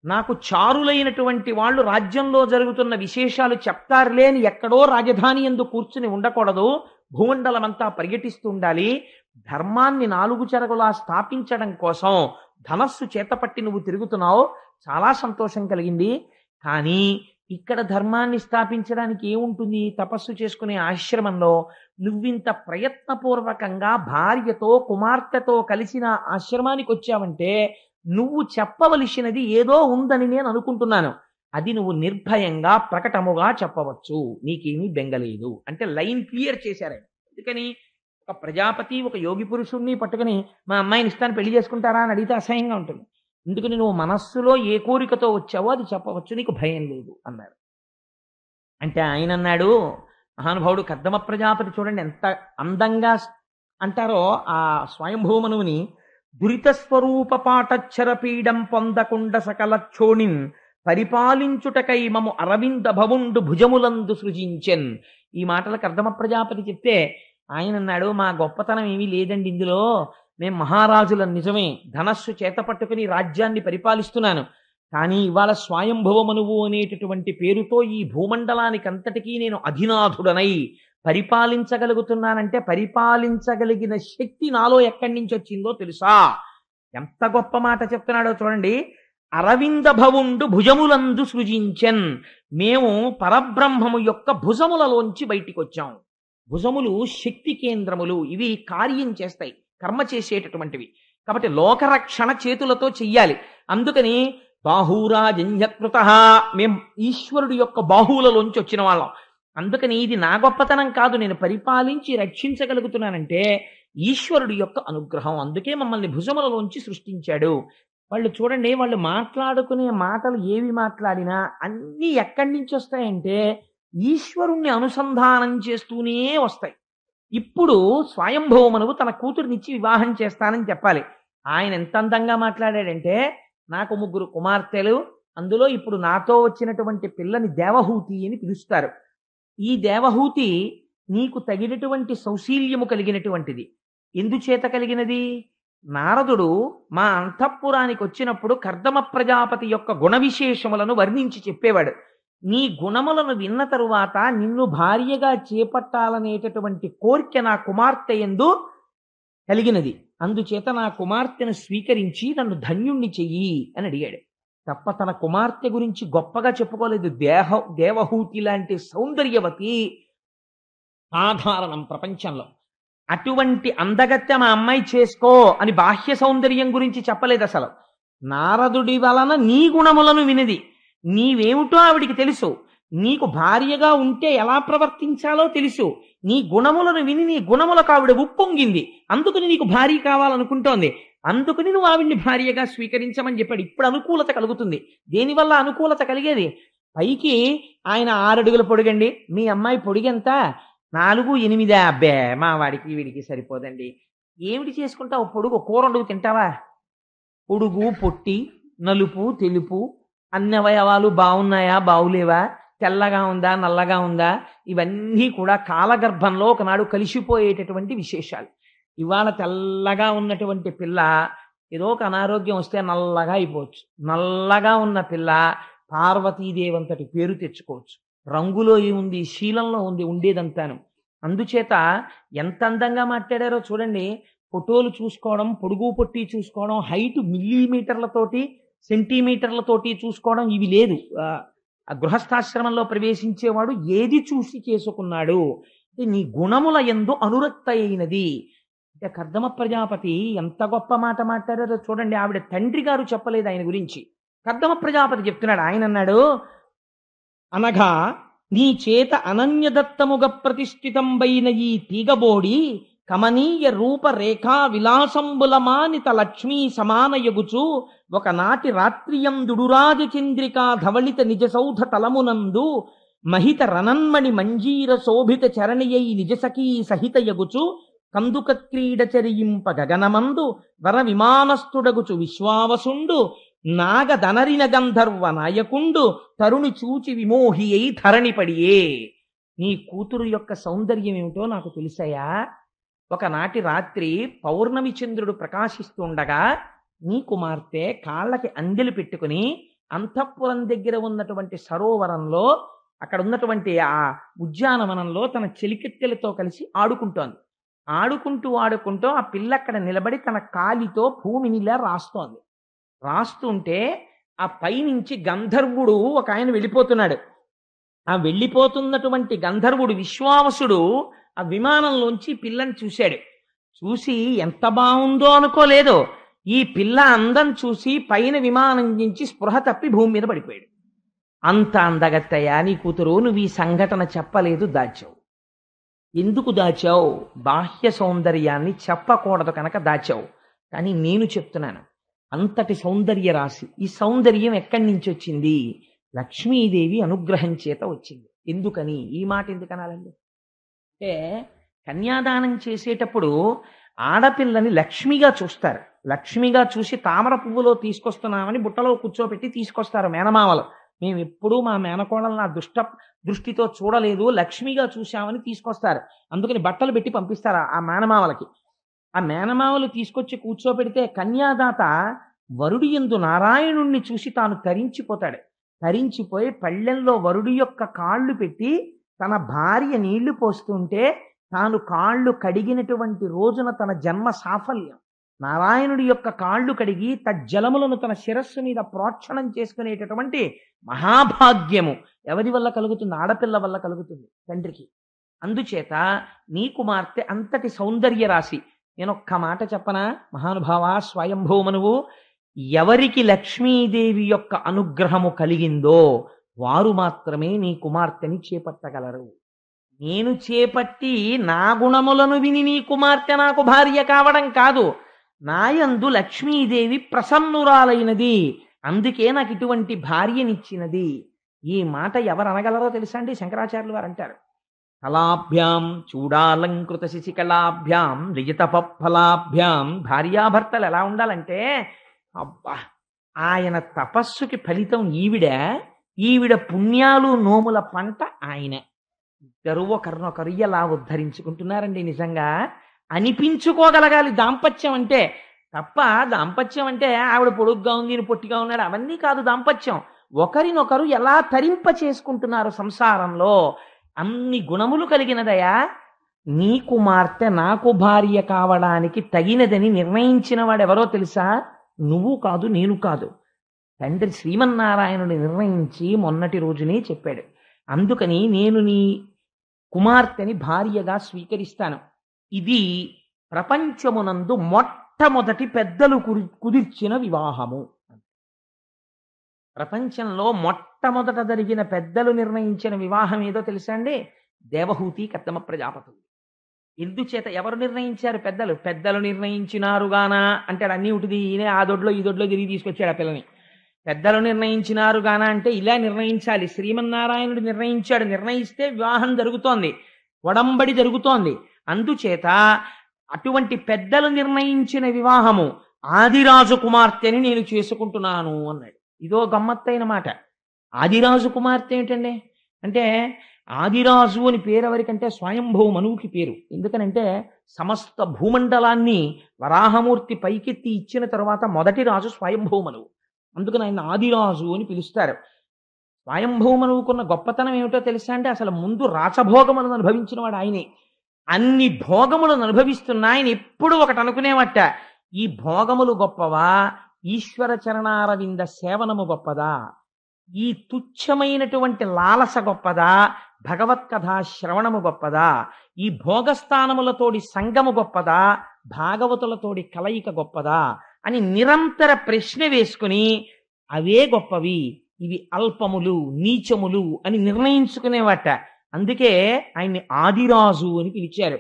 నాకు చారులైనటువంటి వాళ్ళు రాజ్యంలో జరుగుతున్న విశేషాలు చెప్తారులే అని ఎక్కడో రాజధాని యందు కూర్చుని ఉండకూడదు. భూమండలమంతా పర్యటిస్తూ ఉండాలి. ధర్మాన్ని నాలుగు చెరగులా స్థాపించడం కోసం ధనస్సు చేతపట్టి నువ్వు తిరుగుతున్నావు. చాలా సంతోషం కలిగింది. కానీ ఇక్కడ ధర్మాన్ని స్థాపించడానికి ఏముంటుంది? తపస్సు చేసుకునే ఆశ్రమంలో నువ్వింత ప్రయత్నపూర్వకంగా భార్యతో కుమార్తెతో కలిసిన ఆశ్రమానికి వచ్చావంటే నువ్వు చెప్పవలసినది ఏదో ఉందని నేను అనుకుంటున్నాను. అది నువ్వు నిర్భయంగా ప్రకటముగా చెప్పవచ్చు, నీకేమీ బెంగలేదు అంటే లైన్ క్లియర్ చేశారు. ఎందుకని? ఒక ప్రజాపతి ఒక యోగి పురుషుణ్ణి పట్టుకుని మా అమ్మాయిని ఇస్తాను పెళ్లి చేసుకుంటారా అని అడిగితే అసహ్యంగా ఉంటుంది. ఎందుకని? నువ్వు మనస్సులో ఏ కోరికతో వచ్చావో అది చెప్పవచ్చు, నీకు భయం లేదు అన్నారు. అంటే ఆయన అన్నాడు, మహానుభావుడు కర్దమ ప్రజాపతి చూడండి ఎంత అందంగా అంటారో ఆ స్వయంభూమనువుని. దురిత స్వరూప పాటచ్చర పీడం పొందకుండ సకల క్షోణిన్ పరిపాలించుటకై మము అరవింద భవుండు భుజములందు సృజించెన్. ఈ మాటలు కర్దమ ప్రజాపతి చెప్తే ఆయన అన్నాడు, మా గొప్పతనం ఏమీ లేదండి ఇందులో. మేం మహారాజుల నిజమే, ధనస్సు చేత పట్టుకుని రాజ్యాన్ని పరిపాలిస్తున్నాను. కానీ ఇవాళ స్వయంభవమనువు అనేటటువంటి పేరుతో ఈ భూమండలానికి అంతటికీ నేను అధినాథుడనై పరిపాలించగలుగుతున్నానంటే పరిపాలించగలిగిన శక్తి నాలో ఎక్కడి నుంచి వచ్చిందో తెలుసా? ఎంత గొప్ప మాట చెప్తున్నాడో చూడండి. అరవింద భవుండు భుజములందు సృజించెన్. మేము పరబ్రహ్మము యొక్క భుజములలోంచి బయటికి వచ్చాం. భుజములు శక్తి కేంద్రములు, ఇవి కార్యం చేస్తాయి, కర్మ చేసేటటువంటివి. కాబట్టి లోకరక్షణ చేతులతో చెయ్యాలి. అందుకని బాహూరాజన్యకృత, మేం ఈశ్వరుడు యొక్క బాహువులలోంచి వచ్చిన వాళ్ళం. అందుకని ఇది నా గొప్పతనం కాదు, నేను పరిపాలించి రక్షించగలుగుతున్నానంటే ఈశ్వరుడు యొక్క అనుగ్రహం. అందుకే మమ్మల్ని భుజములలోంచి సృష్టించాడు. వాళ్ళు చూడండి, వాళ్ళు మాట్లాడుకునే మాటలు ఏవి మాట్లాడినా అన్నీ ఎక్కడి నుంచి వస్తాయంటే ఈశ్వరుణ్ణి అనుసంధానం చేస్తూనే వస్తాయి. ఇప్పుడు స్వయంభవమనువు తన కూతురునిచ్చి వివాహం చేస్తానని చెప్పాలి. ఆయన ఎంత అందంగా మాట్లాడాడంటే, నాకు 3 కుమార్తెలు, అందులో ఇప్పుడు నాతో వచ్చినటువంటి పిల్లని దేవహూతి అని పిలుస్తారు. ఈ దేవహూతి నీకు తగినటువంటి సౌశీల్యము కలిగినటువంటిది. ఎందుచేత కలిగినది? నారదుడు మా అంతఃపురానికి వచ్చినప్పుడు కర్దమ ప్రజాపతి యొక్క గుణ విశేషములను వర్ణించి చెప్పేవాడు. నీ గుణములను విన్న తరువాత నిన్ను భార్యగా చేపట్టాలనేటటువంటి కోరిక నా కుమార్తె యందు కలిగినది. అందుచేత నా కుమార్తెను స్వీకరించి నన్ను ధన్యుణ్ణి చెయ్యి అని అడిగాడు. తప్ప తన కుమార్తె గురించి గొప్పగా చెప్పుకోలేదు. దేవహూతి లాంటి సౌందర్యవతి సాధారణం ప్రపంచంలో. అటువంటి అందగత్తె మా అమ్మాయి చేసుకో అని బాహ్య సౌందర్యం గురించి చెప్పలేదు అసలు. నారదుడి వలన నీ గుణములను వినిది. నీవేమిటో ఆవిడికి తెలుసు. నీకు భార్యగా ఉంటే ఎలా ప్రవర్తించాలో తెలుసు. నీ గుణములను విని నీ గుణములకు ఆవిడ ఉప్పొంగింది. అందుకని నీకు భార్య కావాలనుకుంటోంది. అందుకని నువ్వు ఆవిడ్ని భార్యగా స్వీకరించమని చెప్పాడు. ఇప్పుడు అనుకూలత కలుగుతుంది. దేనివల్ల అనుకూలత కలిగేది? పైకి ఆయన 6 అడుగుల పొడుగండి, మీ అమ్మాయి పొడిగెంత? 4-8. అబ్బే మా వాడికి వీడికి సరిపోదండి. ఏమిటి చేసుకుంటావు? పొడుగు కూర వండుకు తింటావా? పొడుగు పొట్టి, నలుపు తెలుపు, అన్ని అవయవాలు బాగున్నాయా బాగులేవా, తెల్లగా ఉందా నల్లగా ఉందా, ఇవన్నీ కూడా కాలగర్భంలో ఒకనాడు కలిసిపోయేటటువంటి విశేషాలు. ఇవాళ తెల్లగా ఉన్నటువంటి పిల్ల ఏదో ఒక అనారోగ్యం వస్తే నల్లగా అయిపోవచ్చు. నల్లగా ఉన్న పిల్ల పార్వతీదేవంతటి పేరు తెచ్చుకోవచ్చు. రంగులో ఏముంది, శీలంలో ఉంది ఉండేదంతాను. అందుచేత ఎంత అందంగా మాట్లాడారో చూడండి. ఫోటోలు చూసుకోవడం, పొడుగు పొట్టి చూసుకోవడం, హైట్ మిల్లీమీటర్లతోటి సెంటీమీటర్లతోటి చూసుకోవడం ఇవి లేదు. ఆ గృహస్థాశ్రమంలో ప్రవేశించేవాడు ఏది చూసి చేసుకున్నాడు? నీ గుణముల యందు అనురక్త అయినది. అంటే కర్దమ ప్రజాపతి ఎంత గొప్ప మాట మాట్లాడారో చూడండి. ఆవిడ తండ్రి గారు చెప్పలేదు ఆయన గురించి, కర్దమ ప్రజాపతి చెప్తున్నాడు. ఆయన అన్నాడు, అనగా నీ చేత అనన్యదత్తముగ ప్రతిష్ఠితంబైన ఈ తీగబోడి కమనీయ రూపరేఖా విలాసంబులమానిత లక్ష్మీ సమానయగుచు ఒకనాటి రాత్రియందుడురాజ చంద్రికా ధవళిత నిజసౌధ తలమునందు మహిత రణన్మణి మంజీర శోభిత చరణియై నిజసఖీ సహిత యగుచు కందుక క్రీడ చరింప గగనమందు వర విమానస్థుడగుచు విశ్వావసుండు నాగదనరిన గంధర్వ నాయకుండు తరుణి చూచి విమోహి అయి ధరణిపడియే. నీ కూతురు యొక్క సౌందర్యం ఏమిటో నాకు తెలిసాయా? ఒకనాటి రాత్రి పౌర్ణమి చంద్రుడు ప్రకాశిస్తుండగా నీ కుమార్తె కాళ్ళకి అందెలు పెట్టుకుని అంతఃపురం దగ్గర ఉన్నటువంటి సరోవరంలో, అక్కడ ఉన్నటువంటి ఆ ఉద్యానవనంలో తన చెలికెత్తెలతో కలిసి ఆడుకుంటోంది. ఆడుకుంటూ ఆ పిల్ల అక్కడ నిలబడి తన కాలితో భూమినిలా రాస్తోంది. రాస్తుంటే ఆ పైనుంచి గంధర్వుడు ఒక ఆయన వెళ్ళిపోతున్నాడు. ఆ వెళ్ళిపోతున్నటువంటి గంధర్వుడు విశ్వావసుడు ఆ విమానంలోంచి పిల్లని చూశాడు. చూసి ఎంత బాగుందో అనుకోలేదు. ఈ పిల్ల అందం చూసి పైన విమానం నుంచి స్పృహ తప్పి భూమి మీద పడిపోయాడు. అంత అందగత్తయ్యా నీ కూతురు, నువ్వు ఈ సంఘటన చెప్పలేదు, దాచావు. ఎందుకు దాచావు? బాహ్య సౌందర్యాన్ని చెప్పకూడదు కనుక దాచావు. కానీ నేను చెప్తున్నాను, అంతటి సౌందర్య రాశి. ఈ సౌందర్యం ఎక్కడి నుంచి వచ్చింది? లక్ష్మీదేవి అనుగ్రహం చేత వచ్చింది. ఎందుకని ఈ మాట ఎందుకనాలండి అంటే, కన్యాదానం చేసేటప్పుడు ఆడపిల్లని లక్ష్మిగా చూస్తారు. లక్ష్మిగా చూసి తామర పువ్వులో తీసుకొస్తున్నామని బుట్టలో కూర్చోబెట్టి తీసుకొస్తారు మేనమామలు. మేము ఎప్పుడూ మా మేనకోడలను ఆ దృష్టితో చూడలేదు, లక్ష్మిగా చూశామని తీసుకొస్తారు. అందుకని బట్టలు పెట్టి పంపిస్తారు ఆ మేనమామలకి. ఆ మేనమామలు తీసుకొచ్చి కూర్చోబెడితే కన్యాదాత వరుడి యందు నారాయణుణ్ణి చూసి తాను తరించిపోతాడు. తరించిపోయి పళ్ళెంలో వరుడి యొక్క కాళ్ళు పెట్టి తన భార్య నీళ్లు పోస్తుంటే తాను కాళ్ళు కడిగినటువంటి రోజున తన జన్మ సాఫల్యం. నారాయణుడి యొక్క కాళ్ళు కడిగి తజ్జలములను తన శిరస్సు మీద ప్రోక్షణం చేసుకునేటటువంటి మహాభాగ్యము ఎవరి వల్ల కలుగుతుంది? ఆడపిల్ల వల్ల కలుగుతుంది తండ్రికి. అందుచేత నీ కుమార్తె అంతటి సౌందర్య రాశి. నేను ఒక్క మాట చెప్పనా మహానుభావ, స్వయంభూమనువు, ఎవరికి లక్ష్మీదేవి యొక్క అనుగ్రహము కలిగిందో వారు మాత్రమే నీ కుమార్తెని చేపట్టగలరు. నేను చేపట్టి నా గుణములను విని నీ కుమార్తె నాకు భార్య కావడం కాదు, నాయందు లక్ష్మీదేవి ప్రసన్నురాలైనది, అందుకే నాకు ఇటువంటి భార్యనిచ్చినది. ఈ మాట ఎవరు అనగలరో తెలుసా అండి? శంకరాచార్యులు వారు అంటారు, కళాభ్యాం చూడాలంకృత శశికళాభ్యాం లిజితపఫలాభ్యాం. భార్యాభర్తలు ఎలా ఉండాలంటే, అబ్బా ఆయన తపస్సుకి ఫలితం ఈవిడ పుణ్యాలు నోముల పంట ఆయన. ఇద్దరు ఒకరినొకరు ఎలా ఉద్ధరించుకుంటున్నారండి నిజంగా అనిపించుకోగలగాలి దాంపత్యం అంటే. తప్ప దాంపత్యం అంటే ఆవిడ పొడుగ్గా ఉంది ఈయన పొట్టిగా ఉన్నాడు అవన్నీ కాదు దాంపత్యం. ఒకరినొకరు ఎలా తరింప చేసుకుంటున్నారు సంసారంలో. అన్ని గుణములు కలిగినదయా నీ కుమార్తె నాకు భార్య కావడానికి తగినదని నిర్ణయించిన వాడెవరో తెలుసా? నువ్వు కాదు, నేను కాదు. తండ్రి శ్రీమన్నారాయణుడు నిర్ణయించి మొన్నటి రోజునే చెప్పాడు. అందుకని నేను నీ కుమార్తెని భార్యగా స్వీకరిస్తాను. ఇది ప్రపంచమునందు మొట్టమొదటి పెద్దలు కుదిర్చిన వివాహము. ప్రపంచంలో మొట్టమొదట జరిగిన పెద్దలు నిర్ణయించిన వివాహం ఏదో తెలుసా అండి? దేవహూతి కర్దమ ప్రజాపతులు. ఎందుచేత ఎవరు నిర్ణయించారు? పెద్దలు నిర్ణయించినారుగానా అంటాడు. అన్నీ ఉటిది ఈయనే ఆ దొడ్లో ఈ దొడ్లో తిరిగి తీసుకొచ్చాడు ఆ పిల్లని. పెద్దలు నిర్ణయించినారుగానా అంటే ఇలా నిర్ణయించాలి. శ్రీమన్నారాయణుడు నిర్ణయించాడు. నిర్ణయిస్తే వివాహం జరుగుతోంది, ఒడంబడి జరుగుతోంది. అందుచేత అటువంటి పెద్దలు నిర్ణయించిన వివాహము ఆదిరాజు కుమార్తెని నేను చేసుకుంటున్నాను అన్నాడు. ఇదో గమ్మత్తైన మాట. ఆదిరాజు కుమార్తె ఏమిటండి అంటే, ఆదిరాజు అని పేరు ఎవరికంటే స్వయంభవ మనువుకి పేరు. ఎందుకనంటే సమస్త భూమండలాన్ని వరాహమూర్తి పైకెత్తి ఇచ్చిన తర్వాత మొదటి రాజు స్వయంభవ మనువు. అందుకని ఆయన ఆదిరాజు అని పిలుస్తారు. స్వయంభవ మనువుకున్న గొప్పతనం ఏమిటో తెలుసా అంటే, అసలు ముందు రాచభోగములను అనుభవించిన వాడు ఆయనే. అన్ని భోగములను అనుభవిస్తున్నా ఆయన ఎప్పుడు ఒకటి అనుకునేవట, ఈ భోగములు గొప్పవా, ఈశ్వర చరణారవింద సేవనము గొప్పదా, ఈ తుచ్చమైనటువంటి లాలస గొప్పదా, భగవత్కథా శ్రవణము గొప్పదా, ఈ భోగస్థానములతోడి సంగము గొప్పదా, భాగవతులతోడి కలయిక గొప్పదా అని నిరంతర ప్రశ్న వేసుకుని అవే గొప్పవి, ఇవి అల్పములు నీచములు అని నిర్ణయించుకునేవాట. అందుకే ఆయన్ని ఆదిరాజు అని పిలిచారు.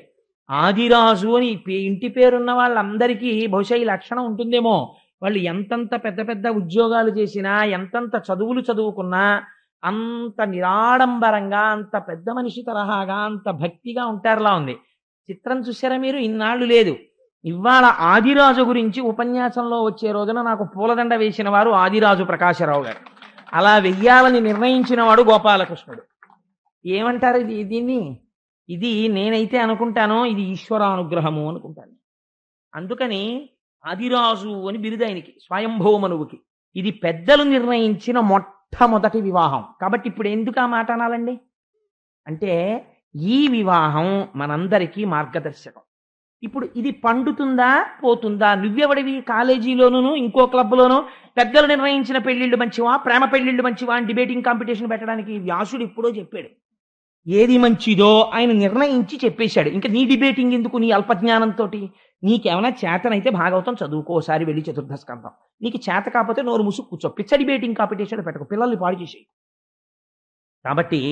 ఆదిరాజు అని ఇంటి పేరున్న వాళ్ళందరికీ బహుశా ఈ లక్షణం ఉంటుందేమో. వాళ్ళు ఎంతంత పెద్ద పెద్ద ఉద్యోగాలు చేసినా, ఎంతంత చదువులు చదువుకున్నా అంత నిరాడంబరంగా, అంత పెద్ద మనిషి తరహాగా, అంత భక్తిగా ఉంటారులా ఉంది. చిత్రం చూసారా మీరు? ఇన్నాళ్ళు లేదు. ఇవాళ ఆదిరాజు గురించి ఉపన్యాసంలో వచ్చే రోజున నాకు పూలదండ వేసిన వారు ఆదిరాజు ప్రకాశరావు గారు. అలా వెయ్యాలని నిర్ణయించిన వాడు గోపాలకృష్ణుడు. ఏమంటారు దీన్ని? ఇది నేనైతే అనుకుంటాను, ఇది ఈశ్వరానుగ్రహము అనుకుంటాను. అందుకని ఆదిరాజు అని బిరుదు ఆయనకి, స్వయంభవ మనువుకి. ఇది పెద్దలు నిర్ణయించిన మొట్టమొదటి వివాహం. కాబట్టి ఇప్పుడు ఎందుకు ఆ మాట అనాలండి అంటే, ఈ వివాహం మనందరికీ మార్గదర్శకం. ఇప్పుడు ఇది పండుతుందా పోతుందా? నువ్వెవడివి? కాలేజీలోనూ ఇంకో క్లబ్లోనూ పెద్దలు నిర్ణయించిన పెళ్లిళ్ళు మంచివా, ప్రేమ పెళ్లిళ్ళు మంచివా అని డిబేటింగ్ కాంపిటీషన్ పెట్టడానికి వ్యాసుడు ఎప్పుడో చెప్పాడు. ఏది మంచిదో ఆయన నిర్ణయించి చెప్పేశాడు. ఇంకా నీ డిబేటింగ్ ఎందుకు? నీ అల్పజ్ఞానంతో నీకేమైనా చేతనైతే భాగవతం చదువుకోసారి వెళ్ళి చతుర్థ స్కంధం. నీకు చేత కాకపోతే నోరు ముసుగు కూర్చో. పిచ్చ డిబేటింగ్ కాంపిటీషన్ పెట్టకు, పిల్లల్ని పాడు చేసేయి. కాబట్టి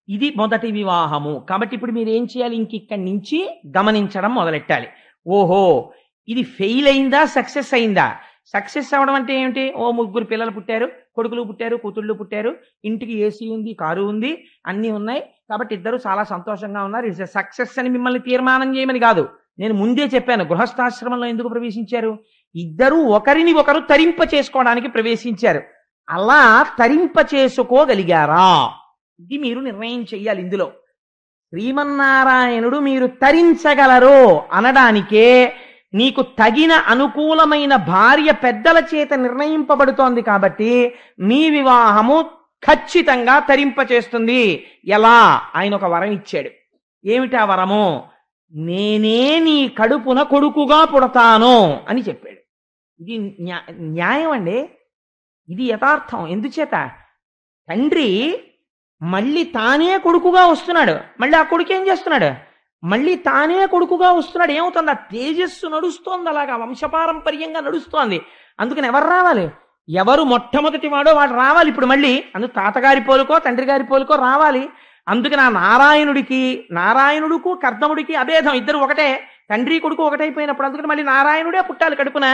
ఇది మొదటి వివాహము. కాబట్టి ఇప్పుడు మీరు ఏం చేయాలి? ఇక్కడి నుంచి గమనించడం మొదలెట్టాలి. ఓహో, ఇది ఫెయిల్ అయిందా, సక్సెస్ అయిందా? సక్సెస్ అవ్వడం అంటే ఏమిటి? ఓ 3 పిల్లలు పుట్టారు, కొడుకులు పుట్టారు, కూతుళ్ళు పుట్టారు, ఇంటికి ఏసీ ఉంది, కారు ఉంది, అన్నీ ఉన్నాయి, కాబట్టి ఇద్దరు చాలా సంతోషంగా ఉన్నారు. ఇట్స్ సక్సెస్ అని మిమ్మల్ని తీర్మానం చేయమని కాదు. నేను ముందే చెప్పాను, గృహస్థాశ్రమంలో ఎందుకు ప్రవేశించారు? ఇద్దరు ఒకరిని ఒకరు తరింప చేసుకోవడానికి ప్రవేశించారు. అలా తరింప చేసుకోగలిగారా? ఇది మీరు నిర్ణయం చెయ్యాలి. ఇందులో శ్రీమన్నారాయణుడు మీరు తరించగలరు అనడానికే నీకు తగిన అనుకూలమైన భార్య పెద్దల చేత నిర్ణయింపబడుతోంది. కాబట్టి మీ వివాహము ఖచ్చితంగా తరింపచేస్తుంది. ఎలా? ఆయన ఒక వరం ఇచ్చాడు. ఏమిటి ఆ వరము? నేనే నీ కడుపున కొడుకుగా పుడతాను అని చెప్పాడు. ఇది న్యాయం అండి, ఇది యథార్థం. ఎందుచేత? తండ్రి మళ్ళీ తానే కొడుకుగా వస్తున్నాడు. మళ్ళీ ఆ కొడుకు ఏం చేస్తున్నాడు? మళ్ళీ తానే కొడుకుగా వస్తున్నాడు. ఏమవుతుంది? ఆ తేజస్సు నడుస్తోంది, అలాగా వంశపారంపర్యంగా నడుస్తోంది. అందుకని ఎవరు రావాలి? ఎవరు మొట్టమొదటి వాడో వాడు రావాలి. ఇప్పుడు మళ్ళీ అందుకు తాతగారి పోలుకో తండ్రి గారి పోలుకో రావాలి. అందుకని ఆ నారాయణుడుకు కర్దముడికి అభేదం, ఇద్దరు ఒకటే, తండ్రి కొడుకు ఒకటైపోయినప్పుడు అందుకని మళ్ళీ నారాయణుడే పుట్టాలి కడుపున.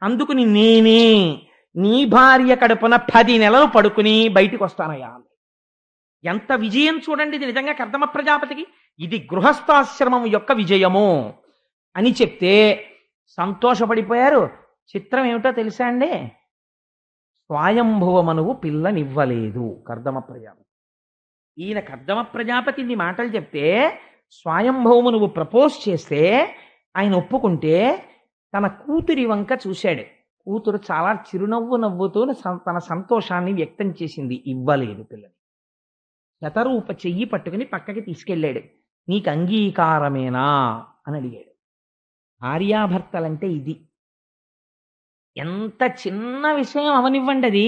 అందుకుని నేనే నీ భార్య కడుపున 10 నెలలు పడుకుని బయటికి వస్తానయ్యా. ఎంత విజయం చూడండి ఇది నిజంగా కర్దమ ప్రజాపతికి. ఇది గృహస్థాశ్రమం యొక్క విజయము అని చెప్తే సంతోషపడిపోయారు. చిత్రం ఏమిటో తెలుసా అండి? స్వయంభువ మనువు పిల్లనివ్వలేదు కర్దమ ప్రజాపతి. ఈయన కర్దమ ప్రజాపతి ఇన్ని మాటలు చెప్తే, స్వయంభువ మనువు ప్రపోజ్ చేస్తే ఆయన ఒప్పుకుంటే తన కూతురి వంక చూశాడు. కూతురు చాలా చిరునవ్వు నవ్వుతూ తన సంతోషాన్ని వ్యక్తం చేసింది. ఇవ్వలేదు పిల్లని. శతరూప చెయ్యి పట్టుకుని పక్కకి తీసుకెళ్ళాడు. నీకు అంగీకారమేనా అని అడిగాడు. భార్యాభర్తలంటే ఇది. ఎంత చిన్న విషయం అవనివ్వండి అది,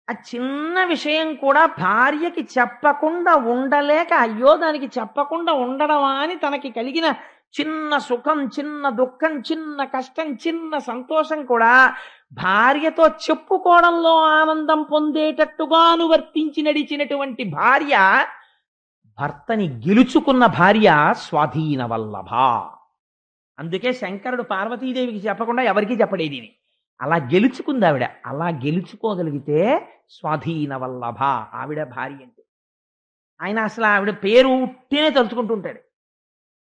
ఆ చిన్న విషయం కూడా భార్యకి చెప్పకుండా ఉండలేక, అయ్యో దానికి చెప్పకుండా ఉండడమా అని తనకి కలిగిన చిన్న సుఖం, చిన్న దుఃఖం, చిన్న కష్టం, చిన్న సంతోషం కూడా భార్యతో చెప్పుకోవడంలో ఆనందం పొందేటట్టుగా అనువర్తించి నడిచినటువంటి భార్య, భర్తని గెలుచుకున్న భార్య స్వాధీన వల్లభ. అందుకే శంకరుడు పార్వతీదేవికి చెప్పకుండా ఎవరికీ చెప్పడేది. అలా గెలుచుకుంది ఆవిడ. అలా గెలుచుకోగలిగితే స్వాధీన వల్లభ ఆవిడ భార్య అంటే. ఆయన అసలు ఆవిడ పేరు ఉట్టినే తలుచుకుంటూ ఉంటాడు,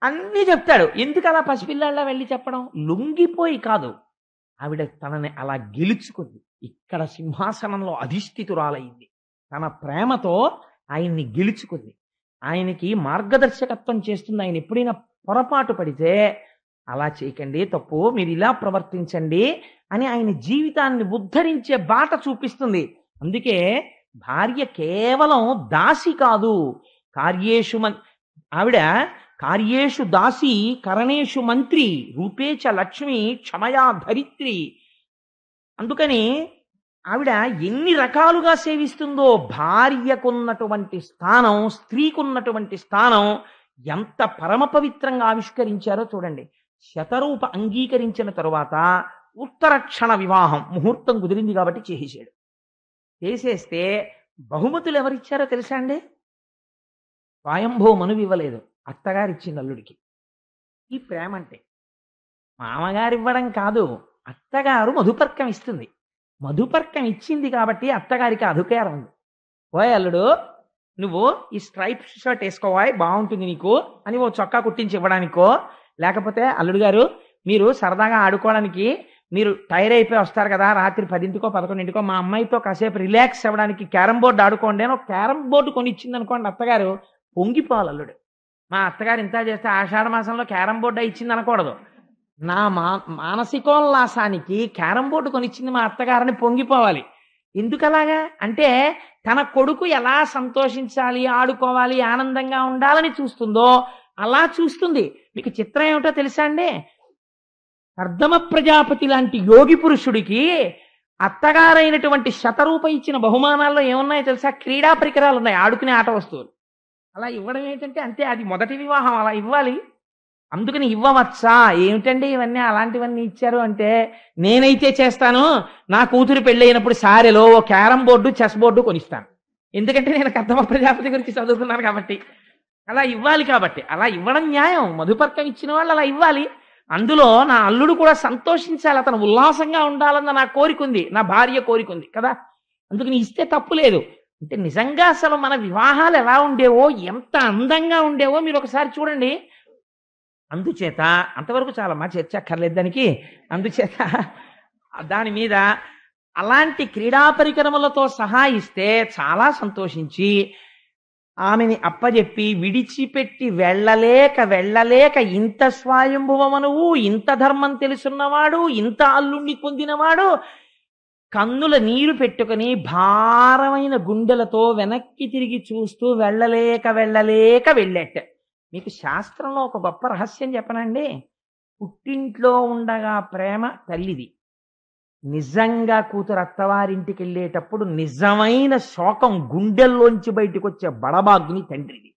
అన్నీ చెప్తాడు. ఎందుకు అలా పసిపిల్లాళ్ళ వెళ్ళి చెప్పడం? లొంగిపోయి కాదు, ఆవిడ తనని అలా గెలుచుకుంది. ఇక్కడ సింహాసనంలో అధిష్ఠితురాలైంది. తన ప్రేమతో ఆయన్ని గెలుచుకుంది. ఆయనకి మార్గదర్శకత్వం చేస్తుంది. ఆయన ఎప్పుడైనా పొరపాటు పడితే అలా చేయకండి, తప్పు, మీరు ఇలా ప్రవర్తించండి అని ఆయన జీవితాన్ని ఉద్ధరించే బాట చూపిస్తుంది. అందుకే భార్య కేవలం దాసి కాదు, కార్యేషు ఆవిడ కార్యేషు దాసి కరణేషు మంత్రి రూపేచ లక్ష్మి క్షమయా ధరిత్రి. అందుకని ఆవిడ ఎన్ని రకాలుగా సేవిస్తుందో, భార్యకున్నటువంటి స్థానం, స్త్రీకున్నటువంటి స్థానం ఎంత పరమ పవిత్రంగా ఆవిష్కరించారో చూడండి. శతరూప అంగీకరించిన తరువాత ఉత్తరక్షణ వివాహం, ముహూర్తం కుదిరింది కాబట్టి చేసేసాడు. చేసేస్తే బహుమతులు ఎవరిచ్చారో తెలుసా అండి? స్వయంభూ మనువు ఇవ్వలేదు, అత్తగారు ఇచ్చింది అల్లుడికి. ఈ ప్రేమ అంటే మామగారు ఇవ్వడం కాదు, అత్తగారు మధుపర్కం ఇస్తుంది. మధుపర్కం ఇచ్చింది కాబట్టి అత్తగారికి అధికారం ఉంది. ఓయ్ అల్లుడు, నువ్వు ఈ స్ట్రైప్ షర్ట్ వేసుకోవాయ్, బాగుంటుంది నీకు అని ఓ చొక్కా కుట్టించి ఇవ్వడానికో, లేకపోతే అల్లుడు గారు మీరు సరదాగా ఆడుకోవడానికి మీరు టైర్ అయిపోయి వస్తారు కదా, రాత్రి 10కో 11కో మా అమ్మాయితో కాసేపు రిలాక్స్ అవ్వడానికి క్యారమ్ బోర్డు ఆడుకోండి అని ఒక క్యారమ్ బోర్డు కొని ఇచ్చింది అనుకోండి, అత్తగారు పొంగిపోవాలి. అల్లుడు, మా అత్తగారు ఇంత చేస్తే ఆషాఢ మాసంలో క్యారమ్ బోర్డు ఇచ్చింది అనకూడదు. నా మానసికోల్లాసానికి క్యారమ్ బోర్డు కొనిచ్చింది మా అత్తగారని పొంగిపోవాలి. ఎందుకలాగా అంటే తన కొడుకు ఎలా సంతోషించాలి, ఆడుకోవాలి, ఆనందంగా ఉండాలని చూస్తుందో అలా చూస్తుంది. మీకు చిత్రం ఏమిటో తెలుసా అండి? కర్దమ ప్రజాపతి లాంటి యోగి పురుషుడికి అత్తగారైనటువంటి శతరూప ఇచ్చిన బహుమానాల్లో ఏమున్నాయో తెలుసా? క్రీడా పరికరాలు ఉన్నాయి, ఆడుకునే ఆట వస్తువులు. అలా ఇవ్వడం ఏంటంటే అంతే, అది మొదటి వివాహం, అలా ఇవ్వాలి. అందుకని ఇవ్వవచ్చా ఏమిటండి ఇవన్నీ, అలాంటివన్నీ ఇచ్చారు అంటే, నేనైతే చేస్తాను, నా కూతురు పెళ్ళైనప్పుడు సారెలో ఓ క్యారమ్ బోర్డు, చెస్ బోర్డు కొనిస్తాను. ఎందుకంటే నేను కర్దమ ప్రజాపతి గురించి చదువుకున్నాను కాబట్టి. అలా ఇవ్వాలి కాబట్టి, అలా ఇవ్వడం న్యాయం. మధుపర్కం ఇచ్చిన వాళ్ళు అలా ఇవ్వాలి. అందులో నా అల్లుడు కూడా సంతోషించాలి, అతను ఉల్లాసంగా ఉండాలన్న నా కోరిక ఉంది, నా భార్య కోరిక ఉంది కదా, అందుకని ఇస్తే తప్పు లేదు. అంటే నిజంగా అసలు మన వివాహాలు ఎలా ఉండేవో, ఎంత అందంగా ఉండేవో మీరు ఒకసారి చూడండి. అందుచేత అంతవరకు చాలా మా చర్చ అక్కర్లేదు దానికి. అందుచేత దాని మీద అలాంటి క్రీడా పరికరములతో సహా ఇస్తే చాలా సంతోషించి ఆమెని అప్పజెప్పి విడిచిపెట్టి వెళ్ళలేక ఇంత స్వయంభువమనువు, ఇంత ధర్మం తెలుసున్నవాడు, ఇంత అల్లుణ్ణి పొందినవాడు కన్నుల నీరు పెట్టుకుని భారమైన గుండెలతో వెనక్కి తిరిగి చూస్తూ వెళ్ళలేక వెళ్ళేట. మీకు శాస్త్రంలో ఒక గొప్ప రహస్యం చెప్పనండి. పుట్టింట్లో ఉండగా ప్రేమ తల్లిది, నిజంగా కూతురు అత్తవారింటికి వెళ్ళేటప్పుడు నిజమైన శోకం గుండెల్లోంచి బయటకు వచ్చే బడబాగ్ని తండ్రిది.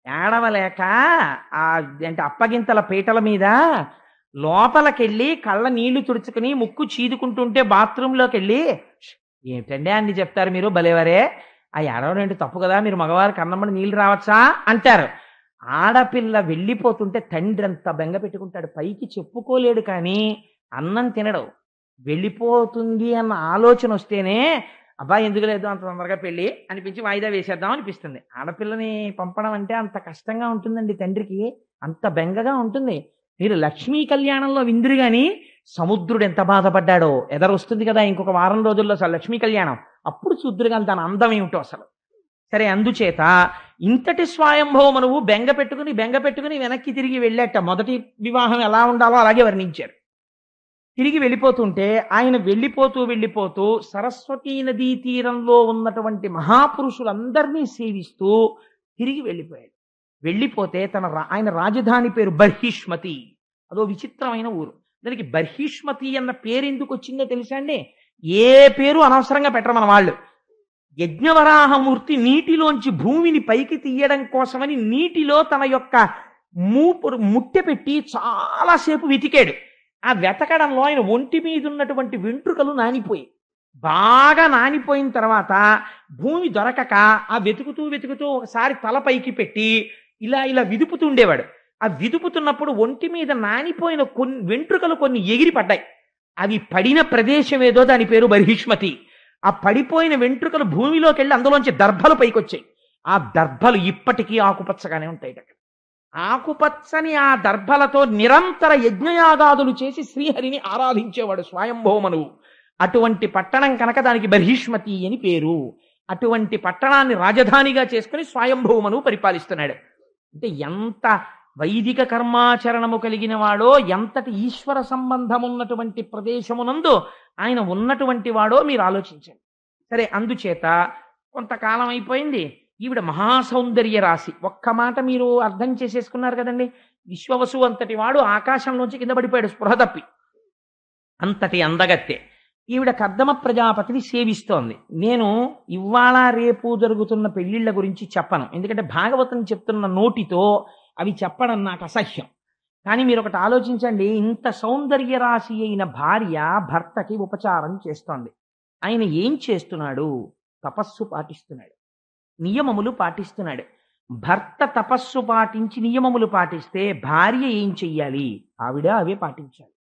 ఏడవలేక అంటే అప్పగింతల పీటల మీద లోపలికెళ్ళి కళ్ళ నీళ్లు తుడుచుకుని ముక్కు చీదుకుంటుంటే బాత్రూంలోకి వెళ్ళి, ఏమిటండి అన్ని చెప్తారు మీరు, భలేవరే, ఆ ఏడవడం ఏంటి తప్పు కదా, మీరు మగవారికి అన్నమ్మడి నీళ్ళు రావచ్చా అంటారు. ఆడపిల్ల వెళ్ళిపోతుంటే తండ్రి అంత బెంగ పెట్టుకుంటాడు, పైకి చెప్పుకోలేడు కానీ అన్నం తినడు. వెళ్ళిపోతుంది అన్న ఆలోచన వస్తేనే అబ్బాయి ఎందుకు లేదు అంత తొందరగా పెళ్ళి అనిపించి వాయిదా వేసేద్దాం అనిపిస్తుంది. ఆడపిల్లని పంపడం అంటే అంత కష్టంగా ఉంటుందండి, తండ్రికి అంత బెంగగా ఉంటుంది. మీరు లక్ష్మీ కళ్యాణంలో విందురు గాని సముద్రుడు ఎంత బాధపడ్డాడో ఎదరొస్తుంది కదా ఇంకొక వారం రోజుల్లో అసలు లక్ష్మీ కళ్యాణం, అప్పుడు చూద్దురు కానీ దాని అందం ఏమిటో అసలు. సరే, అందుచేత ఇంతటి స్వయంభవమనువు బెంగ పెట్టుకుని వెనక్కి తిరిగి వెళ్ళేట. మొదటి వివాహం ఎలా ఉండాలో అలాగే వర్ణించారు. తిరిగి వెళ్ళిపోతుంటే ఆయన వెళ్ళిపోతూ సరస్వతీ నదీ తీరంలో ఉన్నటువంటి మహాపురుషులందరినీ సేవిస్తూ తిరిగి వెళ్ళిపోయాడు. వెళ్ళిపోతే ఆయన రాజధాని పేరు బర్హిష్మతి. అదో విచిత్రమైన ఊరు. దానికి బర్హిష్మతి అన్న పేరు ఎందుకు వచ్చిందో తెలుసా అండి? ఏ పేరు అనవసరంగా పెట్టరు మన వాళ్ళు. యజ్ఞవరాహమూర్తి నీటిలోంచి భూమిని పైకి తీయడం కోసమని నీటిలో తన యొక్క ముట్టె పెట్టి చాలాసేపు వెతికాడు. ఆ వెతకడంలో ఆయన ఒంటి మీద ఉన్నటువంటి వెంట్రుకలు నానిపోయి, బాగా నానిపోయిన తర్వాత భూమి దొరకక ఆ వెతుకుతూ వెతుకుతూ ఒకసారి తల పైకి పెట్టి ఇలా ఇలా విదుపుతుండేవాడు. ఆ విదుపుతున్నప్పుడు ఒంటి మీద నానిపోయిన కొన్ని వెంట్రుకలు కొన్ని ఎగిరి పడ్డాయి. అవి పడిన ప్రదేశం ఏదో దాని పేరు బర్హిష్మతి. ఆ పడిపోయిన వెంట్రుకలు భూమిలోకి వెళ్ళి అందులోంచి దర్భలు పైకి వచ్చాయి. ఆ దర్భలు ఇప్పటికీ ఆకుపచ్చగానే ఉంటాయి. ఆకుపచ్చని ఆ దర్భలతో నిరంతర యజ్ఞయాగాదులు చేసి శ్రీహరిని ఆరాధించేవాడు స్వయంభౌమనువు. అటువంటి పట్టణం కనుక దానికి బర్హిష్మతి అని పేరు. అటువంటి పట్టణాన్ని రాజధానిగా చేసుకుని స్వయంభౌమనువు పరిపాలిస్తున్నాడు. అంటే ఎంత వైదిక కర్మాచరణము కలిగిన వాడో, ఎంతటి ఈశ్వర సంబంధం ఉన్నటువంటి ప్రదేశమునందు ఆయన ఉన్నటువంటి వాడో మీరు ఆలోచించండి. సరే, అందుచేత కొంతకాలం అయిపోయింది. ఈవిడ మహాసౌందర్య రాశి. ఒక్క మాట మీరు అర్థం చేసేసుకున్నారు కదండి. విశ్వవసు అంతటి వాడు ఆకాశంలోంచి కింద పడిపోయాడు స్పృహ తప్పి. అంతటి అందగత్తె ఈవిడ కర్దమ ప్రజాపతిని సేవిస్తోంది. నేను ఇవాళ రేపు జరుగుతున్న పెళ్లిళ్ల గురించి చెప్పను, ఎందుకంటే భాగవతం చెప్తున్న నోటితో అవి చెప్పడం నాకు అసహ్యం. కానీ మీరు ఒకటి ఆలోచించండి, ఇంత సౌందర్య రాశి అయిన భార్య భర్తకి ఉపచారం చేస్తోంది. ఆయన ఏం చేస్తున్నాడు? తపస్సు పాటిస్తున్నాడు, నియమములు పాటిస్తున్నాడు. భర్త తపస్సు పాటించి నియమములు పాటిస్తే భార్య ఏం చెయ్యాలి? ఆవిడ అవే పాటించాలి.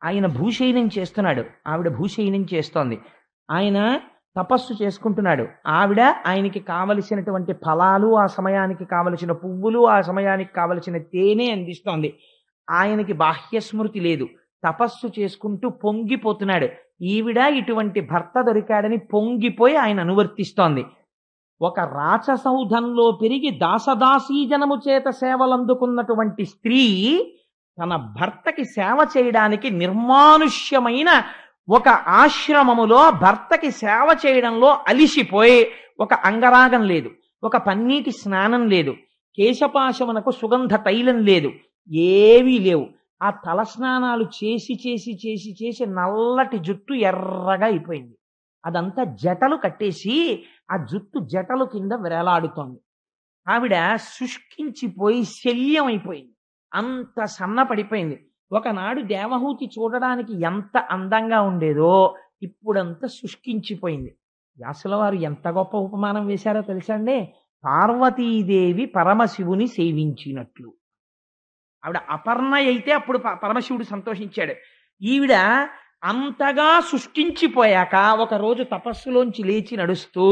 ఆయన భూశయనం చేస్తున్నాడు, ఆవిడ భూశయనం చేస్తోంది. ఆయన తపస్సు చేసుకుంటున్నాడు, ఆవిడ ఆయనకి కావలసినటువంటి ఫలాలు, ఆ సమయానికి కావలసిన పువ్వులు, ఆ సమయానికి కావలసిన తేనె అందిస్తోంది. ఆయనకి బాహ్యస్మృతి లేదు, తపస్సు చేసుకుంటూ పొంగిపోతున్నాడు. ఈవిడ ఇటువంటి భర్త దొరికాడని పొంగిపోయి ఆయన అనువర్తిస్తోంది. ఒక రాచసౌధంలో పెరిగి దాసదాసీజనము చేత సేవలందుకున్నటువంటి స్త్రీ తన భర్తకి సేవ చేయడానికి నిర్మానుష్యమైన ఒక ఆశ్రమములో భర్తకి సేవ చేయడంలో అలిసిపోయి, ఒక అంగరాగం లేదు, ఒక పన్నీటి స్నానం లేదు, కేశపాశమునకు సుగంధ తైలం లేదు, ఏవీ లేవు. ఆ తల స్నానాలు చేసి చేసి చేసి చేసి నల్లటి జుట్టు ఎర్రగా అయిపోయింది. అదంతా జటలు కట్టేసి ఆ జుట్టు జటలు కింద వేలాడుతోంది. ఆవిడ శుష్కించిపోయి శల్యం అయిపోయింది, అంత సన్నపడిపోయింది. ఒకనాడు దేవహూతి చూడడానికి ఎంత అందంగా ఉండేదో ఇప్పుడంతా శుష్కించిపోయింది. వ్యాసుల వారు ఎంత గొప్ప ఉపమానం వేశారో తెలుసా అండి? పార్వతీదేవి పరమశివుని సేవించినట్లు. ఆవిడ అపర్ణ అయితే అప్పుడు పరమశివుడు సంతోషించాడు. ఈవిడ అంతగా సృష్టించిపోయాక ఒకరోజు తపస్సులోంచి లేచి నడుస్తూ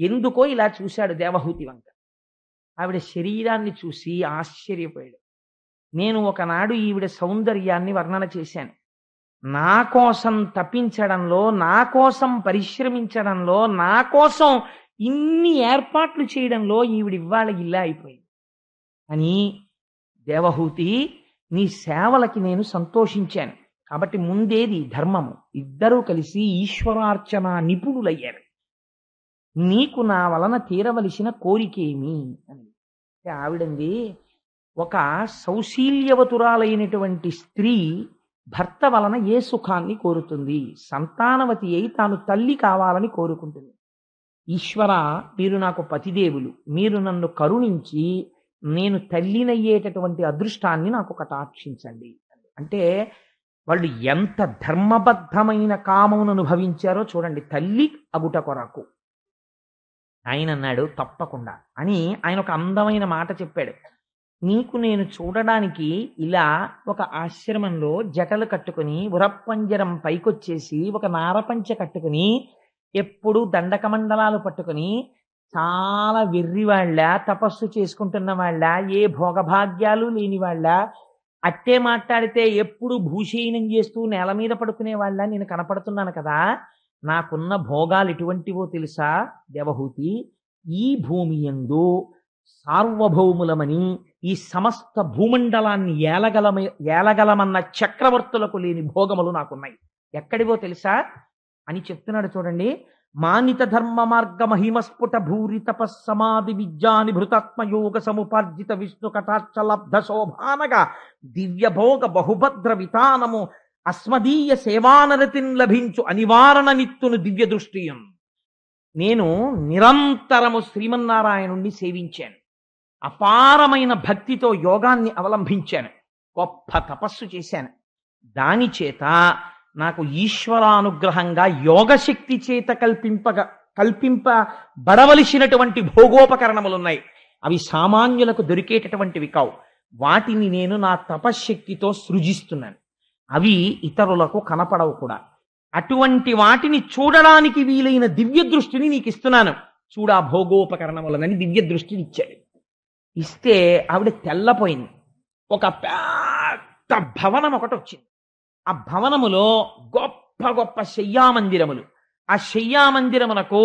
ఎందుకో ఇలా చూశాడు దేవహూతి వంక. ఆవిడ శరీరాన్ని చూసి ఆశ్చర్యపోయాడు. నేను ఒకనాడు ఈవిడ సౌందర్యాన్ని వర్ణన చేశాను. నా కోసం తపించడంలో, నా కోసం పరిశ్రమించడంలో, నా కోసం ఇన్ని ఏర్పాట్లు చేయడంలో ఈవిడ ఇవాళ ఇలా అయిపోయింది అని, దేవహూతి నీ సేవలకి నేను సంతోషించాను కాబట్టి ముందేది ధర్మము. ఇద్దరూ కలిసి ఈశ్వరార్చన నిపుణులయ్యారు. నీకు నా వలన తీరవలసిన కోరికేమి అని. ఆవిడంది, ఒక సౌశీల్యవతురాలైనటువంటి స్త్రీ భర్త వలన ఏ సుఖాన్ని కోరుతుంది? సంతానవతి అయి తాను తల్లి కావాలని కోరుకుంటుంది. ఈశ్వర, మీరు నాకు పతిదేవులు, మీరు నన్ను కరుణించి నేను తల్లినయ్యేటటువంటి అదృష్టాన్ని నాకు కటాక్షించండి. అంటే వాళ్ళు ఎంత ధర్మబద్ధమైన కామమును అనుభవించారో చూడండి, తల్లి అగుట కొరకు. ఆయన అన్నాడు తప్పకుండా అని. ఆయన ఒక అందమైన మాట చెప్పాడు. నీకు నేను చూడడానికి ఇలా ఒక ఆశ్రమంలో జటలు కట్టుకుని ఉరప్పంజరం పైకొచ్చేసి ఒక నారపంచ కట్టుకుని ఎప్పుడు దండకమండలాలు పట్టుకుని చాలా వెర్రివాళ్ళ, తపస్సు చేసుకుంటున్న వాళ్ళ, ఏ భోగభాగ్యాలు లేని వాళ్ళ, అట్టే మాట్లాడితే ఎప్పుడు భూషయనం చేస్తూ నేల మీద పడుకునే వాళ్ళ నేను కనపడుతున్నాను కదా. నాకున్న భోగాలు ఎటువంటివో తెలుసా దేవహూతి? ఈ భూమి యందు సార్వభౌములమని ఈ సమస్త భూమండలాన్ని ఏలగలమన్న చక్రవర్తులకు లేని భోగములు నాకున్నాయి. ఎక్కడివో తెలుసా అని చెప్తున్నాడు చూడండి. మానిత ధర్మ మార్గ మహిమస్ఫుట భూరి తపస్సమాధి విద్యాని భృతాత్మయోగ సముపార్జిత విష్ణు కటాక్షలబ్ధ శోభానగా దివ్య భోగ బహుభద్ర వితానము అస్మదీయ సేవానరతిన్ లభించు అనివారణ నిత్తును దివ్య దృష్టియం. నేను నిరంతరము శ్రీమన్నారాయణుణ్ణి సేవించాను. అపారమైన భక్తితో యోగాన్ని అవలంబించాను. గొప్ప తపస్సు చేశాను. దాని చేత నాకు ఈశ్వరానుగ్రహంగా యోగశక్తి చేత కల్పింపబడవలసినటువంటి భోగోపకరణములున్నాయి. అవి సామాన్యులకు దొరికేటటువంటివి కావు. వాటిని నేను నా తపశ్శక్తితో సృజిస్తున్నాను. అవి ఇతరులకు కనపడవు కూడా. అటువంటి వాటిని చూడడానికి వీలైన దివ్య దృష్టిని నీకు ఇస్తున్నాను, చూడా భోగోపకరణములనని దివ్య దృష్టిని ఇచ్చాడు. ఇస్తే ఆవిడ తెల్లపోయింది. ఒక పెద్ద భవనం ఒకటి వచ్చింది. ఆ భవనములో గొప్ప గొప్ప శయ్యామందిరములు. ఆ శయ్యామందిరమునకు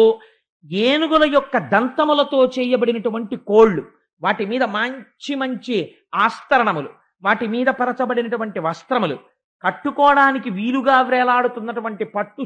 ఏనుగుల యొక్క దంతములతో చేయబడినటువంటి కోళ్ళు, వాటి మీద మంచి మంచి ఆస్తరణములు, వాటి మీద పరచబడినటువంటి వస్త్రములు, కట్టుకోవడానికి వీలుగా వేలాడుతున్నటువంటి పట్టు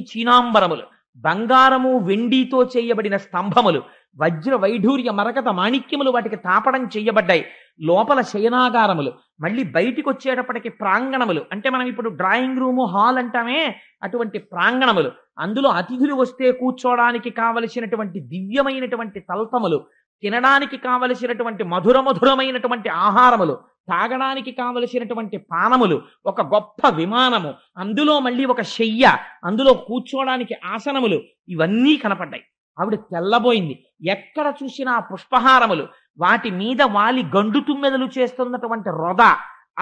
చీనాంబరములు, బంగారము వెండితో చేయబడిన స్తంభములు, వజ్ర వైఢూర్య మరకత మాణిక్యములు వాటికి తాపడం చేయబడ్డాయి. లోపల శయనాగారములు, మళ్ళీ బయటికి వచ్చేటప్పటికి ప్రాంగణములు, అంటే మనం ఇప్పుడు డ్రాయింగ్ రూము హాల్ అంటామే అటువంటి ప్రాంగణములు. అందులో అతిథులు వస్తే కూర్చోడానికి కావలసినటువంటి దివ్యమైనటువంటి తల్పములు, తినడానికి కావలసినటువంటి మధురమైనటువంటి ఆహారములు, తాగడానికి కావలసినటువంటి పానములు, ఒక గొప్ప విమానము, అందులో మళ్ళీ ఒక శయ్య, అందులో కూర్చోడానికి ఆసనములు, ఇవన్నీ కనపడ్డాయి. ఆవిడ తెల్లబోయింది. ఎక్కడ చూసినా పుష్పహారములు, వాటి మీద వాలి గండు తుమ్మెదలు చేస్తున్నటువంటి రొద,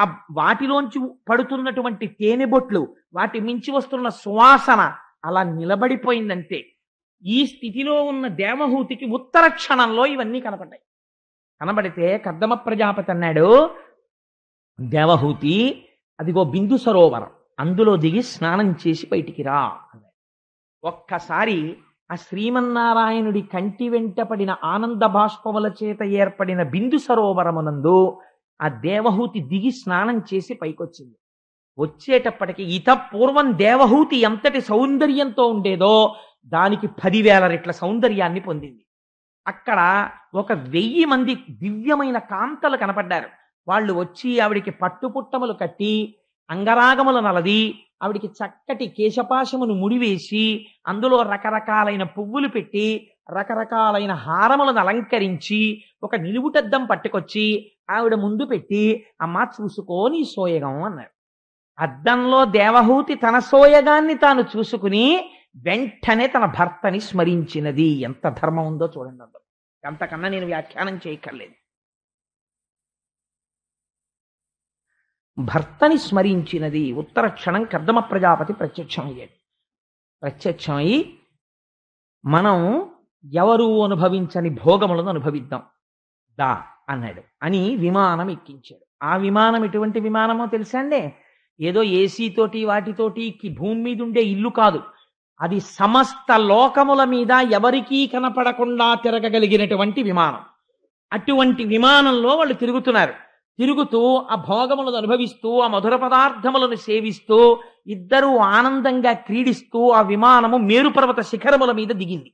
ఆ వాటిలోంచి పడుతున్నటువంటి తేనెబొట్లు, వాటి మించి వస్తున్న సువాసన అలా నిలబడిపోయిందంటే ఈ స్థితిలో ఉన్న దేవహూతికి ఉత్తర క్షణంలో ఇవన్నీ కనపడ్డాయి. కనబడితే కర్దమ ప్రజాపతి అన్నాడు, దేవహూతి అదిగో బిందు సరోవరం, అందులో దిగి స్నానం చేసి బయటికి రా అన్నాడు. ఒక్కసారి ఆ శ్రీమన్నారాయణుడి కంటి వెంట పడిన ఆనంద బాష్పముల చేత ఏర్పడిన బిందు సరోవరమునందు ఆ దేవహూతి దిగి స్నానం చేసి పైకొచ్చింది. వచ్చేటప్పటికి ఇత పూర్వం దేవహూతి ఎంతటి సౌందర్యంతో ఉండేదో దానికి 10,000 రెట్ల సౌందర్యాన్ని పొందింది. అక్కడ ఒక 1000 మంది దివ్యమైన కాంతలు కనపడ్డారు. వాళ్ళు వచ్చి ఆవిడికి పట్టుపుట్టములు కట్టి, అంగరాగముల నలది, ఆవిడికి చక్కటి కేశపాశమును ముడివేసి, అందులో రకరకాలైన పువ్వులు పెట్టి, రకరకాలైన హారములను అలంకరించి, ఒక నిలువుటద్దం పట్టుకొచ్చి ఆవిడ ముందు పెట్టి, అమ్మా చూసుకోని సోయగం అన్నారు. అద్దంలో దేవహూతి తన సోయగాన్ని తాను చూసుకుని వెంటనే తన భర్తని స్మరించినది. ఎంత ధర్మం ఉందో చూడండి. అందరూ అంతకన్నా నేను వ్యాఖ్యానం చేయక్కర్లేదు. భర్తని స్మరించినది. ఉత్తర క్షణం కర్దమ ప్రజాపతి ప్రత్యక్షమయ్యాడు. ప్రత్యక్షమై మనం ఎవరు అనుభవించని భోగములను అనుభవిద్దాం దా అన్నాడు అని విమానం ఎక్కించాడు. ఆ విమానం ఎటువంటి విమానమో తెలుసా అండి? ఏదో ఏసీ తోటి వాటితోటి భూమి మీద ఉండే ఇల్లు కాదు. అది సమస్త లోకముల మీద ఎవరికీ కనపడకుండా తిరగగలిగినటువంటి విమానం. అటువంటి విమానంలో వాళ్ళు తిరుగుతున్నారు. తిరుగుతూ ఆ భోగములను అనుభవిస్తూ, ఆ మధుర పదార్థములను సేవిస్తూ, ఇద్దరూ ఆనందంగా క్రీడిస్తూ ఆ విమానము మేరుపర్వత శిఖరముల మీద దిగింది.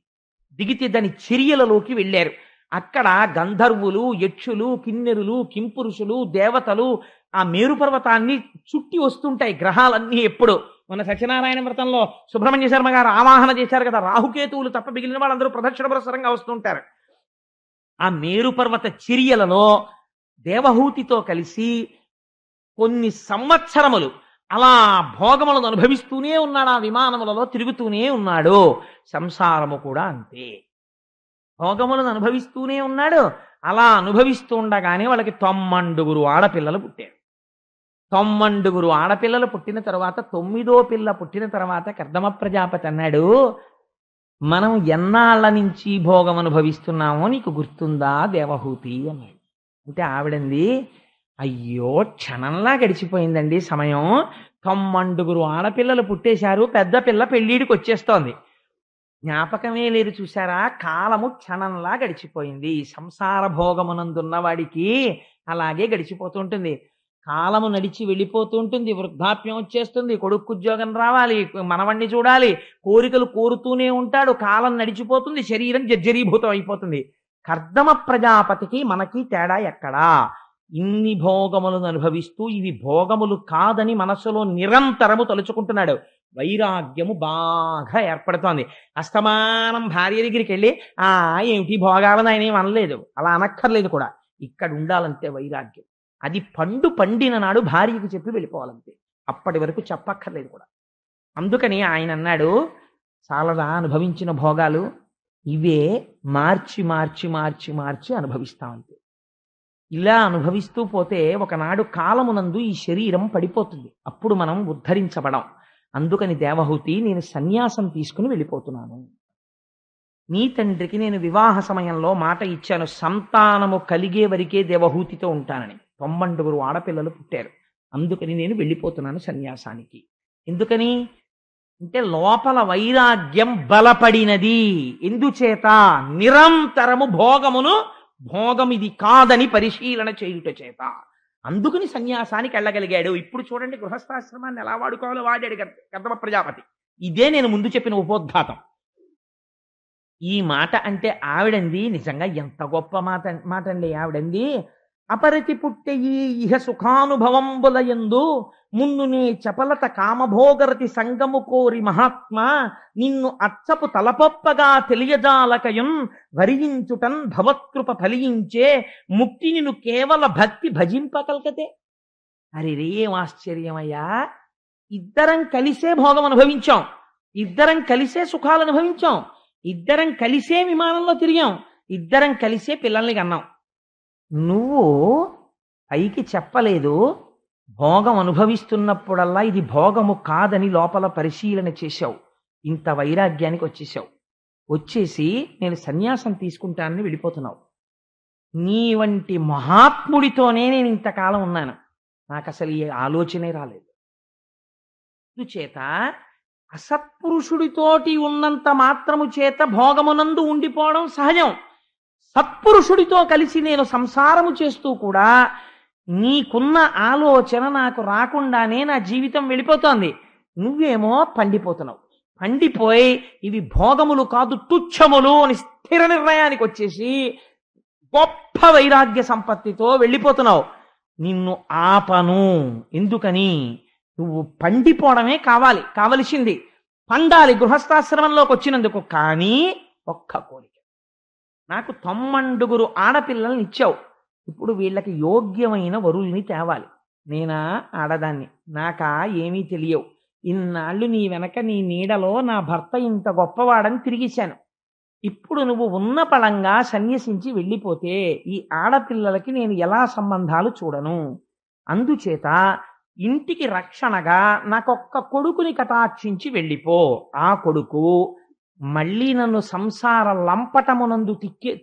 దిగితే దాని చర్యలలోకి వెళ్ళారు. అక్కడ గంధర్వులు, యక్షులు, కిన్నెరులు, కింపురుషులు, దేవతలు ఆ మేరుపర్వతాన్ని చుట్టి వస్తుంటాయి. గ్రహాలన్నీ ఎప్పుడు మన సత్యనారాయణ వ్రతంలో సుబ్రహ్మణ్య శర్మ గారు ఆవాహన చేశారు కదా, రాహుకేతువులు తప్ప మిగిలిన వాళ్ళందరూ ప్రదక్షిణ పురస్సరంగా వస్తుంటారు. ఆ మేరుపర్వత చర్యలలో దేవహూతితో కలిసి కొన్ని సంవత్సరములు అలా భోగములను అనుభవిస్తూనే ఉన్నాడు. ఆ విమానములలో తిరుగుతూనే ఉన్నాడు. సంసారము కూడా అంతే, భోగములను అనుభవిస్తూనే ఉన్నాడు. అలా అనుభవిస్తూ ఉండగానే వాళ్ళకి 90 ఆడపిల్లలు పుట్టారు. 90 ఆడపిల్లలు పుట్టిన తర్వాత 9వ పిల్ల పుట్టిన తర్వాత కర్దమ ప్రజాపతి అన్నాడు, మనం ఎన్నాళ్ల నుంచి భోగం అనుభవిస్తున్నామో నీకు గుర్తుందా దేవహూతి అన్నాడు. అంటే ఆవిడంది, అయ్యో క్షణంలా గడిచిపోయిందండి సమయం. 90 ఆడపిల్లలు పుట్టేశారు, పెద్ద పిల్ల పెళ్ళిడికి వచ్చేస్తోంది, జ్ఞాపకమే లేదు చూసారా, కాలము క్షణంలా గడిచిపోయింది. సంసార భోగమునందున్న వాడికి అలాగే గడిచిపోతుంటుంది. కాలము నడిచి వెళ్ళిపోతూ ఉంటుంది, వృద్ధాప్యం వచ్చేస్తుంది, కొడుకు ఉద్యోగం రావాలి, మనవణ్ణి చూడాలి, కోరికలు కోరుతూనే ఉంటాడు, కాలం నడిచిపోతుంది, శరీరం జర్జరీభూతం అయిపోతుంది. కర్దమ ప్రజాపతికి మనకి తేడా ఎక్కడా? ఇన్ని భోగములను అనుభవిస్తూ ఇవి భోగములు కాదని మనసులో నిరంతరము తలుచుకుంటున్నాడు. వైరాగ్యము బాగా ఏర్పడుతోంది. అస్తమానం భార్య దగ్గరికి వెళ్ళి ఏమిటి భోగాలని ఆయన ఏం అనలేదు, అలా అనక్కర్లేదు కూడా. ఇక్కడ ఉండాలంతే వైరాగ్యం. అది పండిన నాడు భార్యకి చెప్పి వెళ్ళిపోవాలంతే, అప్పటి వరకు చెప్పక్కర్లేదు కూడా. అందుకని ఆయన అన్నాడు, చాలదా అనుభవించిన భోగాలు, ఇవే మార్చి మార్చి మార్చి మార్చి అనుభవిస్తామంతే. ఇలా అనుభవిస్తూ పోతే ఒకనాడు కాలమునందు ఈ శరీరం పడిపోతుంది, అప్పుడు మనం ఉద్ధరించబడం. అందుకని దేవహూతి, నేను సన్యాసం తీసుకుని వెళ్ళిపోతున్నాను. నీ తండ్రికి నేను వివాహ సమయంలో మాట ఇచ్చాను, సంతానము కలిగే వరకే దేవహూతితో ఉంటానని. 90 ఆడపిల్లలు పుట్టారు. అందుకని నేను వెళ్ళిపోతున్నాను సన్యాసానికి. ఎందుకని అంటే లోపల వైరాగ్యం బలపడినది. ఎందుచేత? నిరంతరము భోగం ఇది కాదని పరిశీలన చేయుట చేత. అందుకని సన్యాసానికి వెళ్ళగలిగాడు. ఇప్పుడు చూడండి గృహస్థాశ్రమాన్ని ఎలా వాడుకోవాలో వాడాడు కర్దమ ప్రజాపతి. ఇదే నేను ముందు చెప్పిన ఉపోద్ఘాతం. ఈ మాట అంటే ఆవిడంది నిజంగా ఎంత గొప్ప మాట అండి ఆవిడంది. అపరతి పుట్టెయి ఇహ సుఖానుభవంబులయందు మున్నునే చపలత కామభోగరతి సంగము కోరి మహాత్మా నిన్ను అచ్చపు తలపొప్పగా తెలియజాలకయం వరించుటన్ భవత్కృప ఫలించే ముక్తి నిన్ను కేవల భక్తి భజింపకల్కతే. అరే ఏం ఆశ్చర్యమయ్యా! ఇద్దరం కలిసే భోగం అనుభవించాం, ఇద్దరం కలిసే సుఖాలు అనుభవించాం, ఇద్దరం కలిసే విమానంలో తిరిగాం, ఇద్దరం కలిసే పిల్లల్ని కన్నాం. నువ్వు పైకి చెప్పలేదు, భోగం అనుభవిస్తున్నప్పుడల్లా ఇది భోగము కాదని లోపల పరిశీలన చేశావు. ఇంత వైరాగ్యానికి వచ్చేసి నేను సన్యాసం తీసుకుంటానని వెళ్ళిపోతున్నావు. నీ వంటి మహాత్ముడితోనే నేను ఇంతకాలం ఉన్నాను, నాకు అసలు ఈ ఆలోచనే రాలేదు. అందుచేత అసత్పురుషుడితోటి ఉన్నంత మాత్రము చేత భోగమునందు ఉండిపోవడం సహజం. సత్పురుషుడితో కలిసి నేను సంసారము చేస్తూ కూడా నీకున్న ఆలోచన నాకు రాకుండానే నా జీవితం వెళ్ళిపోతోంది. నువ్వేమో పండిపోతున్నావు. పండిపోయి ఇవి భోగములు కాదు తుచ్చములు అని స్థిర నిర్ణయానికి వచ్చేసి గొప్ప వైరాగ్య సంపత్తితో వెళ్ళిపోతున్నావు. నిన్ను ఆపను. ఎందుకని? నువ్వు పండిపోవడమే కావలసింది, పండాలి గృహస్థాశ్రమంలోకి వచ్చినందుకు. కానీ ఒక్క కోరిక, నాకు 90 ఆడపిల్లల్ని ఇచ్చావు, ఇప్పుడు వీళ్ళకి యోగ్యమైన వరుల్ని తేవాలి. నేనా ఆడదాన్ని, నాకా ఏమీ తెలియవు. ఇన్నాళ్ళు నీ వెనక నీ నీడలో నా భర్త ఇంత గొప్పవాడని తిరిగిశాను. ఇప్పుడు నువ్వు ఉన్న పళంగా సన్యసించి వెళ్ళిపోతే ఈ ఆడపిల్లలకి నేను ఎలా సంబంధాలు చూడను? అందుచేత ఇంటికి రక్షణగా నాకొక్క కొడుకుని కటాక్షించి వెళ్ళిపో. ఆ కొడుకు మళ్ళీ నన్ను సంసార లంపటమునందు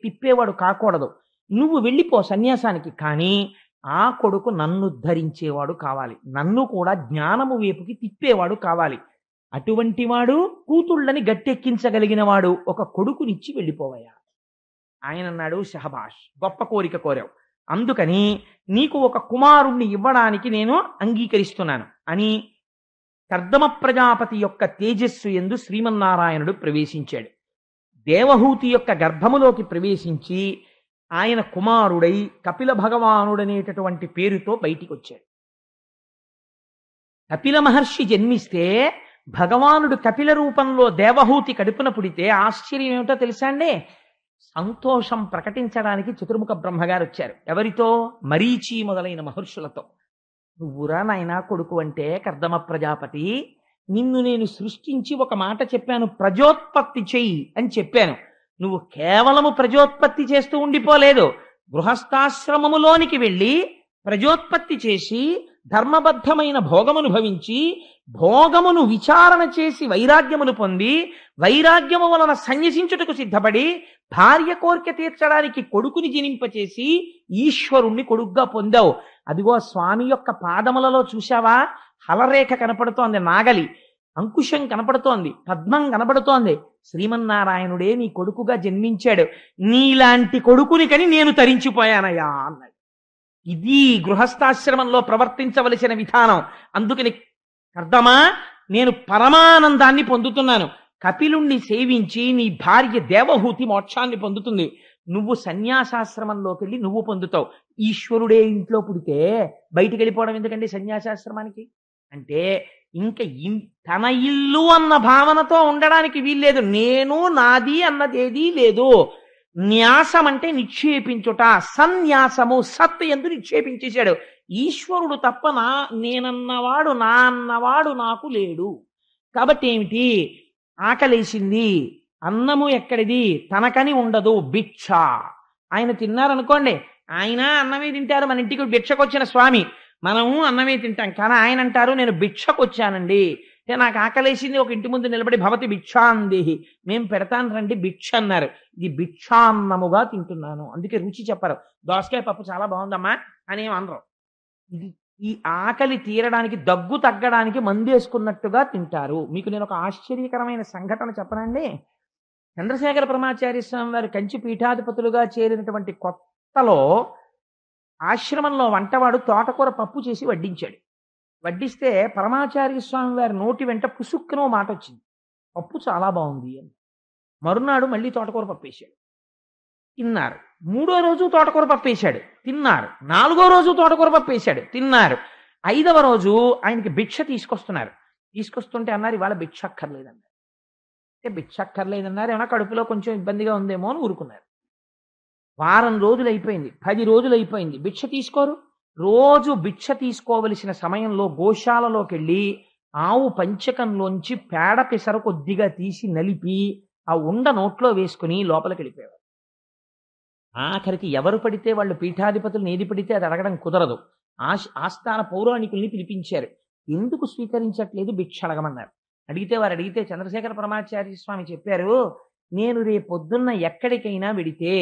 తిప్పేవాడు కాకూడదు. నువ్వు వెళ్ళిపో సన్యాసానికి, కానీ ఆ కొడుకు నన్ను ధరించేవాడు కావాలి, నన్ను కూడా జ్ఞానము వైపుకి తిప్పేవాడు కావాలి. అటువంటి వాడు, కూతుళ్ళని గట్టెక్కించగలిగిన వాడు ఒక కొడుకునిచ్చి వెళ్ళిపోవయ్యా. ఆయన అన్నాడు, షహబాష్, గొప్ప కోరిక కోరావు, అందుకని నీకు ఒక కుమారుణ్ణి ఇవ్వడానికి నేను అంగీకరిస్తున్నాను అని కర్దమ ప్రజాపతి యొక్క తేజస్సు యందు శ్రీమన్నారాయణుడు ప్రవేశించాడు. దేవహూతి యొక్క గర్భములోకి ప్రవేశించి ఆయన కుమారుడై కపిల భగవానుడనేటటువంటి పేరుతో బయటికి వచ్చాడు. కపిల మహర్షి జన్మిస్తే భగవానుడు కపిల రూపంలో దేవహూతి కడుపున పుడితే ఆశ్చర్యం ఏమిటో తెలుసా అండి? సంతోషం ప్రకటించడానికి చతుర్ముఖ బ్రహ్మగారు వచ్చారు. ఎవరితో? మరీచి మొదలైన మహర్షులతో. నువ్వురా నాయనా కొడుకు అంటే కర్దమ ప్రజాపతి, నిన్ను నేను సృష్టించి ఒక మాట చెప్పాను, ప్రజోత్పత్తి చెయ్యి అని చెప్పాను. నువ్వు కేవలము ప్రజోత్పత్తి చేస్తూ ఉండిపోలేదు, గృహస్థాశ్రమములోనికి వెళ్ళి ప్రజోత్పత్తి చేసి ధర్మబద్ధమైన భోగమును భవించి భోగమును విచారణ చేసి వైరాగ్యమును పొంది వైరాగ్యము వలన సన్యసించుటకు సిద్ధపడి భార్య కోరిక తీర్చడానికి కొడుకుని జనింపచేసి ఈశ్వరుణ్ణి కొడుగ్గా పొందావు. అదిగో స్వామి యొక్క పాదములలో చూశావా? హలరేఖ కనపడుతోంది, నాగలి అంకుశం కనపడుతోంది, పద్మం కనపడుతోంది. శ్రీమన్నారాయణుడే నీ కొడుకుగా జన్మించాడు. నీలాంటి కొడుకుని కని నేను తరించిపోయానయ్యా అన్నాడు. ఇది గృహస్థాశ్రమంలో ప్రవర్తించవలసిన విధానం. అందుకని కర్దమా, నేను పరమానందాన్ని పొందుతున్నాను. కపిలుణ్ణి సేవించి నీ భార్య దేవహూతి మోక్షాన్ని పొందుతుంది. నువ్వు సన్యాసాశ్రమంలోకి వెళ్ళి నువ్వు పొందుతావు. ఈశ్వరుడే ఇంట్లో పుడితే బయటికి వెళ్ళిపోవడం ఎందుకండి సన్యాసాశ్రమానికి? అంటే ఇంకా తన ఇల్లు అన్న భావనతో ఉండడానికి వీల్లేదు. నేను నాది అన్నదేదీ లేదు. న్యాసం అంటే నిక్షేపించుట. సన్యాసము, సత్ ఎందు నిక్షేపించేశాడు. ఈశ్వరుడు తప్ప నేనన్నవాడు, నా అన్నవాడు నాకు లేడు. కాబట్టి ఏమిటి? ఆకలేసింది, అన్నము ఎక్కడిది? తనకని ఉండదు, భిక్ష. ఆయన తిన్నారనుకోండి, ఆయన అన్నమే తింటారు. మన ఇంటికి భిక్షకొచ్చిన స్వామి, మనము అన్నమే తింటాం. కానీ ఆయన అంటారు, నేను భిక్షకొచ్చానండి. అంటే నాకు ఆకలేసింది, ఒక ఇంటి ముందు నిలబడి భవతి భిక్షాందేహి, మేము పెడతాను రండి భిక్ష అన్నారు. ఇది భిక్షాన్నముగా తింటున్నాను. అందుకే రుచి చెప్పరు. దోసకాయ పప్పు చాలా బాగుందమ్మా అని ఏం అనరు. ఇది ఈ ఆకలి తీరడానికి, దగ్గు తగ్గడానికి మందేసుకున్నట్టుగా తింటారు. మీకు నేను ఒక ఆశ్చర్యకరమైన సంఘటన చెప్పనండి. చంద్రశేఖర పరమాచార్య స్వామి వారు కంచి పీఠాధిపతులుగా చేరినటువంటి కొత్తలో ఆశ్రమంలో వంటవాడు తోటకూర పప్పు చేసి వడ్డించాడు. వడ్డిస్తే పరమాచార్య స్వామి వారి నోటి వెంట పుసుక్కునో మాట వచ్చింది, పప్పు చాలా బాగుంది అని. మరునాడు మళ్ళీ తోటకూర పప్పు వేశాడు, తిన్నారు. 3వ రోజు తోటకూర పప్పు వేశాడు, తిన్నారు. 4వ రోజు తోటకూర పప్పు వేశాడు, తిన్నారు. 5వ రోజు ఆయనకి భిక్ష తీసుకొస్తున్నారు. తీసుకొస్తుంటే అన్నారు, ఇవాళ భిక్ష అక్కర్లేదన్నారు. అంటే భిక్ష అక్కర్లేదన్నారు, ఏమన్నా కడుపులో కొంచెం ఇబ్బందిగా ఉందేమో అని ఊరుకున్నారు. వారం రోజులు అయిపోయింది, 10 రోజులు అయిపోయింది, భిక్ష తీసుకోరు. రోజు భిక్ష తీసుకోవలసిన సమయంలో గోశాలలోకి వెళ్ళి ఆవు పంచకంలోంచి పేడ పిసర కొద్దిగా తీసి నలిపి ఆ ఉండ నోట్లో వేసుకుని లోపలికి వెళ్ళిపోయేవారు. ఆఖరికి ఎవరు పడితే వాళ్ళు పీఠాధిపతులను ఏది పడితే అది అడగడం కుదరదు. ఆస్థాన పౌరాణికుల్ని పిలిపించారు. ఎందుకు స్వీకరించట్లేదు భిక్ష అడగమన్నారు. అడిగితే చంద్రశేఖర పరమాచార్య స్వామి చెప్పారు, నేను రేపొద్దున్న ఎక్కడికైనా వెడితే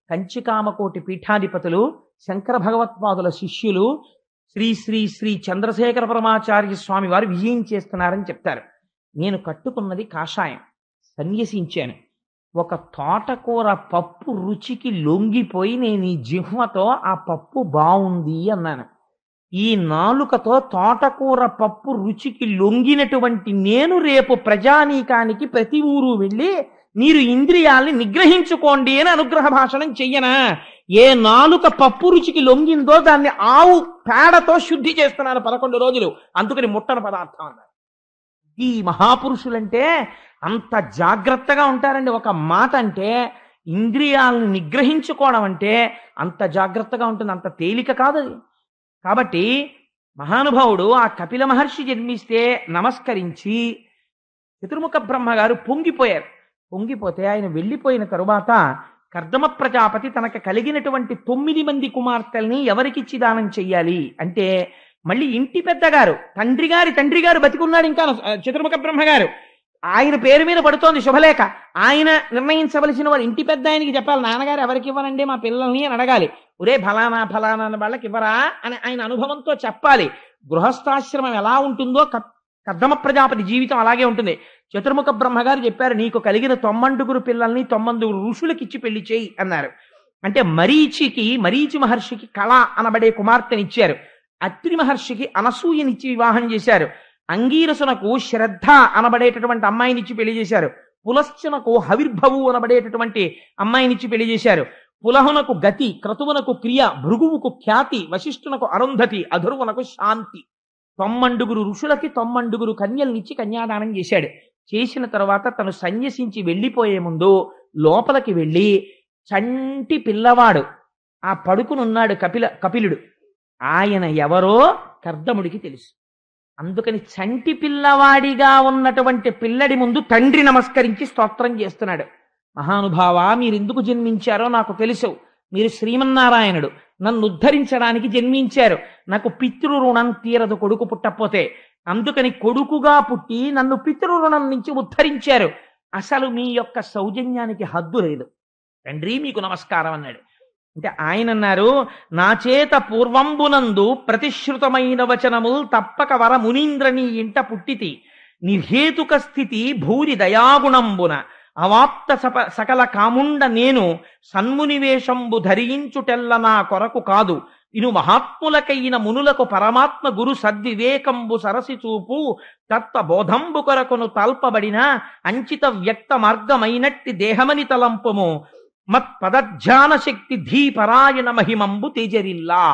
కంచికామకోటి పీఠాధిపతులు, శంకర భగవత్పాదుల శిష్యులు, శ్రీ శ్రీ శ్రీ చంద్రశేఖర పరమాచార్య స్వామి వారు విజయం చేస్తున్నారని చెప్తారు. నేను కట్టుకున్నది కాషాయం, సన్యసించాను. ఒక తోటకూర పప్పు రుచికి లొంగిపోయి నేను ఈ జిహ్వతో ఆ పప్పు బాగుంది అన్నాను. ఈ నాలుకతో తోటకూర పప్పు రుచికి లొంగినటువంటి నేను రేపు ప్రజానీకానికి ప్రతి ఊరు వెళ్ళి మీరు ఇంద్రియాల్ని నిగ్రహించుకోండి అని అనుగ్రహ భాషణం చెయ్యనా? ఏ నాలుక పప్పు రుచికి లొంగిందో దాన్ని ఆవు పేడతో శుద్ధి చేస్తున్నాను 11 రోజులు. అందుకని ముట్టన పదార్థం అన్నారు. ఈ మహాపురుషులంటే అంత జాగ్రత్తగా ఉంటారండి. ఒక మాట అంటే ఇంద్రియాలను నిగ్రహించుకోవడం అంటే అంత జాగ్రత్తగా ఉంటుంది, అంత తేలిక కాదు అది. కాబట్టి మహానుభావుడు ఆ కపిల మహర్షి జన్మిస్తే నమస్కరించి చతుర్ముఖ బ్రహ్మగారు పొంగిపోయారు. పొంగిపోతే ఆయన వెళ్ళిపోయిన తరువాత కర్దమ ప్రజాపతి తనకు కలిగినటువంటి 9 మంది కుమార్తెల్ని ఎవరికిచ్చి దానం చెయ్యాలి అంటే, మళ్ళీ ఇంటి పెద్దగారు తండ్రి గారు బతికున్నాడు ఇంకా చతుర్ముఖ బ్రహ్మగారు, ఆయన పేరు మీద పడుతోంది శుభలేఖ. ఆయన నిర్ణయించవలసిన వారు ఇంటి పెద్ద ఆయనకి చెప్పాలి, నాన్నగారు ఎవరికి ఇవ్వనండి మా పిల్లల్ని అని అడగాలి. ఒరే ఫలానా అన్న వాళ్ళకి ఇవ్వరా అని ఆయన అనుభవంతో చెప్పాలి. గృహస్థాశ్రమం ఎలా ఉంటుందో కర్దమ ప్రజాపతి జీవితం అలాగే ఉంటుంది. చతుర్ముఖ బ్రహ్మగారు చెప్పారు, నీకు కలిగిన 90 పిల్లల్ని 90 ఋషులకి ఇచ్చి పెళ్లి చేయి అన్నారు. అంటే మరీచి మహర్షికి కళ అనబడే కుమార్తెనిచ్చారు. అత్రి మహర్షికి అనసూయనిచ్చి వివాహం చేశారు. అంగీరసునకు శ్రద్ధ అనబడేటటువంటి అమ్మాయినిచ్చి పెళ్లి చేశారు. పులశ్చనకు హవిర్భవు అనబడేటటువంటి అమ్మాయినిచ్చి పెళ్లి చేశారు. పులహునకు గతి, క్రతువునకు క్రియ, భృగువుకు ఖ్యాతి, వశిష్ఠునకు అరుంధతి, అధుర్వునకు శాంతి. 90 ఋషులకి 90 కన్యల్నిచ్చి కన్యాదానం చేశాడు. చేసిన తర్వాత తను సన్యసించి వెళ్ళిపోయే ముందు లోపలికి వెళ్ళి చంటి పిల్లవాడు ఆ పడుకునున్నాడు కపిలుడు, ఆయన ఎవరో కర్దముడికి తెలుసు. అందుకని చంటి పిల్లవాడిగా ఉన్నటువంటి పిల్లడి ముందు తండ్రి నమస్కరించి స్తోత్రం చేస్తున్నాడు. మహానుభావా, మీరెందుకు జన్మించారో నాకు తెలుసు. మీరు శ్రీమన్నారాయణుడు, నన్ను ఉద్ధరించడానికి జన్మించారు. నాకు పితృరుణం తీరదు కొడుకు పుట్టకపోతే. అందుకని కొడుకుగా పుట్టి నన్ను పితృరుణం నుంచి ఉద్ధరించారు. అసలు మీ యొక్క సౌజన్యానికి హద్దు లేదు. తండ్రి మీకు నమస్కారం అన్నాడు. అంటే ఆయన అన్నారు, నా చేత పూర్వంబునందు ప్రతిశ్రుతమైన వచనముల్ తప్పక వర మునీంద్రని ఇంట పుట్టితి. నిర్హేతుక స్థితి భూరి దయాగుణంబున అవాప్త సకల కాముండ నేను సన్మునివేషంబు ధరించుటెల్ల నా కొరకు కాదు. ఇను మహాత్ములకైన మునులకు పరమాత్మ గురు సద్వివేకంబు సరసి చూపు తత్వ బోధంబు కొరకును తల్పబడిన అంచిత వ్యక్త మార్గమైనట్టి దేహమని తలంపుము మత్ పదధ్యాన శక్తి ధీపరాయణ మహిమంబు తేజరిల్లా.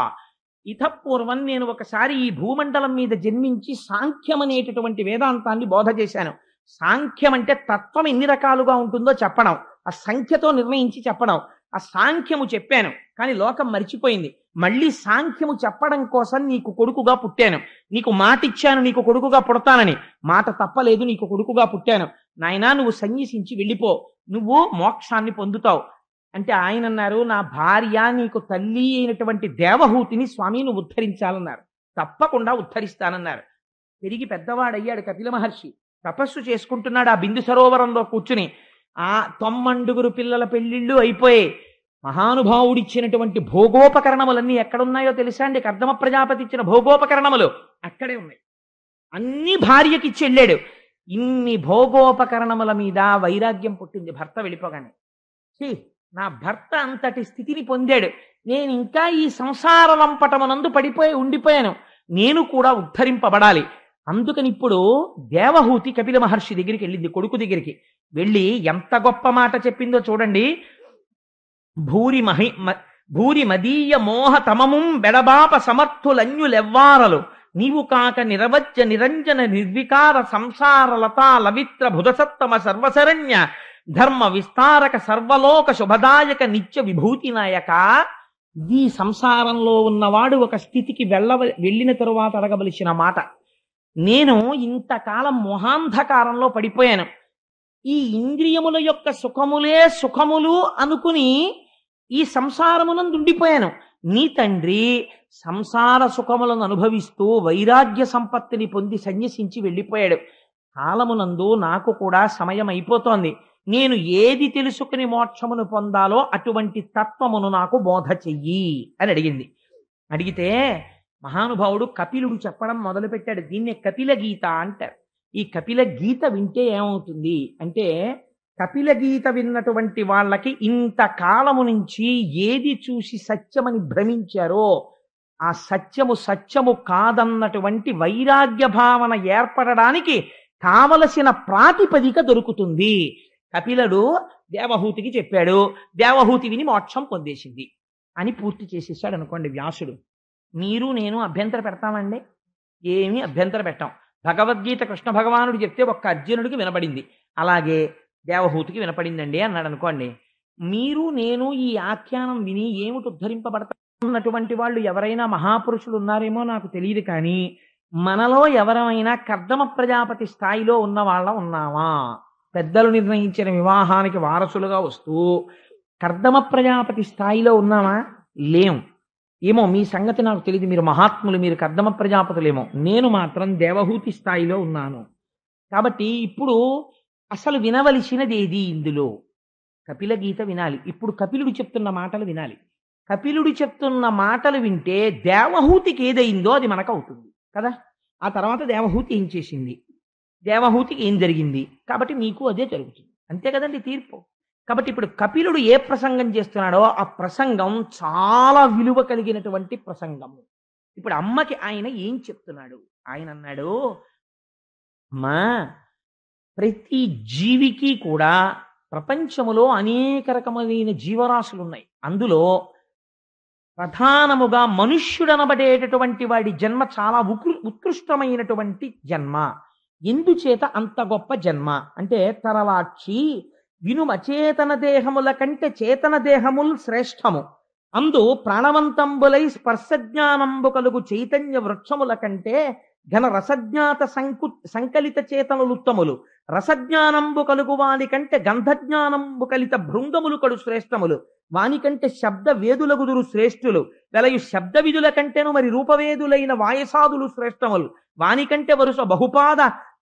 ఇతపూర్వం నేను ఒకసారి ఈ భూమండలం మీద జన్మించి సాంఖ్యం అనేటటువంటి వేదాంతాన్ని బోధ చేశాను. సాంఖ్యం అంటే తత్వం ఎన్ని రకాలుగా ఉంటుందో చెప్పడం, ఆ సంఖ్యతో నిర్ణయించి చెప్పడం. ఆ సాంఖ్యము చెప్పాను, కానీ లోకం మరిచిపోయింది. మళ్ళీ సాంఖ్యము చెప్పడం కోసం నీకు కొడుకుగా పుట్టాను, నీకు మాట ఇచ్చాను నీకు కొడుకుగా పుడతానని, మాట తప్పలేదు, నీకు కొడుకుగా పుట్టాను. నాయనా నువ్వు సన్యసించి వెళ్ళిపో, నువ్వు మోక్షాన్ని పొందుతావు అంటే ఆయన అన్నారు, నా భార్య నీకు తల్లి అయినటువంటి దేవహూతిని స్వామి నువ్వు ఉద్ధరించాలన్నారు. తప్పకుండా ఉద్ధరిస్తానన్నారు. తిరిగి పెద్దవాడయ్యాడు కపిల మహర్షి, తపస్సు చేసుకుంటున్నాడు ఆ బిందు సరోవరంలో కూర్చుని. ఆ 90 పిల్లల పెళ్లిళ్ళు అయిపోయాయి. మహానుభావుడిచ్చినటువంటి భోగోపకరణములన్నీ ఎక్కడున్నాయో తెలుసా అండి? కర్దమ ప్రజాపతి ఇచ్చిన భోగోపకరణములు అక్కడే ఉన్నాయి. అన్ని భార్యకిచ్చి వెళ్ళాడు. ఇన్ని భోగోపకరణముల మీద వైరాగ్యం పుట్టింది భర్త వెళ్ళిపోగానే. నా భర్త అంతటి స్థితిని పొందాడు, నేను ఇంకా ఈ సంసార లంపటమునందు పడిపోయి ఉండిపోయాను, నేను కూడా ఉద్ధరింపబడాలి. అందుకని ఇప్పుడు దేవహూతి కపిల మహర్షి దగ్గరికి వెళ్ళింది, కొడుకు దగ్గరికి వెళ్ళి ఎంత గొప్ప మాట చెప్పిందో చూడండి. భూరి మదీయ మోహ తమముం బెడబాప సమర్థులన్యులెవ్వారలు నీవు కాక నిరవజ్య నిరంజన నిర్వికార సంసార లతా లవిత్ర భుధసత్తమ సర్వశరణ్య ధర్మ విస్తారక సర్వలోక శుభదాయక నిత్య విభూతి నాయక. ఈ సంసారంలో ఉన్నవాడు ఒక స్థితికి వెళ్ళిన తరువాత అడగవలసిన మాట. నేను ఇంతకాలం మోహాంధకారంలో పడిపోయాను, ఈ ఇంద్రియముల యొక్క సుఖములే సుఖములు అనుకుని ఈ సంసారమునందు ఉండిపోయాను. నీ తండ్రి సంసార సుఖములను అనుభవిస్తూ వైరాగ్య సంపత్తిని పొంది సన్యసించి వెళ్ళిపోయాడు. కాలమునందు నాకు కూడా సమయం అయిపోతోంది, నేను ఏది తెలుసుకుని మోక్షమును పొందాలో అటువంటి తత్వమును నాకు బోధ చెయ్యి అని అడిగింది. అడిగితే మహానుభావుడు కపిలుడు చెప్పడం మొదలుపెట్టాడు. దీన్నే కపిల గీత అంటారు. ఈ కపిల గీత వింటే ఏమవుతుంది అంటే, కపిల గీత విన్నటువంటి వాళ్ళకి ఇంతకాలము నుంచి ఏది చూసి సత్యమని భ్రమించారో ఆ సత్యము సత్యము కాదన్నటువంటి వైరాగ్య భావన ఏర్పడడానికి కావలసిన ప్రాతిపదిక దొరుకుతుంది. కపిలుడు దేవహూతికి చెప్పాడు, దేవహూతి విని మోక్షం పొందేసింది అని పూర్తి చేసేసాడు అనుకోండి వ్యాసుడు. మీరు నేను అభ్యంతర పెడతామండి? ఏమీ అభ్యంతర పెట్టాం. భగవద్గీత కృష్ణ భగవానుడు చెప్తే ఒక్క అర్జునుడికి వినపడింది, అలాగే దేవహూతికి వినపడిందండి అన్నాడు అనుకోండి. మీరు నేను ఈ ఆఖ్యానం విని ఏమిటి ఉద్ధరింపబడతాన్నటువంటి వాళ్ళు ఎవరైనా మహాపురుషులు ఉన్నారేమో నాకు తెలియదు, కానీ మనలో ఎవరైనా కర్దమ ప్రజాపతి స్థాయిలో ఉన్న వాళ్ళం ఉన్నామా? పెద్దలు నిర్ణయించిన వివాహానికి వారసులుగా వస్తూ కర్దమ ప్రజాపతి స్థాయిలో ఉన్నామా? లేం. ఏమో మీ సంగతి నాకు తెలియదు, మీరు మహాత్ములు, మీరు కర్దమ ప్రజాపతులేమో. నేను మాత్రం దేవహూతి స్థాయిలో ఉన్నాను. కాబట్టి ఇప్పుడు అసలు వినవలసినది ఏది? ఇందులో కపిల గీత వినాలి. ఇప్పుడు కపిలుడు చెప్తున్న మాటలు వినాలి. కపిలుడు చెప్తున్న మాటలు వింటే దేవహూతికి ఏదైందో అది మనకు అవుతుంది కదా. ఆ తర్వాత దేవహూతి ఏం చేసింది, దేవహూతికి ఏం జరిగింది, కాబట్టి మీకు అదే జరుగుతుంది. అంతే కదండి తీర్పు. కాబట్టి ఇప్పుడు కపిలుడు ఏ ప్రసంగం చేస్తున్నాడో ఆ ప్రసంగం చాలా విలువ కలిగినటువంటి ప్రసంగము. ఇప్పుడు అమ్మకి ఆయన ఏం చెప్తున్నాడు? ఆయన అన్నాడు, అమ్మా, ప్రతి జీవికి కూడా ప్రపంచములో అనేక రకమైన జీవరాశులు ఉన్నాయి. అందులో ప్రధానముగా మనుష్యుడనబడేటటువంటి వాడి జన్మ చాలా ఉత్కృష్టమైనటువంటి జన్మ. ఎందుచేత అంత గొప్ప జన్మ అంటే, తరలాక్షి వినుమ చేతన దేహముల కంటే చేతన దేహముల్ శ్రేష్టము, అందు ప్రాణవంతంబులై స్పర్శజ్ఞానంబు కలుగు చైతన్య వృక్షముల కంటే ఘన రసజ్ఞాత సంకలిత చేతనులుత్తములు, రసజ్ఞానంబు కలుగు వాని కంటే గంధజ్ఞానంబు కలిత భృంగములు కడు శ్రేష్టములు, వానికంటే శబ్ద వేదులగుదురు శ్రేష్ఠులు, వెలయు శబ్ద విధుల కంటేను మరి రూపవేదులైన వాయసాదులు శ్రేష్టములు, వానికంటే వరుస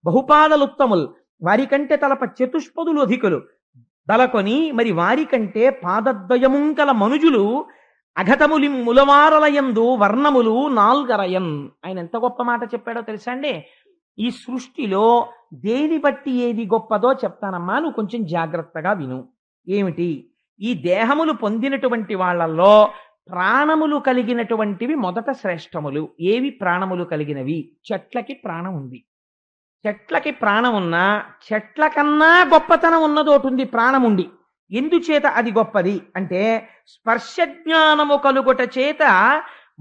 బహుపాదలుత్తములు, వారికంటే తలప చతుష్పదులు అధికులు, దలకొని మరి వారికంటే పాదద్వయముంకల మనుజులు అఘతములి ములవారలయందు వర్ణములు నాల్గరయన్. ఆయన ఎంత గొప్ప మాట చెప్పాడో తెలుసా అండి? ఈ సృష్టిలో దేని బట్టి ఏది గొప్పదో చెప్తానమ్మా, నువ్వు కొంచెం జాగ్రత్తగా విను. ఏమిటి? ఈ దేహములు పొందినటువంటి వాళ్ళల్లో ప్రాణములు కలిగినటువంటివి మొదట శ్రేష్టములు. ఏవి ప్రాణములు కలిగినవి? చెట్లకి ప్రాణం ఉంది. చెట్లకి ప్రాణం ఉన్నా చెట్ల కన్నా గొప్పతనం ఉన్నది ఒకటి ఉంది ప్రాణం ఉండి. ఎందుచేత అది గొప్పది అంటే స్పర్శ జ్ఞానము కలుగుట చేత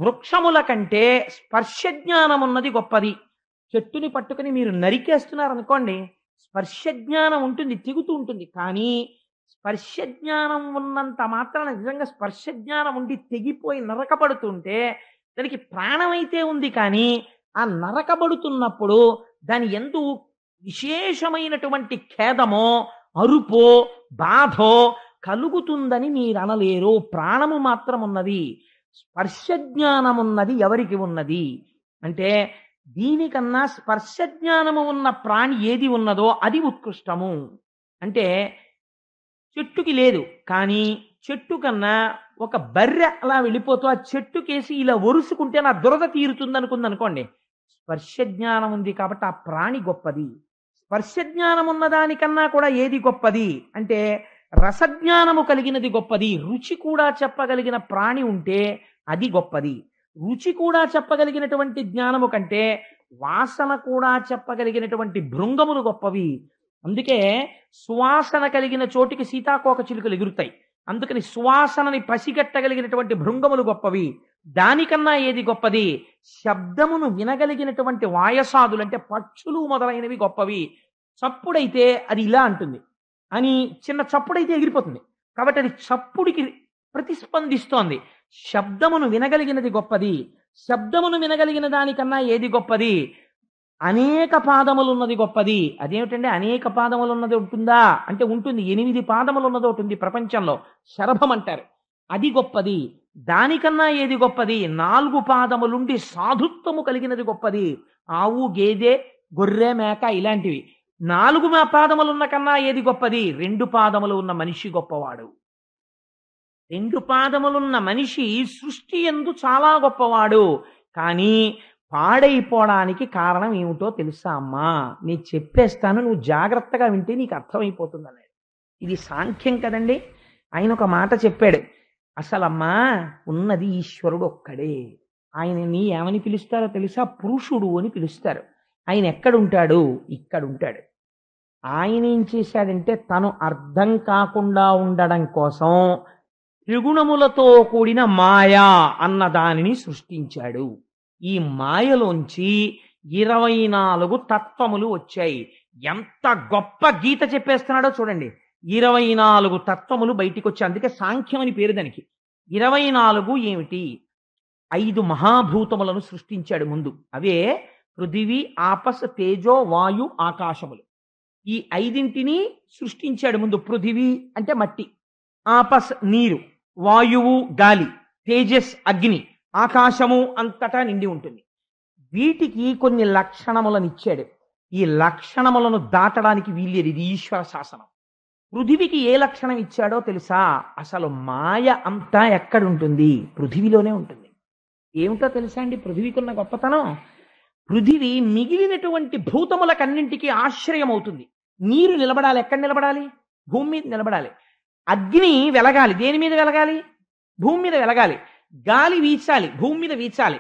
వృక్షముల కంటే స్పర్శ జ్ఞానం ఉన్నది గొప్పది. చెట్టుని పట్టుకుని మీరు నరికేస్తున్నారు అనుకోండి, స్పర్శ జ్ఞానం ఉంటుంది, తెగుతూ ఉంటుంది. కానీ స్పర్శ జ్ఞానం ఉన్నంత మాత్రాన నిజంగా స్పర్శ జ్ఞానం ఉండి తెగిపోయి నరకబడుతుంటే దానికి ప్రాణమైతే ఉంది, కానీ ఆ నరకబడుతున్నప్పుడు దాని యందు విశేషమైనటువంటి ఖేదమో అరుపో బాధో కలుగుతుందని మీరు అనలేరు. ప్రాణము మాత్రం ఉన్నది. స్పర్శ జ్ఞానం ఉన్నది ఎవరికి ఉన్నది అంటే దీనికన్నా స్పర్శ జ్ఞానము ఉన్న ప్రాణి ఏది ఉన్నదో అది ఉత్కృష్టము. అంటే చెట్టుకి లేదు, కానీ చెట్టు కన్నా ఒక బర్రె అలా వెళ్ళిపోతూ ఆ చెట్టుకేసి ఇలా ఒరుసుకుంటే నా దురద తీరుతుంది అనుకుంది అనుకోండి, స్పర్శ జ్ఞానం ఉంది కాబట్టి ఆ ప్రాణి గొప్పది. స్పర్శ జ్ఞానం ఉన్న దానికన్నా కూడా ఏది గొప్పది అంటే రసజ్ఞానము కలిగినది గొప్పది. రుచి కూడా చెప్పగలిగిన ప్రాణి ఉంటే అది గొప్పది. రుచి కూడా చెప్పగలిగినటువంటి జ్ఞానము కంటే వాసన కూడా చెప్పగలిగినటువంటి భృంగములు గొప్పవి. అందుకే సువాసన కలిగిన చోటికి సీతాకోక చిలుకలు ఎగురుతాయి. అందుకని సువాసనని పసిగట్టగలిగినటువంటి భృంగములు గొప్పవి. దానికన్నా ఏది గొప్పది? శబ్దమును వినగలిగినటువంటి వాయసాదులు అంటే పక్షులు మొదలైనవి గొప్పవి. చప్పుడైతే అది ఇలా అంటుంది, అని చిన్న చప్పుడైతే ఎగిరిపోతుంది. కాబట్టి అది చప్పుడికి ప్రతిస్పందిస్తోంది. శబ్దమును వినగలిగినది గొప్పది. శబ్దమును వినగలిగిన దానికన్నా ఏది గొప్పది? అనేక పాదములు ఉన్నది గొప్పది. అదేమిటంటే అనేక పాదములు ఉన్నది ఉంటుందా అంటే ఉంటుంది. 8 పాదములు ఉన్నది ఒకటి ఉంది ప్రపంచంలో, శరభం అంటారు. అది గొప్పది. దానికన్నా ఏది గొప్పది? 4 పాదములుండి సాధుత్వము కలిగినది గొప్పది. ఆవు, గేదె, గొర్రె, మేక ఇలాంటివి. 4 పాదములున్న కన్నా ఏది గొప్పది? 2 పాదములు ఉన్న మనిషి గొప్పవాడు. 2 పాదములున్న మనిషి సృష్టి యందు చాలా గొప్పవాడు. కానీ పాడైపోవడానికి కారణం ఏమిటో తెలుసా అమ్మా? నేను చెప్పేస్తాను, నువ్వు జాగ్రత్తగా వింటే నీకు అర్థమైపోతుంది అన్నాడు. ఇది సాంఖ్యం కదండి. ఆయన ఒక మాట చెప్పాడు, అసలమ్మా ఉన్నది ఈశ్వరుడు ఒక్కడే. ఆయనని ఏమని పిలుస్తారో తెలుసా? పురుషుడు అని పిలుస్తారు. ఆయన ఎక్కడుంటాడు? ఇక్కడుంటాడు. ఆయన ఏం చేశాడంటే తను అర్థం కాకుండా ఉండడం కోసం త్రిగుణములతో కూడిన మాయా అన్న దానిని సృష్టించాడు. ఈ మాయలోంచి 24 తత్వములు వచ్చాయి. ఎంత గొప్ప గీత చెప్పేస్తున్నాడో చూడండి. 24 తత్వములు బయటికి వచ్చాయి. అందుకే సాంఖ్యం అని పేరు దానికి. 24 ఏమిటి? 5 మహాభూతములను సృష్టించాడు ముందు. అవే పృథివీ, ఆపస్, తేజో, వాయు, ఆకాశములు. ఈ 5ంటిని సృష్టించాడు ముందు. పృథివీ అంటే మట్టి, ఆపస్ నీరు, వాయువు గాలి, తేజస్ అగ్ని, ఆకాశము అంతటా నిండి ఉంటుంది. వీటికి కొన్ని లక్షణములను ఇచ్చాడు. ఈ లక్షణములను దాటడానికి వీల్లేదు. ఇది ఈశ్వర శాసనం. పృథివికి ఏ లక్షణం ఇచ్చాడో తెలుసా? అసలు మాయ అంతా ఎక్కడుంటుంది? పృథివిలోనే ఉంటుంది. ఏమిటో తెలుసా అండి పృథివికి ఉన్న గొప్పతనం? పృథివి మిగిలినటువంటి భూతములకన్నింటికి ఆశ్రయం అవుతుంది. నీరు నిలబడాలి. ఎక్కడ నిలబడాలి? భూమి మీద నిలబడాలి. అగ్ని వెలగాలి. దేని మీద వెలగాలి? భూమి మీద వెలగాలి. గాలి వీచాలి, భూమి మీద వీచాలి.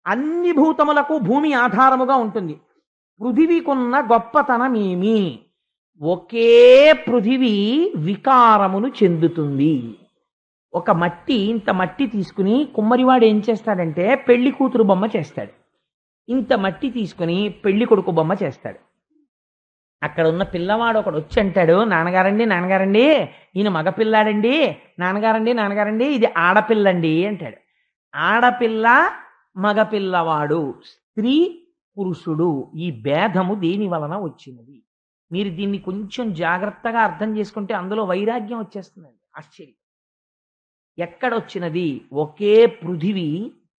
అన్ని భూతములకు భూమి ఆధారముగా ఉంటుంది. పృథివీకున్న గొప్పతనం ఏమి? ఒకే పృథివీ వికారమును చెందుతుంది. ఒక మట్టి, ఇంత మట్టి తీసుకుని కుమ్మరివాడు ఏం చేస్తాడంటే పెళ్లి కూతురు బొమ్మ చేస్తాడు. ఇంత మట్టి తీసుకుని పెళ్లి కొడుకు బొమ్మ చేస్తాడు. అక్కడ ఉన్న పిల్లవాడు ఒకడు వచ్చి అంటాడు, నాన్నగారండి నాన్నగారండి ఈయన మగపిల్లాడండి, నాన్నగారండి నాన్నగారండి ఇది ఆడపిల్లండి అంటాడు. ఆడపిల్ల మగపిల్లవాడు, స్త్రీ పురుషుడు, ఈ భేదము దేని వలన వచ్చినది? మీరు దీన్ని కొంచెం జాగ్రత్తగా అర్థం చేసుకుంటే అందులో వైరాగ్యం వచ్చేస్తుందండి. ఆశ్చర్యం. ఎక్కడొచ్చినది? ఒకే పృథివీ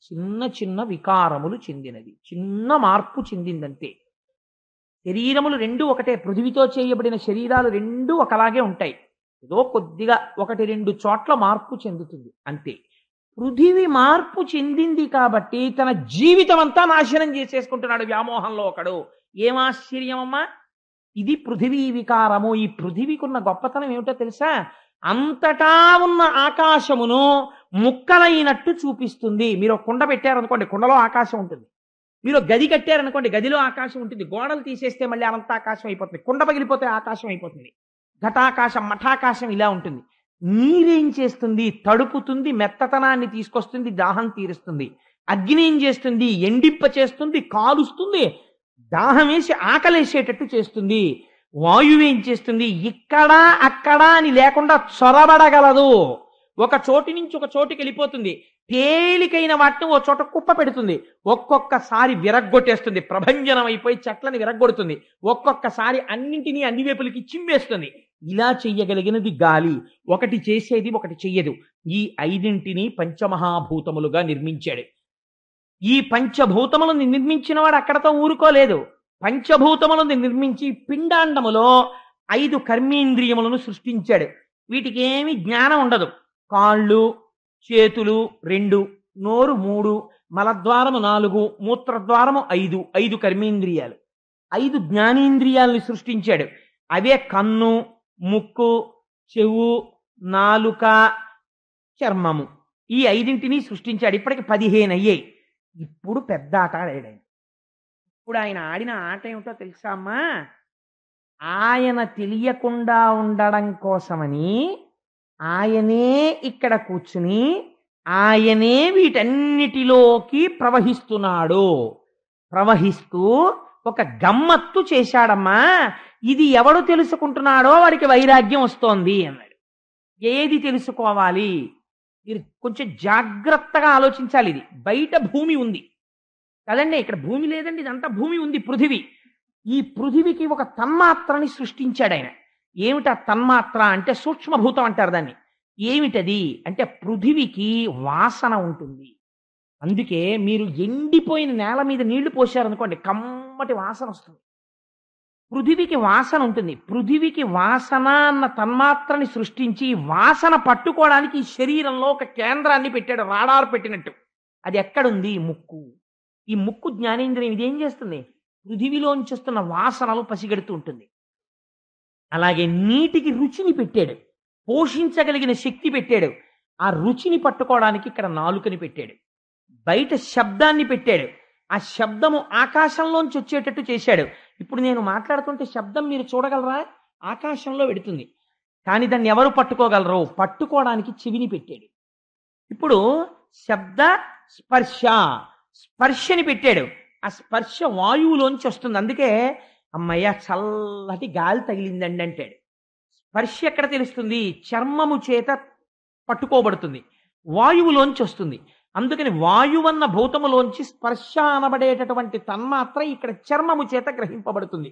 చిన్న చిన్న వికారములు చెందినది, చిన్న మార్పు చెందిందంతే. శరీరములు రెండూ ఒకటే. పృథివితో చేయబడిన శరీరాలు రెండూ ఒకలాగే ఉంటాయి. ఏదో కొద్దిగా 1-2 చోట్ల మార్పు చెందుతుంది అంతే. పృథివి మార్పు చెందింది కాబట్టి తన జీవితం అంతా నాశనం చేసేసుకుంటున్నాడు వ్యామోహంలో ఒకడు. ఏం ఆశ్చర్యమమ్మా! ఇది పృథివీ వికారము. ఈ పృథివీకున్న గొప్పతనం ఏమిటో తెలుసా? అంతటా ఉన్న ఆకాశమును ముక్కలైనట్టు చూపిస్తుంది. మీరు ఒక కుండ పెట్టారనుకోండి, కుండలో ఆకాశం ఉంటుంది. మీరు ఒక గది కట్టారనుకోండి, గదిలో ఆకాశం ఉంటుంది. గోడలు తీసేస్తే మళ్ళీ అనంత ఆకాశం అయిపోతుంది. కుండ పగిలిపోతే ఆకాశం అయిపోతుంది. ఘటాకాశం మఠాకాశం ఇలా ఉంటుంది. నీరేం చేస్తుంది? తడుపుతుంది, మెత్తతనాన్ని తీసుకొస్తుంది, దాహం తీరుస్తుంది. అగ్ని ఏం చేస్తుంది? ఎండింప చేస్తుంది, కాలుస్తుంది, దాహం వేసి ఆకలేసేటట్టు చేస్తుంది. వాయువు ఏం చేస్తుంది? ఇక్కడ అక్కడ అని లేకుండా చొరబడగలదు. ఒక చోటి నుంచి ఒక చోటికి వెళ్ళిపోతుంది. తేలికైన వాటిని ఓ చోట కుప్ప పెడుతుంది. ఒక్కొక్కసారి విరగ్గొట్టేస్తుంది, ప్రభంజనం అయిపోయి చెట్లని విరగ్గొడుతుంది. ఒక్కొక్కసారి అన్నింటినీ అన్ని వైపులకి చిమ్మేస్తుంది. ఇలా చెయ్యగలిగినది గాలి. ఒకటి చేసేది ఒకటి చెయ్యదు. ఈ ఐదింటిని పంచమహాభూతములుగా నిర్మించాడు. ఈ పంచభూతములను నిర్మించిన వాడు అక్కడతో ఊరుకోలేదు. పంచభూతములను నిర్మించి పిండాండములో 5 కర్మేంద్రియములను సృష్టించాడు. వీటికి ఏమి జ్ఞానం ఉండదు. కాళ్ళు, చేతులు 2, నోరు 3, మలద్వారము 4, మూత్రద్వారము 5, 5 కర్మేంద్రియాలు. 5 జ్ఞానేంద్రియాలను సృష్టించాడు. అవే కన్ను, ముక్కు, చెవు, నాలుక, చర్మము. ఈ 5ంటిని సృష్టించాడు. ఇప్పటికి 15 అయ్యాయి. ఇప్పుడు పెద్ద ఆట ఆడాడు ఆయన. ఇప్పుడు ఆయన ఆడిన ఆట ఏమిటో తెలుసా అమ్మా? ఆయన తెలియకుండా ఉండడం కోసమని ఆయనే ఇక్కడ కూర్చుని ఆయనే వీటన్నిటిలోకి ప్రవహిస్తున్నాడు. ప్రవహిస్తూ ఒక గమ్మత్తు చేశాడమ్మా. ఇది ఎవడు తెలుసుకుంటున్నాడో వాడికి వైరాగ్యం వస్తోంది అన్నాడు. ఏది తెలుసుకోవాలి? మీరు కొంచెం జాగ్రత్తగా ఆలోచించాలి. ఇది బయట భూమి ఉంది కదండి, ఇక్కడ భూమి లేదండి, ఇదంతా భూమి ఉంది, పృథివీ. ఈ పృథివికి ఒక తన్మాత్రని సృష్టించాడు ఆయన. ఏమిటా తన్మాత్ర అంటే? సూక్ష్మభూతం అంటారు దాన్ని. ఏమిటది అంటే పృథివికి వాసన ఉంటుంది. అందుకే మీరు ఎండిపోయిన నేల మీద నీళ్లు పోశారనుకోండి, కమ్మటి వాసన వస్తుంది. పృథివికి వాసన ఉంటుంది. పృథివికి వాసన అన్న తన్మాత్రని సృష్టించి వాసన పట్టుకోవడానికి ఈ శరీరంలో ఒక కేంద్రాన్ని పెట్టాడు, రాడార్ పెట్టినట్టు. అది ఎక్కడుంది? ముక్కు. ఈ ముక్కు జ్ఞానేంద్రియం. ఇదేం చేస్తుంది? పృథివిలోంచి వస్తున్న వాసనలు పసిగడుతూ ఉంటుంది. అలాగే నీటికి రుచిని పెట్టాడు, పోషించగలిగిన శక్తి పెట్టాడు. ఆ రుచిని పట్టుకోవడానికి ఇక్కడ నాలుకని పెట్టాడు. బయట శబ్దాన్ని పెట్టాడు, ఆ శబ్దము ఆకాశంలోంచి వచ్చేటట్టు చేశాడు. ఇప్పుడు నేను మాట్లాడుతుంటే శబ్దం మీరు చూడగలరా? ఆకాశంలో వెడుతుంది, కానీ దాన్ని ఎవరు పట్టుకోగలరు? పట్టుకోవడానికి చెవిని పెట్టాడు. ఇప్పుడు శబ్ద స్పర్శ, స్పర్శని పెట్టాడు. ఆ స్పర్శ వాయువులోంచి వస్తుంది. అందుకే అమ్మయ్య చల్లటి గాలి తగిలిందండి అంటాడు. స్పర్శ ఎక్కడ తెలుస్తుంది? చర్మము చేత పట్టుకోబడుతుంది, వాయువులోంచి వస్తుంది. అందుకని వాయువన్న భూతములోంచి స్పర్శ అనబడేటటువంటి తన్మాత్ర ఇక్కడ చర్మము చేత గ్రహింపబడుతుంది.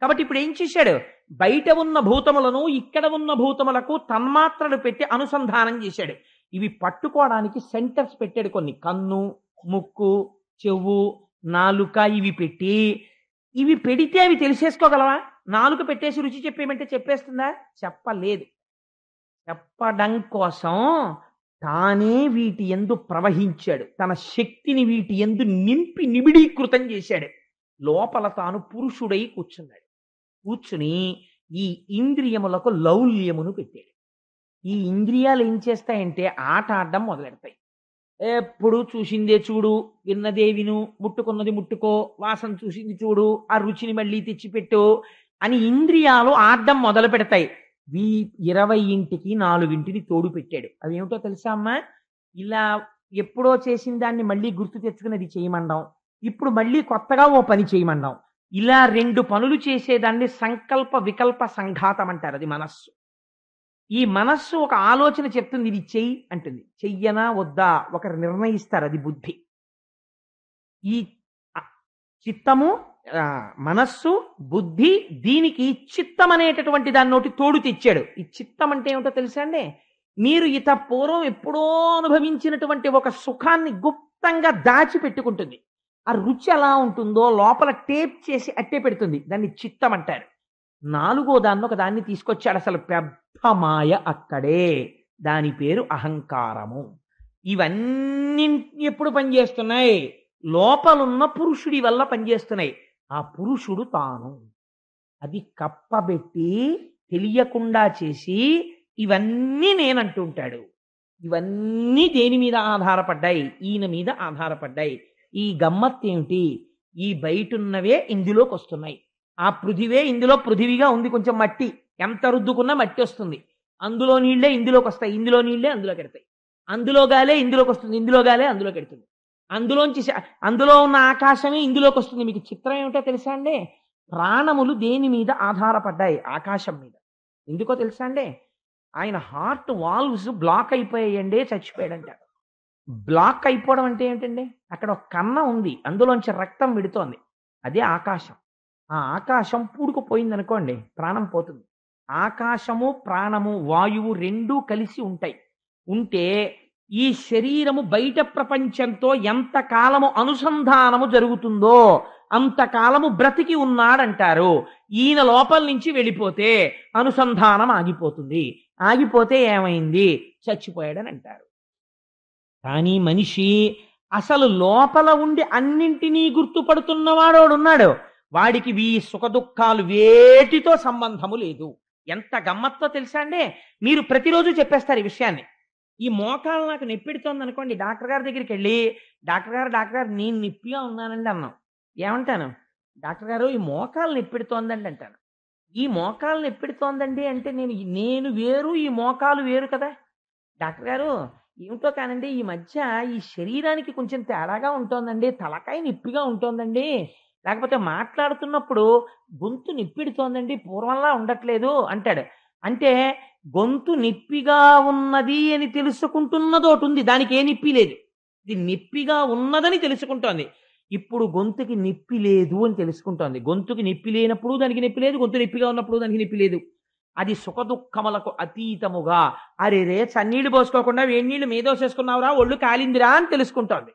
కాబట్టి ఇప్పుడు ఏం చేశాడు? బయట ఉన్న భూతములను ఇక్కడ ఉన్న భూతములకు తన్మాత్రలు పెట్టి అనుసంధానం చేశాడు. ఇవి పట్టుకోవడానికి సెంటర్స్ పెట్టాడు కొన్ని. కన్ను, ముక్కు, చెవు, నాలుక ఇవి పెట్టి, ఇవి పెడితే అవి తెలిసేసుకోగలవా? నాలుక పెట్టేసి రుచి చెప్పేమంటే చెప్పేస్తుందా? చెప్పలేదు. చెప్పడం కోసం తానే వీటి యందు ప్రవహించాడు. తన శక్తిని వీటి యందు నింపి నిబిడీకృతం చేశాడు. లోపల తాను పురుషుడై కూర్చున్నాడు. కూర్చుని ఈ ఇంద్రియములకు లౌల్యమును పెట్టాడు. ఈ ఇంద్రియాలు ఏం చేస్తాయంటే ఆట ఆడడం మొదలెడతాయి. ఎప్పుడు చూసిందే చూడు, విన్నదే విను, ముట్టుకున్నది ముట్టుకో, వాసన చూసింది చూడు, ఆ రుచిని మళ్ళీ తెచ్చిపెట్టు అని ఇంద్రియాలు ఆడడం మొదలు పెడతాయి. 20ంటికి 4ంటిని తోడు పెట్టాడు. అవి ఏమిటో తెలుసా అమ్మా? ఇలా ఎప్పుడో చేసిన దాన్ని మళ్ళీ గుర్తు తెచ్చుకున్నది చేయమండం, ఇప్పుడు మళ్ళీ కొత్తగా ఓ పని చేయమండం. ఇలా 2 పనులు చేసేదాన్ని సంకల్ప వికల్ప సంఘాతం అంటారు. అది మనస్సు. ఈ మనస్సు ఒక ఆలోచన చెప్తుంది, ఇది చెయ్యి అంటుంది. చెయ్యనా వద్దా ఒకరు నిర్ణయిస్తారు, అది బుద్ధి. ఈ చిత్తము, మనస్సు, బుద్ధి, దీనికి చిత్తం అనేటటువంటి దాని నోటి తోడు తెచ్చాడు. ఈ చిత్తం అంటే ఏమిటో తెలుసా అండి? మీరు పూర్వం ఎప్పుడో అనుభవించినటువంటి ఒక సుఖాన్ని గుప్తంగా దాచిపెట్టుకుంటుంది. ఆ రుచి ఎలా ఉంటుందో లోపల టేప్ చేసి అట్టే పెడుతుంది. దాన్ని చిత్తం అంటారు. 4వ దాన్ని ఒక దాన్ని తీసుకొచ్చాడు. అసలు పెద్ద మాయ అక్కడే. దాని పేరు అహంకారము. ఇవన్నీ ఎప్పుడు పనిచేస్తున్నాయి? లోపలున్న పురుషుడి వల్ల పనిచేస్తున్నాయి. ఆ పురుషుడు తాను. అది కప్పబెట్టి తెలియకుండా చేసి ఇవన్నీ నేనంటూ ఉంటాడు. ఇవన్నీ దేని మీద ఆధారపడ్డాయి? ఈయన మీద ఆధారపడ్డాయి. ఈ గమ్మత్తు ఏమిటి? ఈ బయటున్నవే ఇందులోకి వస్తున్నాయి. ఆ పృథివే ఇందులో పృథివిగా ఉంది, కొంచెం మట్టి, ఎంత రుద్దుకున్నా మట్టి వస్తుంది. అందులో నీళ్లే ఇందులోకి వస్తాయి, ఇందులో నీళ్లే అందులోకి ఎడతాయి. అందులో గాలే ఇందులోకి వస్తుంది, ఇందులో గాలే అందులోకి ఎడుతుంది. అందులో ఉన్న ఆకాశమే ఇందులోకి వస్తుంది. మీకు చిత్రం ఏమిటో తెలుసా అండి? ప్రాణములు దేని మీద ఆధారపడ్డాయి? ఆకాశం మీద. ఎందుకో తెలుసా అండి? ఆయన హార్ట్ వాల్వ్స్ బ్లాక్ అయిపోయాయండి, చచ్చిపోయాడంట. బ్లాక్ అయిపోవడం అంటే ఏమిటండి? అక్కడ ఒక కన్న ఉంది, అందులోంచి రక్తం విడుతోంది. అదే ఆకాశం. ఆ ఆకాశం పూడుకుపోయింది అనుకోండి, ప్రాణం పోతుంది. ఆకాశము, ప్రాణము, వాయువు రెండూ కలిసి ఉంటాయి. ఉంటే ఈ శరీరము బయట ప్రపంచంతో ఎంతకాలము అనుసంధానము జరుగుతుందో అంతకాలము బ్రతికి ఉన్నాడంటారు. ఈయన లోపల నుంచి వెళ్ళిపోతే అనుసంధానం ఆగిపోతుంది. ఆగిపోతే ఏమైంది? చచ్చిపోయాడని అంటారు. కానీ మనిషి అసలు లోపల ఉండి అన్నింటినీ గుర్తుపడుతున్నవాడోడున్నాడు. వాడికి ఈ సుఖ దుఃఖాలు వేటితో సంబంధము లేదు. ఎంత గమ్మత్తో తెలుసా అండి? మీరు ప్రతిరోజు చెప్పేస్తారు ఈ విషయాన్ని. ఈ మోకాలు నాకు నొప్పిడుతోంది అనుకోండి, డాక్టర్ గారి దగ్గరికి వెళ్ళి, డాక్టర్ గారు నేను నొప్పిగా ఉన్నానండి అన్నాం. ఏమంటాను? డాక్టర్ గారు ఈ మోకాలు నొప్పిడుతోందండి అంటాను. ఈ మోకాలు నొప్పిడుతోందండి అంటే నేను వేరు, ఈ మోకాలు వేరు కదా. డాక్టర్ గారు ఏమిటో కానండి, ఈ మధ్య ఈ శరీరానికి కొంచెం తేడాగా ఉంటోందండి, తలకాయ నొప్పిగా ఉంటోందండి, లేకపోతే మాట్లాడుతున్నప్పుడు గొంతు నొప్పిడుతోందండి, పూర్వంలా ఉండట్లేదు అంటాడు. అంటే గొంతు నొప్పిగా ఉన్నది అని తెలుసుకుంటున్నది ఒకటి ఉంది, దానికి ఏ నొప్పి లేదు. ఇది నొప్పిగా ఉన్నదని తెలుసుకుంటోంది. ఇప్పుడు గొంతుకి నొప్పి లేదు అని తెలుసుకుంటోంది. గొంతుకి నొప్పి లేనప్పుడు దానికి నొప్పి లేదు, గొంతు నొప్పిగా ఉన్నప్పుడు దానికి నొప్పి లేదు. అది సుఖ దుఃఖములకు అతీతముగా, అరేరే చన్నీళ్లు పోసుకోకుండా వేడినీళ్ళు మీదోసేసుకున్నావురా, ఒళ్ళు కాలిందిరా అని తెలుసుకుంటోంది.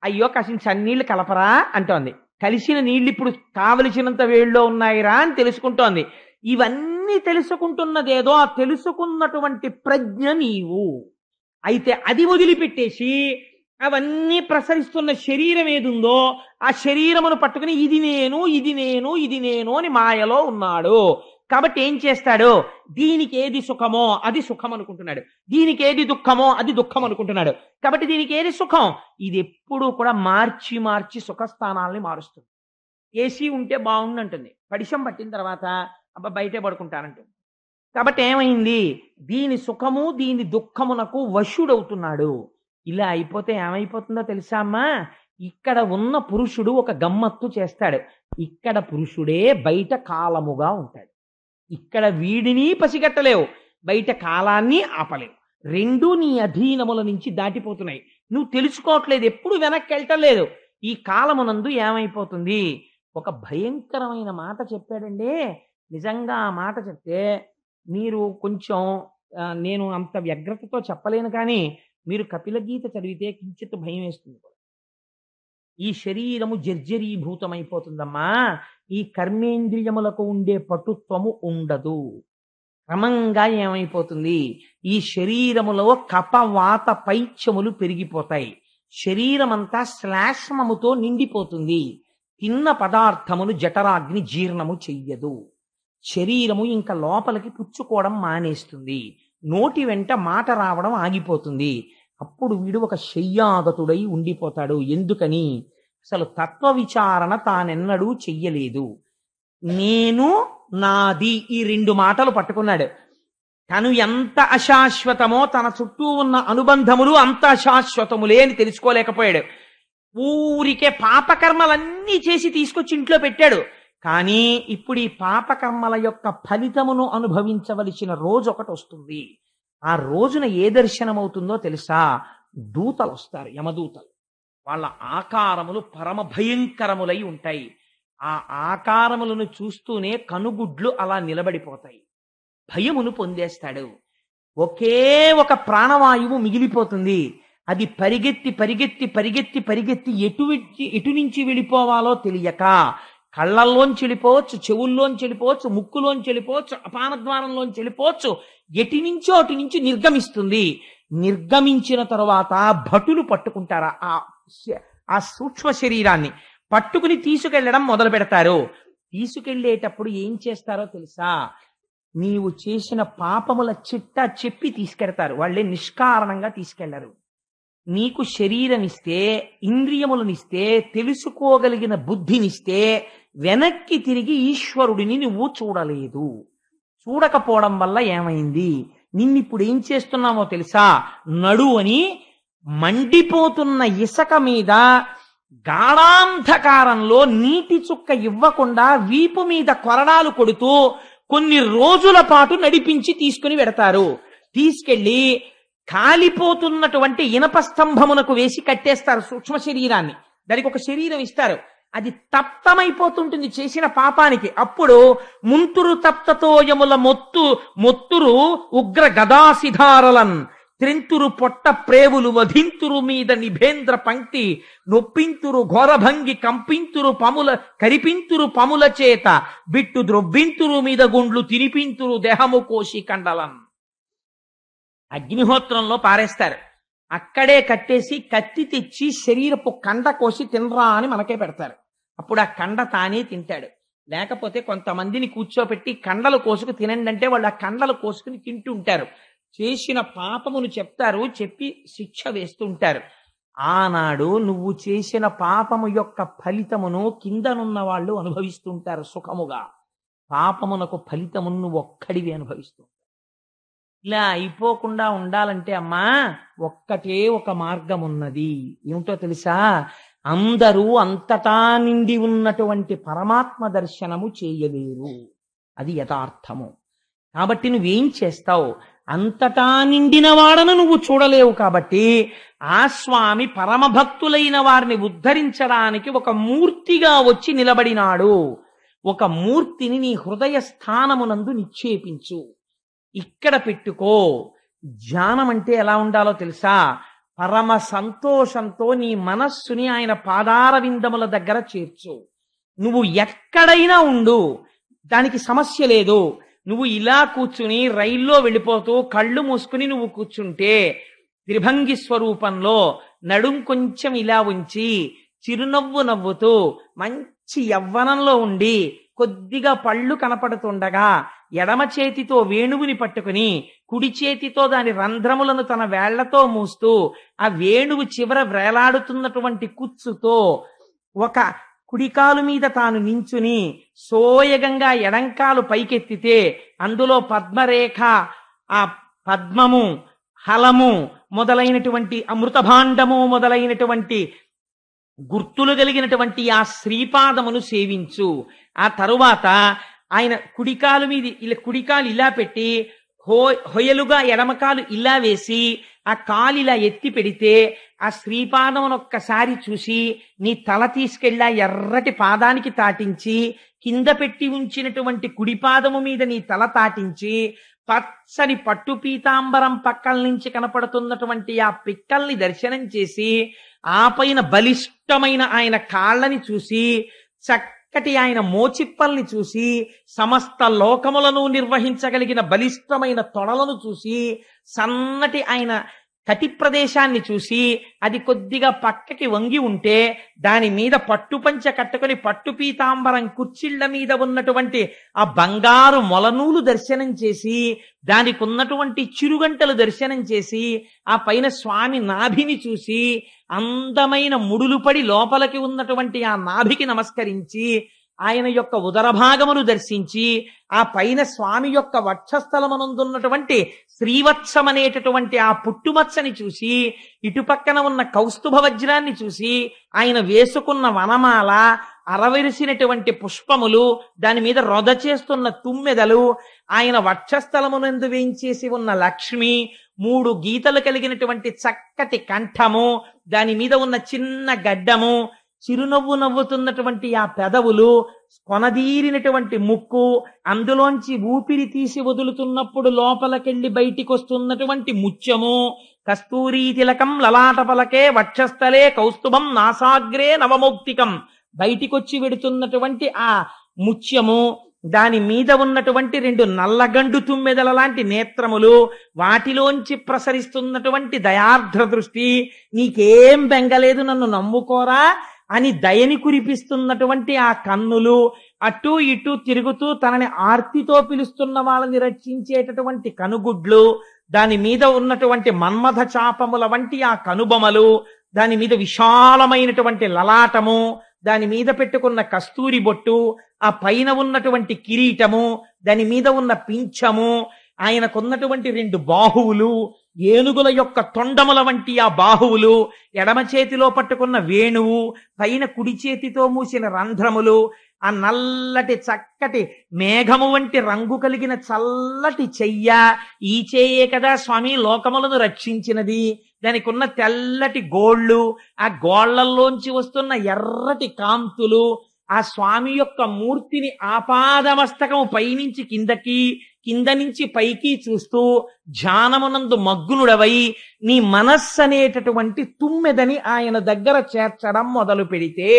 అయ్యో కాసిన చన్నీళ్లు కలపరా అంటోంది. కలిసిన నీళ్ళు ఇప్పుడు కావలసినంత వేడిలో ఉన్నాయిరా అని తెలుసుకుంటోంది. ఇవన్నీ తెలుసుకుంటున్నదేదో ఆ తెలుసుకున్నటువంటి ప్రజ్ఞ నీవు. అయితే అది వదిలిపెట్టేసి అవన్నీ ప్రసరిస్తున్న శరీరం ఏదుందో ఆ శరీరమును పట్టుకుని ఇది నేను, ఇది నేను, ఇది నేను అని మాయలో ఉన్నాడు. కాబట్టి ఏం చేస్తాడు? దీనికి ఏది సుఖమో అది సుఖం అనుకుంటున్నాడు, దీనికి ఏది దుఃఖమో అది దుఃఖం అనుకుంటున్నాడు. కాబట్టి దీనికి ఏది సుఖం? ఇది ఎప్పుడూ కూడా మార్చి మార్చి సుఖస్థానాల్ని మారుస్తుంది. ఏసీ ఉంటే బాగుండంటుంది, పడిశం పట్టిన తర్వాత అబ్బా బయటే పడుకుంటానంటుంది. కాబట్టి ఏమైంది? దీని సుఖము దీని దుఃఖమునకు వశుడవుతున్నాడు. ఇలా అయిపోతే ఏమైపోతుందో తెలుసా అమ్మా? ఇక్కడ ఉన్న పురుషుడు ఒక గమ్మత్తు చేస్తాడు. ఇక్కడ పురుషుడే బయట కాలముగా ఉంటాడు. ఇక్కడ వీడిని పసిగట్టలేవు, బయట కాలాన్ని ఆపలేవు. రెండూ నీ అధీనముల నుంచి దాటిపోతున్నాయి. నువ్వు తెలుసుకోవట్లేదు, ఎప్పుడు వెనక్కి వెళ్ళటలేదు. ఈ కాలమునందు ఏమైపోతుంది? ఒక భయంకరమైన మాట చెప్పాడండి. నిజంగా ఆ మాట చెప్తే మీరు కొంచెం నేను అంత వ్యగ్రతతో చెప్పలేను, కానీ మీరు కపిల గీత చదివితే కించిత్ భయం వేస్తుంది. ఈ శరీరము జర్జరీభూతమైపోతుందమ్మా. ఈ కర్మేంద్రియములకు ఉండే పటుత్వము ఉండదు. క్రమంగా ఏమైపోతుంది? ఈ శరీరములో కపవాత పైత్యములు పెరిగిపోతాయి. శరీరమంతా శ్లాష్మముతో నిండిపోతుంది. తిన్న పదార్థమును జఠరాగ్ని జీర్ణము చెయ్యదు. శరీరము ఇంకా లోపలికి పుచ్చుకోవడం మానేస్తుంది. నోటి వెంట మాట రావడం ఆగిపోతుంది. అప్పుడు వీడు ఒక శయ్యాగతుడై ఉండిపోతాడు. ఎందుకని? అసలు తత్వ విచారణ తానెన్నడూ చెయ్యలేదు. నేను, నాది, ఈ రెండు మాటలు పట్టుకున్నాడు. తను ఎంత అశాశ్వతమో తన చుట్టూ ఉన్న అనుబంధములు అంత అశాశ్వతములే అని తెలుసుకోలేకపోయాడు. ఊరికే పాపకర్మలన్నీ చేసి తీసుకొచ్చి ఇంట్లో పెట్టాడు. కానీ ఇప్పుడు ఈ పాపకర్మల యొక్క ఫలితమును అనుభవించవలసిన రోజు ఒకటి వస్తుంది. ఆ రోజున ఏ దర్శనమవుతుందో తెలుసా? దూతలు వస్తారు, యమదూతలు. వాళ్ళ ఆకారములు పరమ భయంకరములై ఉంటాయి. ఆ ఆకారములను చూస్తూనే కనుగుడ్లు అలా నిలబడిపోతాయి. భయమును పొందేస్తాడు. ఒకే ఒక ప్రాణవాయువు మిగిలిపోతుంది. అది పరిగెత్తి పరిగెత్తి పరిగెత్తి పరిగెత్తి ఎటు నుంచి వెళ్ళిపోవాలో తెలియక కళ్ళల్లోంచి వెళ్ళిపోవచ్చు, చెవుల్లోంచి వెళ్ళిపోవచ్చు, ముక్కులోంచి వెళ్ళిపోవచ్చు, అపానద్వారంలోంచి వెళ్ళిపోవచ్చు, ఎటి నుంచో అటు నుంచి నిర్గమిస్తుంది. నిర్గమించిన తరువాత భటులు పట్టుకుంటారా ఆ సూక్ష్మ శరీరాన్ని పట్టుకుని తీసుకెళ్లడం మొదలు పెడతారు. తీసుకెళ్లేటప్పుడు ఏం చేస్తారో తెలుసా? నీవు చేసిన పాపముల చిట్టా చెప్పి తీసుకెడతారు. వాళ్ళే నిష్కారణంగా తీసుకెళ్లరు. నీకు శరీరం ఇస్తే, ఇంద్రియములనిస్తే, తెలుసుకోగలిగిన బుద్ధినిస్తే, వెనక్కి తిరిగి ఈశ్వరుడిని నువ్వు చూడలేదు. చూడకపోవడం వల్ల ఏమైంది? నిన్నిప్పుడు ఏం చేస్తున్నామో తెలుసా? నడు అని మండిపోతున్న ఇసక మీద గాఢాంధకారంలో నీటి చుక్క ఇవ్వకుండా వీపు మీద కొరడాలు కొడుతూ కొన్ని రోజుల పాటు నడిపించి తీసుకుని వెడతారు. తీసుకెళ్లి కాలిపోతున్నటువంటి ఇనప స్తంభమునకు వేసి కట్టేస్తారు సూక్ష్మ శరీరాన్ని. దానికి ఒక శరీరం ఇస్తారు. అది తప్తమైపోతుంటుంది చేసిన పాపానికి. అప్పుడు ముంతురు తప్తతోయముల మొత్తురు ఉగ్ర గదాసిధారలన్ త్రింతురు పొట్ట ప్రేవులు వధింతురు మీద నిభేంద్ర పంక్తి నొప్పింతురు ఘోరభంగి కరిపింతురు పముల చేత బిట్టు ద్రొబ్బింతురు మీద గుండ్లు తినిపింతురు దేహము కోసి కండలన్. అగ్నిహోత్రంలో పారేస్తారు. అక్కడే కట్టేసి కత్తి తెచ్చి శరీరపు కండ కోసి తినరా అని మనకే పెడతారు. అప్పుడు ఆ కండ తానే తింటాడు. లేకపోతే కొంతమందిని కూర్చోపెట్టి కండలు కోసుకు తినండి అంటే వాళ్ళు ఆ కండలు కోసుకుని తింటూ ఉంటారు. చేసిన పాపమును చెప్తారు, చెప్పి శిక్ష వేస్తుంటారు. ఆనాడు నువ్వు చేసిన పాపము యొక్క ఫలితమును కిందనున్న వాళ్ళు అనుభవిస్తుంటారు సుఖముగా. పాపమునకు ఫలితమును నువ్వు ఒక్కడివి అనుభవిస్తూ. ఇలా అయిపోకుండా ఉండాలంటే అమ్మా ఒక్కటే ఒక మార్గం ఉన్నది. ఏమిటో తెలుసా? అందరూ అంతటా నిండి ఉన్నటువంటి పరమాత్మ దర్శనము చేయలేరు. అది యథార్థము. కాబట్టి నువ్వేం చేస్తావు? అంతటా నిండిన వాడను నువ్వు చూడలేవు. కాబట్టి ఆ స్వామి పరమభక్తులైన వారిని ఉద్ధరించడానికి ఒక మూర్తిగా వచ్చి నిలబడినాడు. ఒక మూర్తిని నీ హృదయ స్థానమునందు నిక్షేపించు. ఇక్కడ పెట్టుకో. ధ్యానం అంటే ఎలా ఉండాలో తెలుసా? పరమ సంతోషంతో నీ మనస్సుని ఆయన పాదార విందముల దగ్గర చేర్చు. నువ్వు ఎక్కడైనా ఉండు, దానికి సమస్య లేదు. నువ్వు ఇలా కూర్చుని రైల్లో వెళ్ళిపోతూ కళ్ళు మూసుకుని నువ్వు కూర్చుంటే త్రిభంగి స్వరూపంలో నడుం కొంచెం ఇలా ఉంచి చిరునవ్వు నవ్వుతూ మంచి యవ్వనంలో ఉండి కొద్దిగా పళ్ళు కనపడుతుండగా ఎడమ చేతితో వేణువుని పట్టుకుని కుడి చేతితో దాని రంధ్రములను తన వేళ్లతో మూస్తూ ఆ వేణువు చివర వ్రేలాడుతున్నటువంటి కుచ్చుతో ఒక కుడికాలు మీద తాను నించుని సోయగంగా ఎడంకాలు పైకెత్తితే అందులో పద్మరేఖ, ఆ పద్మము, హలము మొదలైనటువంటి అమృతభాండము మొదలైనటువంటి గుర్తులు కలిగినటువంటి ఆ శ్రీపాదమును సేవించు. ఆ తరువాత ఆయన కుడికాలు మీద కుడికాలు ఇలా పెట్టి హొయలుగా ఎడమకాలు ఇలా వేసి ఆ కాలు ఇలా ఎత్తి పెడితే ఆ శ్రీపాదమును ఒక్కసారి చూసి నీ తల తీసుకెళ్ళా ఎర్రటి పాదానికి తాటించి కింద పెట్టి ఉంచినటువంటి కుడిపాదము మీద నీ తల తాటించి పచ్చని పట్టు పీతాంబరం పక్కల నుంచి కనపడుతున్నటువంటి ఆ పిక్కల్ని దర్శనం చేసి ఆ పైన బలిష్టమైన ఆయన కాళ్ళని చూసి చక్కటి ఆయన మోచిప్పల్ని చూసి సమస్త లోకములను నిర్వహించగలిగిన బలిష్టమైన తొడలను చూసి సన్నటి ఆయన కటి ప్రదేశాన్ని చూసి అది కొద్దిగా పక్కకి వంగి ఉంటే దాని మీద పట్టుపంచ కట్టుకుని పట్టు పీతాంబరం కుర్చీళ్ల మీద ఉన్నటువంటి ఆ బంగారు మొలనూలు దర్శనం చేసి దానికి ఉన్నటువంటి చిరుగంటలు దర్శనం చేసి ఆ పైన స్వామి నాభిని చూసి అందమైన ముడులు పడి లోపలికి ఉన్నటువంటి ఆ నాభికి నమస్కరించి ఆయన యొక్క ఉదరభాగమును దర్శించి ఆ పైన స్వామి యొక్క వక్షస్థలమనందున్నటువంటి శ్రీవత్సమనేటటువంటి ఆ పుట్టుమచ్చని చూసి ఇటుపక్కన ఉన్న కౌస్తుభ వజ్రాన్ని చూసి ఆయన వేసుకున్న వనమాల, అరవిరిసినటువంటి పుష్పములు, దాని మీద రొద చేస్తున్న తుమ్మెదలు, ఆయన వక్షస్థలమునందు వేయించేసి ఉన్న లక్ష్మి, 3 గీతలు కలిగినటువంటి చక్కటి కంఠము, దాని మీద ఉన్న చిన్న గడ్డము, చిరునవ్వు నవ్వుతున్నటువంటి ఆ పెదవులు, కొనదీరినటువంటి ముక్కు, అందులోంచి ఊపిరి తీసి వదులుతున్నప్పుడు లోపలికెళ్ళి బయటికి వస్తున్నటువంటి ముత్యము, కస్తూరీ తిలకం లలాట పలకే వక్షస్థలే కౌస్తుభం నాసాగ్రే నవమౌక్తికం, బయటికొచ్చి వెడుతున్నటువంటి ఆ ముత్యము, దాని మీద ఉన్నటువంటి 2 నల్లగండు తుమ్మెదల లాంటి నేత్రములు, వాటిలోంచి ప్రసరిస్తున్నటువంటి దయార్ద్ర దృష్టి, నీకేం బెంగలేదు నన్ను నమ్ముకోరా, అని దయని కురిపిస్తున్నటువంటి ఆ కన్నులు, అటు ఇటు తిరుగుతూ తనని ఆర్తితో పిలుస్తున్న వాళ్ళని రక్షించేటటువంటి కనుగుడ్లు, దాని మీద ఉన్నటువంటి మన్మథ చాపముల వంటి ఆ కనుబొమలు, దాని మీద విశాలమైనటువంటి లలాటము, దాని మీద పెట్టుకున్న కస్తూరి బొట్టు, ఆ పైన ఉన్నటువంటి కిరీటము, దాని మీద ఉన్న పింఛము, ఆయనకున్నటువంటి 2 బాహువులు, ఏనుగుల యొక్క తొండముల వంటి ఆ బాహువులు, ఎడమ చేతిలో పట్టుకున్న వేణువు, పైన కుడి చేతితో మూసిన రంధ్రములు, ఆ నల్లటి చక్కటి మేఘము వంటి రంగు కలిగిన చల్లటి చెయ్య, ఈ చెయ్యే కదా స్వామి లోకములను రక్షించినది. దానికి ఉన్న తెల్లటి గోళ్ళు, ఆ గోళ్లల్లోంచి వస్తున్న ఎర్రటి కాంతులు, ఆ స్వామి యొక్క మూర్తిని ఆపాదమస్తకము పైనుంచి కిందకి, కింద నుంచి పైకి చూస్తూ ధ్యానమునందు మగ్నుడవై నీ మనస్సు అనేటటువంటి తుమ్మెదని ఆయన దగ్గర చేర్చడం మొదలు పెడితే,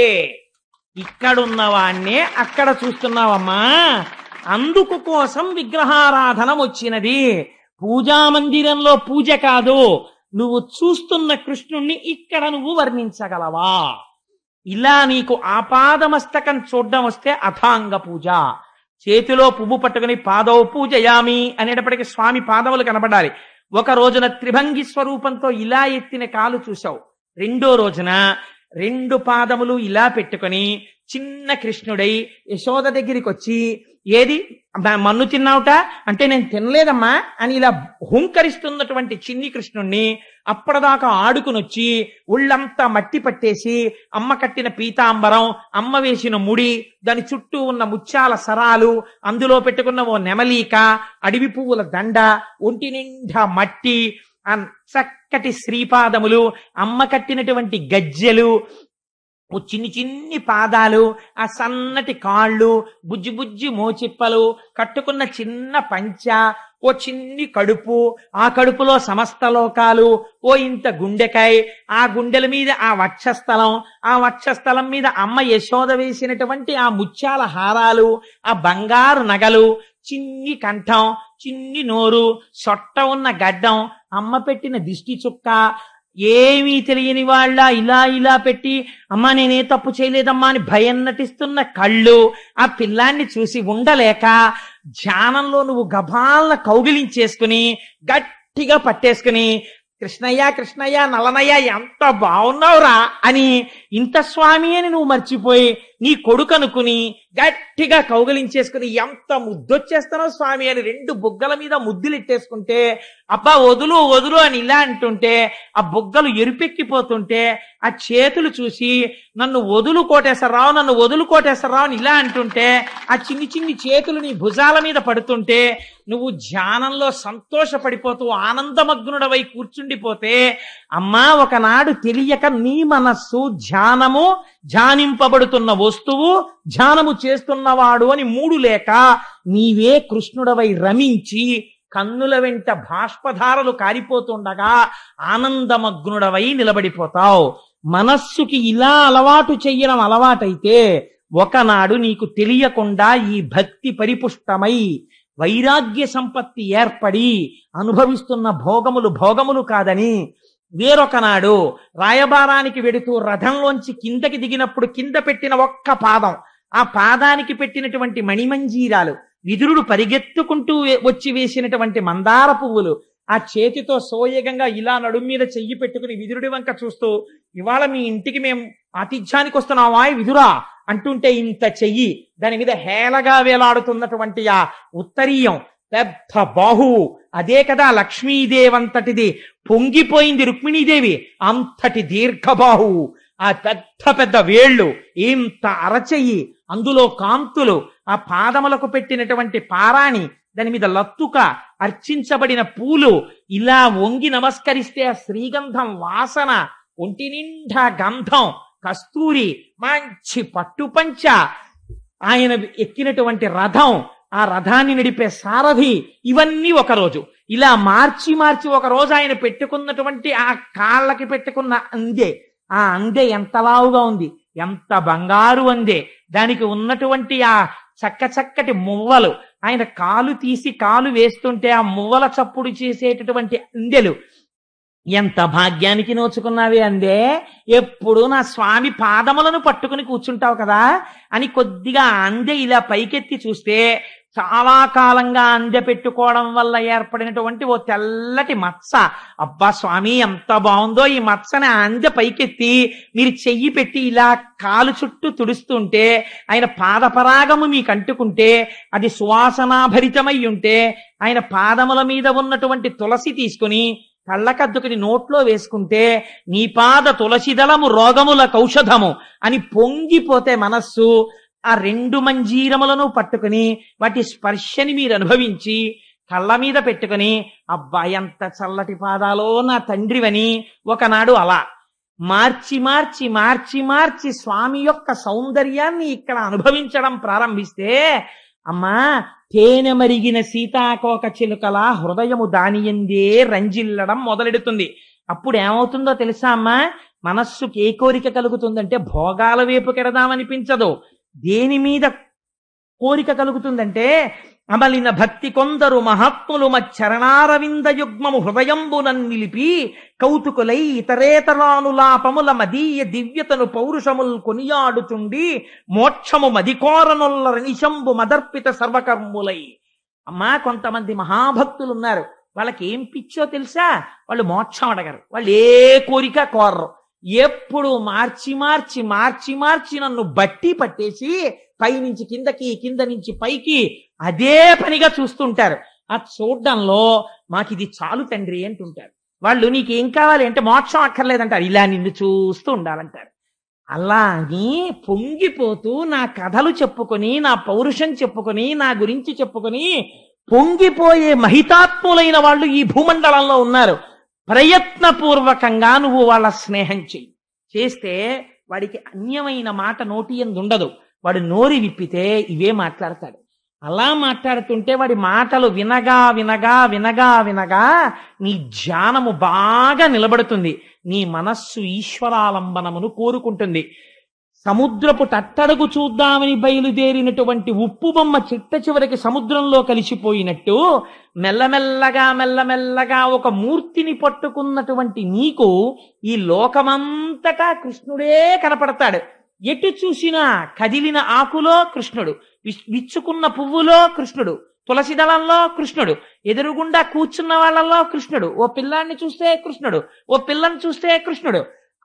ఇక్కడున్నవాణ్ణే అక్కడ చూస్తున్నావమ్మా. అందుకు కోసం విగ్రహారాధన వచ్చినది. పూజా మందిరంలో పూజ కాదు, నువ్వు చూస్తున్న కృష్ణుణ్ణి ఇక్కడ నువ్వు వర్ణించగలవా? ఇలా నీకు ఆపాదమస్తకం చూడడం వస్తే అథాంగ పూజ. చేతిలో పువ్వు పట్టుకుని పాదౌ పూజయామి అనేటప్పటికీ స్వామి పాదములు కనబడాలి. ఒక రోజున త్రిభంగి స్వరూపంతో ఇలా ఎత్తిన కాలు చూశావు, రెండో రోజున 2 పాదములు ఇలా పెట్టుకొని చిన్న కృష్ణుడై యశోద దగ్గరికి వచ్చి, ఏది మన్ను తిన్నావుట అంటే, నేను తినలేదమ్మా అని ఇలా హుంకరిస్తున్నటువంటి చిన్ని కృష్ణుణ్ణి అప్పటిదాకా ఆడుకునొచ్చి ఒళ్ళంతా మట్టి పట్టేసి, అమ్మ కట్టిన పీతాంబరం, అమ్మ వేసిన ముడి, దాని చుట్టూ ఉన్న ముత్యాల సరాలు, అందులో పెట్టుకున్న ఓ నెమలీక, అడవి పువ్వుల దండ, ఒంటి నిండా మట్టి, ఆ చక్కటి శ్రీపాదములు, అమ్మ కట్టినటువంటి గజ్జెలు, ఓ చిన్ని పాదాలు, ఆ సన్నటి కాళ్ళు, బుజ్జి బుజ్జి మోచిప్పలు, కట్టుకున్న చిన్న పంచ, ఓ చిన్ని కడుపు, ఆ కడుపులో సమస్త లోకాలు, ఓ ఇంత గుండెకాయ, ఆ గుండెల మీద ఆ వక్షస్థలం, ఆ వక్షస్థలం మీద అమ్మ యశోద వేసినటువంటి ఆ ముత్యాల హారాలు, ఆ బంగారు నగలు, చిన్ని కంఠం, చిన్ని నోరు, సొట్ట ఉన్న గడ్డం, అమ్మ పెట్టిన దిష్టి చుక్క, ఏమీ తెలియని వాళ్ళ ఇలా ఇలా పెట్టి, అమ్మా నేనే తప్పు చేయలేదమ్మా అని భయం నటిస్తున్న కళ్ళు, ఆ పిల్లాన్ని చూసి ఉండలేక ధ్యానంలో నువ్వు గభాలన కౌగిలించేసుకుని గట్టిగా పట్టేసుకుని, కృష్ణయ్య కృష్ణయ్య నలనయ్య ఎంత బాగున్నావురా అని, ఇంత స్వామి అని నువ్వు మర్చిపోయి నీ కొడుకు అనుకుని గట్టిగా కౌగిలించేసుకుని, ఎంత ముద్దొచ్చేస్తున్నావు స్వామి అని 2 బుగ్గల మీద ముద్దులెట్టేసుకుంటే, అబ్బా వదులు వదులు అని ఇలా అంటుంటే, ఆ బుగ్గలు ఎరుపెక్కిపోతుంటే, ఆ చేతులు చూసి నన్ను వదులు కోటేశ్వరరావు, నన్ను వదులు కోటేశ్వరరావు అని ఇలా అంటుంటే, ఆ చిన్ని చేతులు నీ భుజాల మీద పడుతుంటే, నువ్వు ధ్యానంలో సంతోషపడిపోతూ ఆనందమగ్నుడవై కూర్చుండిపోతే, అమ్మా ఒకనాడు తెలియక నీ మనస్సు ధ్యానము, ధ్యానింపబడుతున్న వస్తువు, ధ్యానము చేస్తున్నవాడు అని 3 లేక నీవే కృష్ణుడవై రమించి కన్నుల వెంట బాష్పధారలు కారిపోతుండగా ఆనందమగ్నుడవై నిలబడిపోతావు. మనస్సుకి ఇలా అలవాటు చెయ్యడం అలవాటైతే, ఒకనాడు నీకు తెలియకుండా ఈ భక్తి పరిపుష్టమై వైరాగ్య సంపత్తి ఏర్పడి అనుభవిస్తున్న భోగములు కాదని, వేరొకనాడు రాయబారానికి వెడుతూ రథంలోంచి కిందకి దిగినప్పుడు కింద పెట్టిన ఒక్క పాదం, ఆ పాదానికి పెట్టినటువంటి మణిమంజీరాలు, విదురుడు పరిగెత్తుకుంటూ వచ్చి వేసినటువంటి మందార పువ్వులు, ఆ చేతితో సోయగంగా ఇలా నడుం మీద చెయ్యి పెట్టుకుని విదురుడి వంక చూస్తూ, ఇవాళ మీ ఇంటికి మేము ఆతిథ్యానికి వస్తున్నావా విదురా అంటుంటే ఇంత చెయ్యి, దాని మీద హేళగా వేలాడుతున్నటువంటి ఆ ఉత్తరీయం, పెద్ద బాహువు, అదే కదా లక్ష్మీదేవంతటిది, పొంగిపోయింది రుక్మిణీదేవి, అంతటి దీర్ఘబాహువు, ఆ పెద్ద పెద్ద వేళ్ళు, ఇంత అరచెయ్యి, అందులో కాంతులు, ఆ పాదములకు పెట్టినటువంటి పారాణి, దాని మీద లత్తుక, అర్చించబడిన పూలు, ఇలా వంగి నమస్కరిస్తే ఆ శ్రీగంధం వాసన, ఒంటి నిండా గంధం, కస్తూరి, మంచి పట్టుపంచ, ఆయన ఎక్కినటువంటి రథం, ఆ రథాన్ని నడిపే సారథి, ఇవన్నీ ఒకరోజు. ఇలా మార్చి ఒకరోజు ఆయన పెట్టుకున్నటువంటి ఆ కాళ్ళకి పెట్టుకున్న అందే, ఆ అందే ఎంత లావుగా ఉంది, ఎంత బంగారు అందే, దానికి ఉన్నటువంటి ఆ చక్కటి మువ్వలు, ఆయన కాలు తీసి కాలు వేస్తుంటే ఆ మువ్వల చప్పుడు చేసేటటువంటి అందెలు, ఎంత భాగ్యానికి నోచుకున్నావే అందే, ఎప్పుడు నా స్వామి పాదములను పట్టుకుని కూర్చుంటావు కదా అని కొద్దిగా అందె ఇలా పైకెత్తి చూస్తే చాలా కాలంగా అందె పెట్టుకోవడం వల్ల ఏర్పడినటువంటి ఓ తెల్లటి మచ్చ. అబ్బా స్వామి ఎంత బాగుందో ఈ మచ్చని అందె పైకెత్తి మీరు చెయ్యి పెట్టి ఇలా కాలు చుట్టూ తుడుస్తుంటే ఆయన పాదపరాగము మీకు అంటుకుంటే అది సువాసనాభరితమై ఉంటే ఆయన పాదముల మీద ఉన్నటువంటి తులసి తీసుకుని కళ్ళకద్దుకుని నోట్లో వేసుకుంటే నీ పాద తులసిదళము రోగముల కౌషధము అని పొంగిపోతే మనస్సు, ఆ రెండు మంజీరములను పట్టుకుని వాటి స్పర్శని మీరు అనుభవించి కళ్ళ మీద పెట్టుకుని అబ్బా ఎంత చల్లటి పాదాలో నా తండ్రివని ఒకనాడు అలా మార్చి మార్చి మార్చి మార్చి స్వామి యొక్క సౌందర్యాన్ని ఇక్కడ అనుభవించడం ప్రారంభిస్తే అమ్మా తేనె మరిగిన సీతాకోక చిలుకల హృదయము దానియందే రంజిల్లడం మొదలెడుతుంది. అప్పుడు ఏమవుతుందో తెలుసా అమ్మా, మనస్సుకి ఏ కోరిక కలుగుతుందంటే భోగాల వైపు కెడదామనిపించదు. దేని మీద కోరిక కలుగుతుందంటే అమలిన భక్తి కొందరు మహాత్ములు మచ్చరణారవింద యుగ్మము హృదయంబునన్ నిలిపి కౌతుకులై ఇతరేతరానులాపముల మదీయ దివ్యతను పౌరుషముల్ కొనియాడుచుండి మోక్షము మదికోరనుల్ల రణిశంబు మదర్పిత సర్వకర్ములై. అమ్మా కొంతమంది మహాభక్తులు ఉన్నారు, వాళ్ళకి ఏం పిచ్చో తెలుసా, వాళ్ళు మోక్షం అడగరు, వాళ్ళు ఏ కోరిక కోరరు, ఎప్పుడు మార్చి మార్చి మార్చి మార్చి నన్ను బట్టి పట్టేసి పైనుంచి కిందకి కింద నుంచి పైకి అదే పనిగా చూస్తుంటారు. ఆ చూడ్డంలో మాకు ఇది చాలు తండ్రి అంటుంటారు. వాళ్ళు నీకేం కావాలి అంటే మోక్షం అక్కర్లేదంటారు, ఇలా నిన్ను చూస్తూ ఉండాలంటారు. అలా అని పొంగిపోతూ నా కథలు చెప్పుకొని నా పౌరుషం చెప్పుకొని నా గురించి చెప్పుకొని పొంగిపోయే మహితాత్ములైన వాళ్ళు ఈ భూమండలంలో ఉన్నారు. ప్రయత్నపూర్వకంగా నువ్వు వాళ్ళ స్నేహం చెయ్యి. చేస్తే వాడికి అన్యమైన మాట నోటి యందు ఉండదు. వాడు నోరి విప్పితే ఇవే మాట్లాడతాడు. అలా మాట్లాడుతుంటే వాడి మాటలు వినగా వినగా వినగా వినగా నీ ధ్యానము బాగా నిలబడుతుంది. నీ మనస్సు ఈశ్వరాలంబనమును కోరుకుంటుంది. సముద్రపు తట్టడుగు చూద్దామని బయలుదేరినటువంటి ఉప్పు బొమ్మ చిట్ట చివరికి సముద్రంలో కలిసిపోయినట్టు మెల్లమెల్లగా మెల్లమెల్లగా ఒక మూర్తిని పట్టుకున్నటువంటి నీకు ఈ లోకమంతటా కృష్ణుడే కనపడతాడు. ఎటు చూసినా కదిలిన ఆకులో కృష్ణుడు, విచ్చుకున్న పువ్వులో కృష్ణుడు, తులసి దళంలో కృష్ణుడు, ఎదురుగుండా కూర్చున్న వాళ్ళలో కృష్ణుడు, ఓ పిల్లాన్ని చూస్తే కృష్ణుడు, ఓ పిల్లని చూస్తే కృష్ణుడు,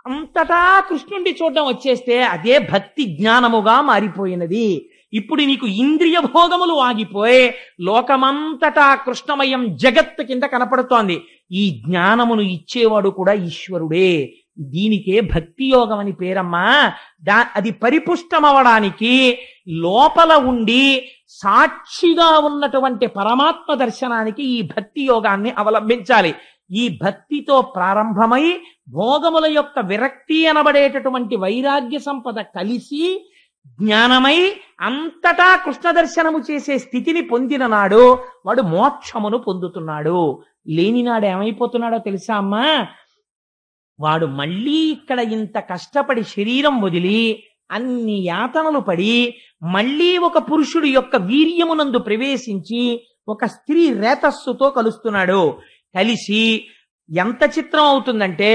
అంతటా కృష్ణుడి చూడడం వచ్చేస్తే అదే భక్తి జ్ఞానముగా మారిపోయినది. ఇప్పుడు నీకు ఇంద్రియ భోగములు ఆగిపోయి లోకమంతటా కృష్ణమయం జగత్తు కింద కనపడుతోంది. ఈ జ్ఞానమును ఇచ్చేవాడు కూడా ఈశ్వరుడే. దీనికే భక్తి యోగం అని పేరమ్మా. అది పరిపుష్టమవడానికి లోపల ఉండి సాక్షిగా ఉన్నటువంటి పరమాత్మ దర్శనానికి ఈ భక్తి యోగాన్ని అవలంబించాలి. ఈ భక్తితో ప్రారంభమై భోగముల యొక్క విరక్తి అనబడేటటువంటి వైరాగ్య సంపద కలిసి జ్ఞానమై అంతటా కృష్ణ దర్శనము చేసే స్థితిని పొందిన నాడు వాడు మోక్షమును పొందుతున్నాడు. లేనినాడు ఏమైపోతున్నాడో తెలుసా అమ్మా, వాడు మళ్ళీ ఇక్కడ ఇంత కష్టపడి శరీరం వదిలి అన్ని యాతనలు పడి మళ్ళీ ఒక పురుషుడి యొక్క వీర్యమునందు ప్రవేశించి ఒక స్త్రీ రేతస్సుతో కలుస్తున్నాడు. కలిసి ఎంత చిత్రం అవుతుందంటే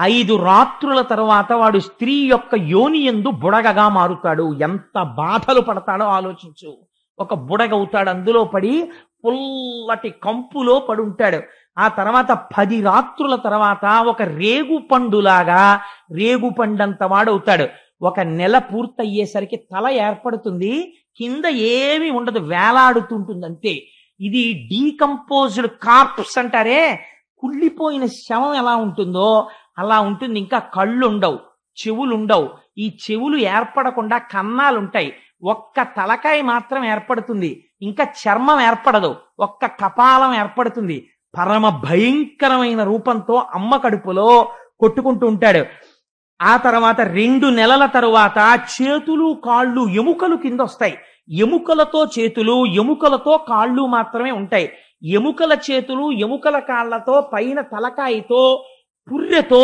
5 రాత్రుల తర్వాత వాడు స్త్రీ యొక్క యోనియందు బుడగగా మారుతాడు. ఎంత బాధలు పడతాడో ఆలోచించు. ఒక బుడగవుతాడు, అందులో పడి పుల్లటి కంపులో పడుంటాడు. ఆ తర్వాత 10 రాత్రుల తర్వాత ఒక రేగు పండులాగా రేగుపండంత వాడవుతాడు. 1 నెల పూర్తయ్యేసరికి తల ఏర్పడుతుంది, కింద ఏమీ ఉండదు, వేలాడుతుంటుంది అంతే. ఇది డీకంపోజ్డ్ కార్ప్స్ అంటారే, కుళ్ళిపోయిన శవం ఎలా ఉంటుందో అలా ఉంటుంది. ఇంకా కళ్ళు ఉండవు, చెవులు ఉండవు. ఈ చెవులు ఏర్పడకుండా కన్నాలుంటాయి. ఒక్క తలకాయ మాత్రం ఏర్పడుతుంది, ఇంకా చర్మం ఏర్పడదు, ఒక్క కపాలం ఏర్పడుతుంది. పరమ భయంకరమైన రూపంతో అమ్మ కడుపులో కొట్టుకుంటూ ఉంటాడు. ఆ తర్వాత 2 నెలల తరువాత చేతులు కాళ్ళు ఎముకలు కింద వస్తాయి. ఎముకలతో చేతులు, ఎముకలతో కాళ్ళు మాత్రమే ఉంటాయి. ఎముకల చేతులు, ఎముకల కాళ్లతో, పైన తలకాయతో, పుర్రెతో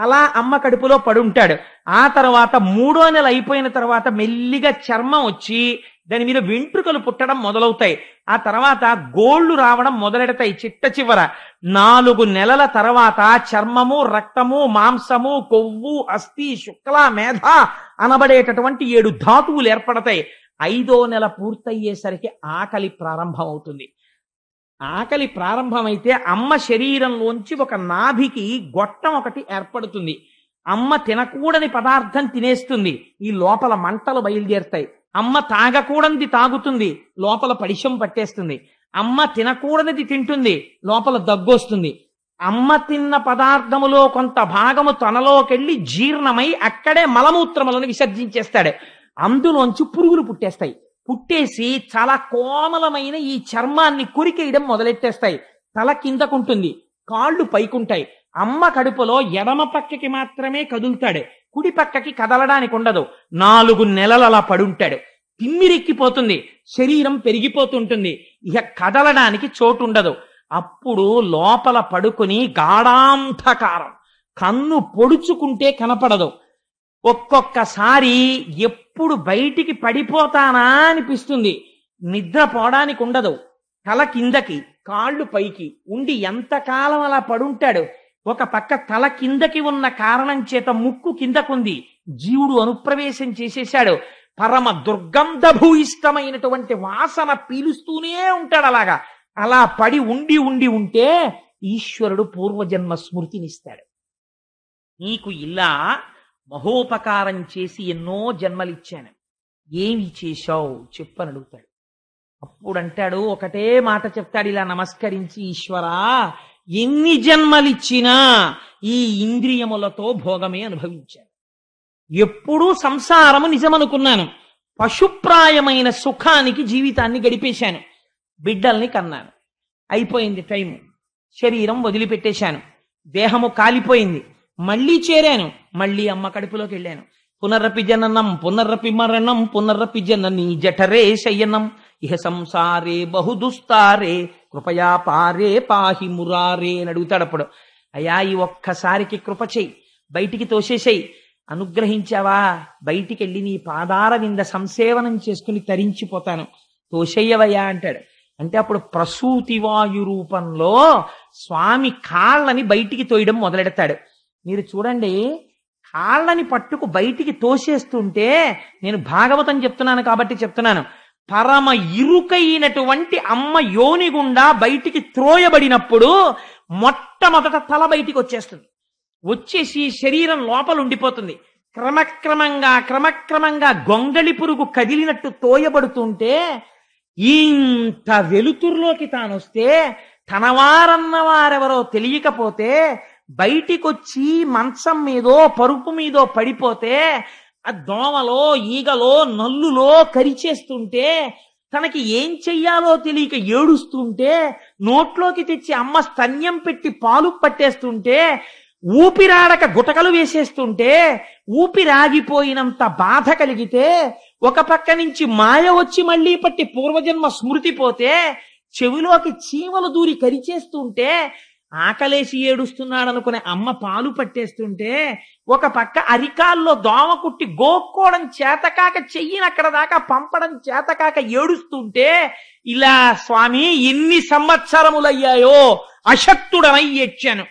అలా అమ్మ కడుపులో పడుంటాడు. ఆ తర్వాత 3వ నెల అయిపోయిన తర్వాత మెల్లిగా చర్మం వచ్చి దాని మీద వెంట్రుకలు పుట్టడం మొదలవుతాయి. ఆ తర్వాత గోళ్లు రావడం మొదలెడతాయి. చిట్ట చివర 4 నెలల తర్వాత చర్మము, రక్తము, మాంసము, కొవ్వు, అస్థి, శుక్ల, మేధ అనబడేటటువంటి 7 ధాతువులు ఏర్పడతాయి. 5వ నెల పూర్తయ్యేసరికి ఆకలి ప్రారంభమవుతుంది. ఆకలి ప్రారంభమైతే అమ్మ శరీరంలోంచి ఒక నాభికి గొట్టం ఒకటి ఏర్పడుతుంది. అమ్మ తినకూడని పదార్థం తినేస్తుంది. ఈ లోపల మంటలు బయలుదేరుతాయి. అమ్మ తాగకూడనిది తాగుతుంది, లోపల పడిశం పట్టేస్తుంది. అమ్మ తినకూడనిది తింటుంది, లోపల దగ్గొస్తుంది. అమ్మ తిన్న పదార్థములో కొంత భాగము తనలోకెళ్ళి జీర్ణమై అక్కడే మలమూత్రములను విసర్జించేస్తాడు. అందులోంచి పురుగులు పుట్టేస్తాయి. పుట్టేసి చాలా కోమలమైన ఈ చర్మాన్ని కొరికేయడం మొదలెట్టేస్తాయి. తల కిందకుంటుంది, కాళ్ళు పైకుంటాయి. అమ్మ కడుపులో ఎడమ పక్కకి మాత్రమే కదులుతాడు, కుడి పక్కకి కదలడానికి ఉండదు. 4 నెలలు అలా పడుంటాడు. తిమ్మిరెక్కిపోతుంది, శరీరం పెరిగిపోతుంటుంది, ఇక కదలడానికి చోటు ఉండదు. అప్పుడు లోపల పడుకుని గాఢాంధకారం, కన్ను పొడుచుకుంటే కనపడదు. ఒక్కొక్కసారి ఎప్పుడు బయటికి పడిపోతానా అనిపిస్తుంది. నిద్రపోవడానికి ఉండదు. తల కిందకి, కాళ్ళు పైకి ఉండి ఎంతకాలం అలా పడుంటాడు. ఒక పక్క తల కిందకి ఉన్న కారణం చేత ముక్కు కిందకుంది, జీవుడు అనుప్రవేశం చేసేశాడు. పరమ దుర్గంధభూయిష్టమైనటువంటి వాసన పీలుస్తూనే ఉంటాడు. అలాగా అలా పడి ఉండి ఉండి ఉంటే ఈశ్వరుడు పూర్వజన్మ స్మృతినిస్తాడు. నీకు ఇలా మహోపకారం చేసి ఎన్నో జన్మలిచ్చాను, ఏమి చేశావు చెప్పని అడుగుతాడు. అప్పుడంటాడు, ఒకటే మాట చెప్తాడు ఇలా నమస్కరించి, ఈశ్వరా, ఎన్ని జన్మలిచ్చినా ఈ ఇంద్రియములతో భోగమే అనుభవించాను. ఎప్పుడూ సంసారము నిజమనుకున్నాను. పశుప్రాయమైన సుఖానికి జీవితాన్ని గడిపేశాను. బిడ్డల్ని కన్నాను, అయిపోయింది టైము. శరీరం వదిలిపెట్టేశాను, దేహము కాలిపోయింది. మళ్ళీ చేరాను, మళ్ళీ అమ్మ కడుపులోకి వెళ్ళాను. పునరపి జననం పునరపి మరణం పునరపి జనని జఠరే శయనం ఇహ సంసారే బహుదుస్తారే కృపయా పారే పాహి మురారే అని అడుగుతాడు. అప్పుడు, అయ్యా ఈ ఒక్కసారికి కృప చెయ్యి, బయటికి తోసేసేయి. అనుగ్రహించావా, బయటికి వెళ్ళి నీ పాదార వింద సంసేవనం చేసుకుని తరించిపోతాను, తోసేయవయ్యా అంటాడు. అంటే అప్పుడు ప్రసూతివాయు రూపంలో స్వామి కాళ్ళని బయటికి తోయడం మొదలెడతాడు. మీరు చూడండి, కాళ్ళని పట్టుకు బయటికి తోసేస్తుంటే, నేను భాగవతం చెప్తున్నాను కాబట్టి చెప్తున్నాను, పరమ ఇరుకైనటువంటి అమ్మ యోని గుండా బయటికి త్రోయబడినప్పుడు మొట్టమొదట తల బయటికి వచ్చేస్తుంది. వచ్చేసి శరీరం లోపల ఉండిపోతుంది. క్రమక్రమంగా గొంగళి పురుగు కదిలినట్టు తోయబడుతుంటే, ఇంత వెలుతురులోకి తానొస్తే తనవారన్న వారెవరో తెలియకపోతే బయటికొచ్చి మంచం మీదో పరుపు మీదో పడిపోతే ఆ దోమలో ఈగలో నల్లులో కరిచేస్తుంటే, తనకి ఏం చెయ్యాలో తెలియక ఏడుస్తుంటే, నోట్లోకి తెచ్చి అమ్మ స్తన్యం పెట్టి పాలు పట్టేస్తుంటే, ఊపిరాడక గుటకలు వేసేస్తుంటే, ఊపిరాగిపోయినంత బాధ కలిగితే, ఒక పక్క నుంచి మాయ వచ్చి మళ్ళీ పట్టి పూర్వజన్మ స్మృతి పోతే, చెవిలోకి చీమలు దూరి కరిచేస్తుంటే, ఆకలేసి ఏడుస్తున్నాడు అనుకునే అమ్మ పాలు పట్టేస్తుంటే, ఒక పక్క అరికాల్లో దోమ కుట్టి గోక్కోవడం చేతకాక చెయ్యిని అక్కడ దాకా పంపడం చేతకాక ఏడుస్తుంటే, ఇలా స్వామి ఎన్ని సంవత్సరములయ్యాయో అశక్తుడనై ఏడ్చాను.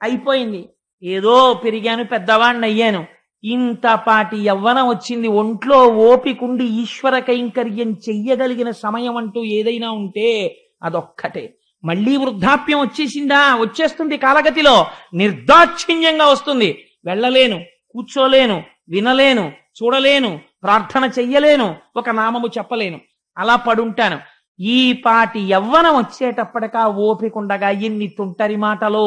అయిపోయింది, ఏదో పెరిగాను, పెద్దవాణ్ణి అయ్యాను, ఇంతపాటి యవ్వనం వచ్చింది, ఒంట్లో ఓపికుండి ఈశ్వర కైంకర్యం చెయ్యగలిగిన సమయం అంటూ ఏదైనా ఉంటే అదొక్కటే. మళ్ళీ వృద్ధాప్యం వచ్చేసిందా? వచ్చేస్తుంది కాలగతిలో, నిర్దాక్షిణ్యంగా వస్తుంది. వెళ్ళలేను, కూర్చోలేను, వినలేను, చూడలేను, ప్రార్థన చెయ్యలేను, ఒక నామము చెప్పలేను, అలా పడుంటాను. ఈ పాటి యవ్వనం వచ్చేటప్పటికా ఓపికండగా ఎన్ని తుంటరి మాటలో.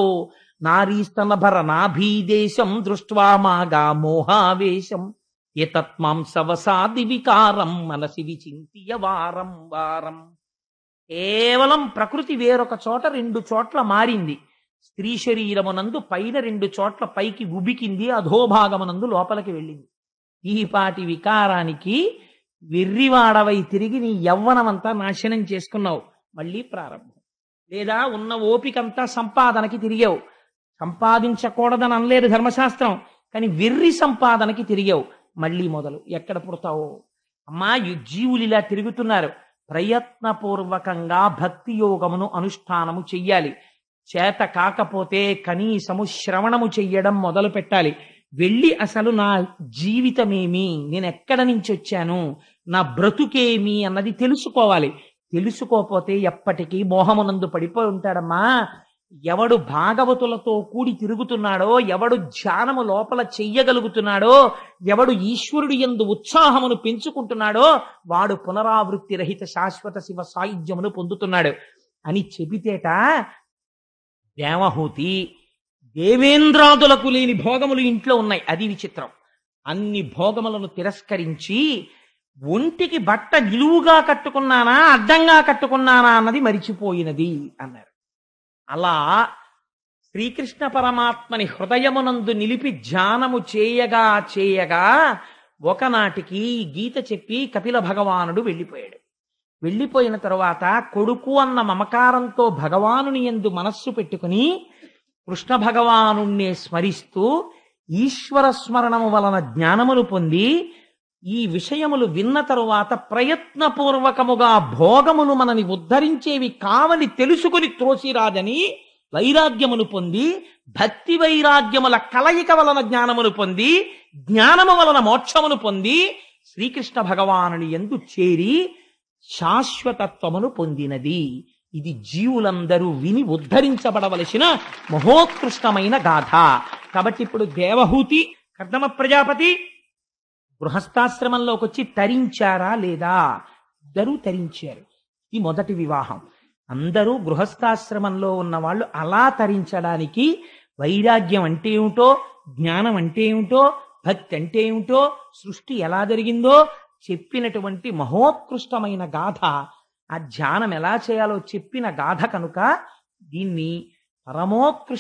నారీస్తనభర నాభీదేశం దృష్ట్వా మాగా మోహావేశం ఏతత్మాంసవసాది వికారం మనసి విచింత్య వారం వారం. కేవలం ప్రకృతి వేరొక చోట 2 చోట్ల మారింది. స్త్రీ శరీరమునందు పైన 2 చోట్ల పైకి ఉబికింది, అధోభాగమునందు లోపలికి వెళ్ళింది. ఈ పాటి వికారానికి వెర్రివాడవై తిరిగి నీ యవ్వనమంతా నాశనం చేసుకున్నావు. మళ్ళీ ప్రారంభం. లేదా ఉన్న ఓపికంతా సంపాదనకి తిరిగావు. సంపాదించకూడదని అనలేదు ధర్మశాస్త్రం, కానీ వెర్రి సంపాదనకి తిరిగావు. మళ్ళీ మొదలు. ఎక్కడ పుడతావో అమ్మా జీవులు ఇలా తిరుగుతున్నారు, ప్రయత్నపూర్వకంగా భక్తి యోగమును అనుష్ఠానము చెయ్యాలి. చేత కాకపోతే కనీసము శ్రవణము చెయ్యడం మొదలు పెట్టాలి. వెళ్ళి అసలు నా జీవితమేమి, నేను ఎక్కడ నుంచి వచ్చాను, నా బ్రతుకేమి అన్నది తెలుసుకోవాలి. తెలుసుకోకపోతే ఎప్పటికీ మోహమునందు పడిపోయి ఉంటాడమ్మా. ఎవడు భాగవతులతో కూడి తిరుగుతున్నాడో, ఎవడు ధ్యానము లోపల చెయ్యగలుగుతున్నాడో, ఎవడు ఈశ్వరుడి యందు ఉత్సాహమును పెంచుకుంటున్నాడో వాడు పునరావృత్తి రహిత శాశ్వత శివ సాయుధ్యమును పొందుతున్నాడు అని చెబితేట దేవహూతి దేవేంద్రాదులకు లేని భోగములు ఇంట్లో ఉన్నాయి. అది విచిత్రం. అన్ని భోగములను తిరస్కరించి ఒంటికి బట్ట నిలువుగా కట్టుకున్నానా అడ్డంగా కట్టుకున్నానా అన్నది మరిచిపోయినది అన్నారు. అలా శ్రీకృష్ణ పరమాత్మని హృదయమునందు నిలిపి ధ్యానము చేయగా చేయగా ఒకనాటికి గీత చెప్పి కపిల భగవానుడు వెళ్ళిపోయాడు. వెళ్ళిపోయిన తరువాత కొడుకు అన్న మమకారంతో భగవానుని యందు మనస్సు పెట్టుకుని కృష్ణ భగవానుణ్ణే స్మరిస్తూ ఈశ్వర స్మరణము వలన జ్ఞానములు పొంది ఈ విషయములు విన్న తరువాత ప్రయత్నపూర్వకముగా భోగములు మనని ఉద్ధరించేవి కావని తెలుసుకుని త్రోసిరాదని వైరాగ్యమును పొంది భక్తి వైరాగ్యముల కలయిక వలన జ్ఞానమును పొంది జ్ఞానము వలన మోక్షమును పొంది శ్రీకృష్ణ భగవానుని యందు చేరి శాశ్వతత్వమును పొందినది. ఇది జీవులందరూ విని ఉద్ధరించబడవలసిన మహోత్కృష్టమైన గాథ. కాబట్టి ఇప్పుడు దేవహూతి కర్దమ ప్రజాపతి గృహస్థాశ్రమంలోకి వచ్చి తరించారా లేదా? ఇద్దరూ తరించారు. ఈ మొదటి వివాహం. అందరూ గృహస్థాశ్రమంలో ఉన్న వాళ్ళు అలా తరించడానికి వైరాగ్యం అంటే ఏమిటో, జ్ఞానం అంటే ఏమిటో, భక్తి అంటే ఏమిటో, సృష్టి ఎలా జరిగిందో చెప్పినటువంటి మహోత్కృష్టమైన గాథ. ఆ ధ్యానం ఎలా చేయాలో చెప్పిన గాథ కనుక దీన్ని పరమోత్కృష్ట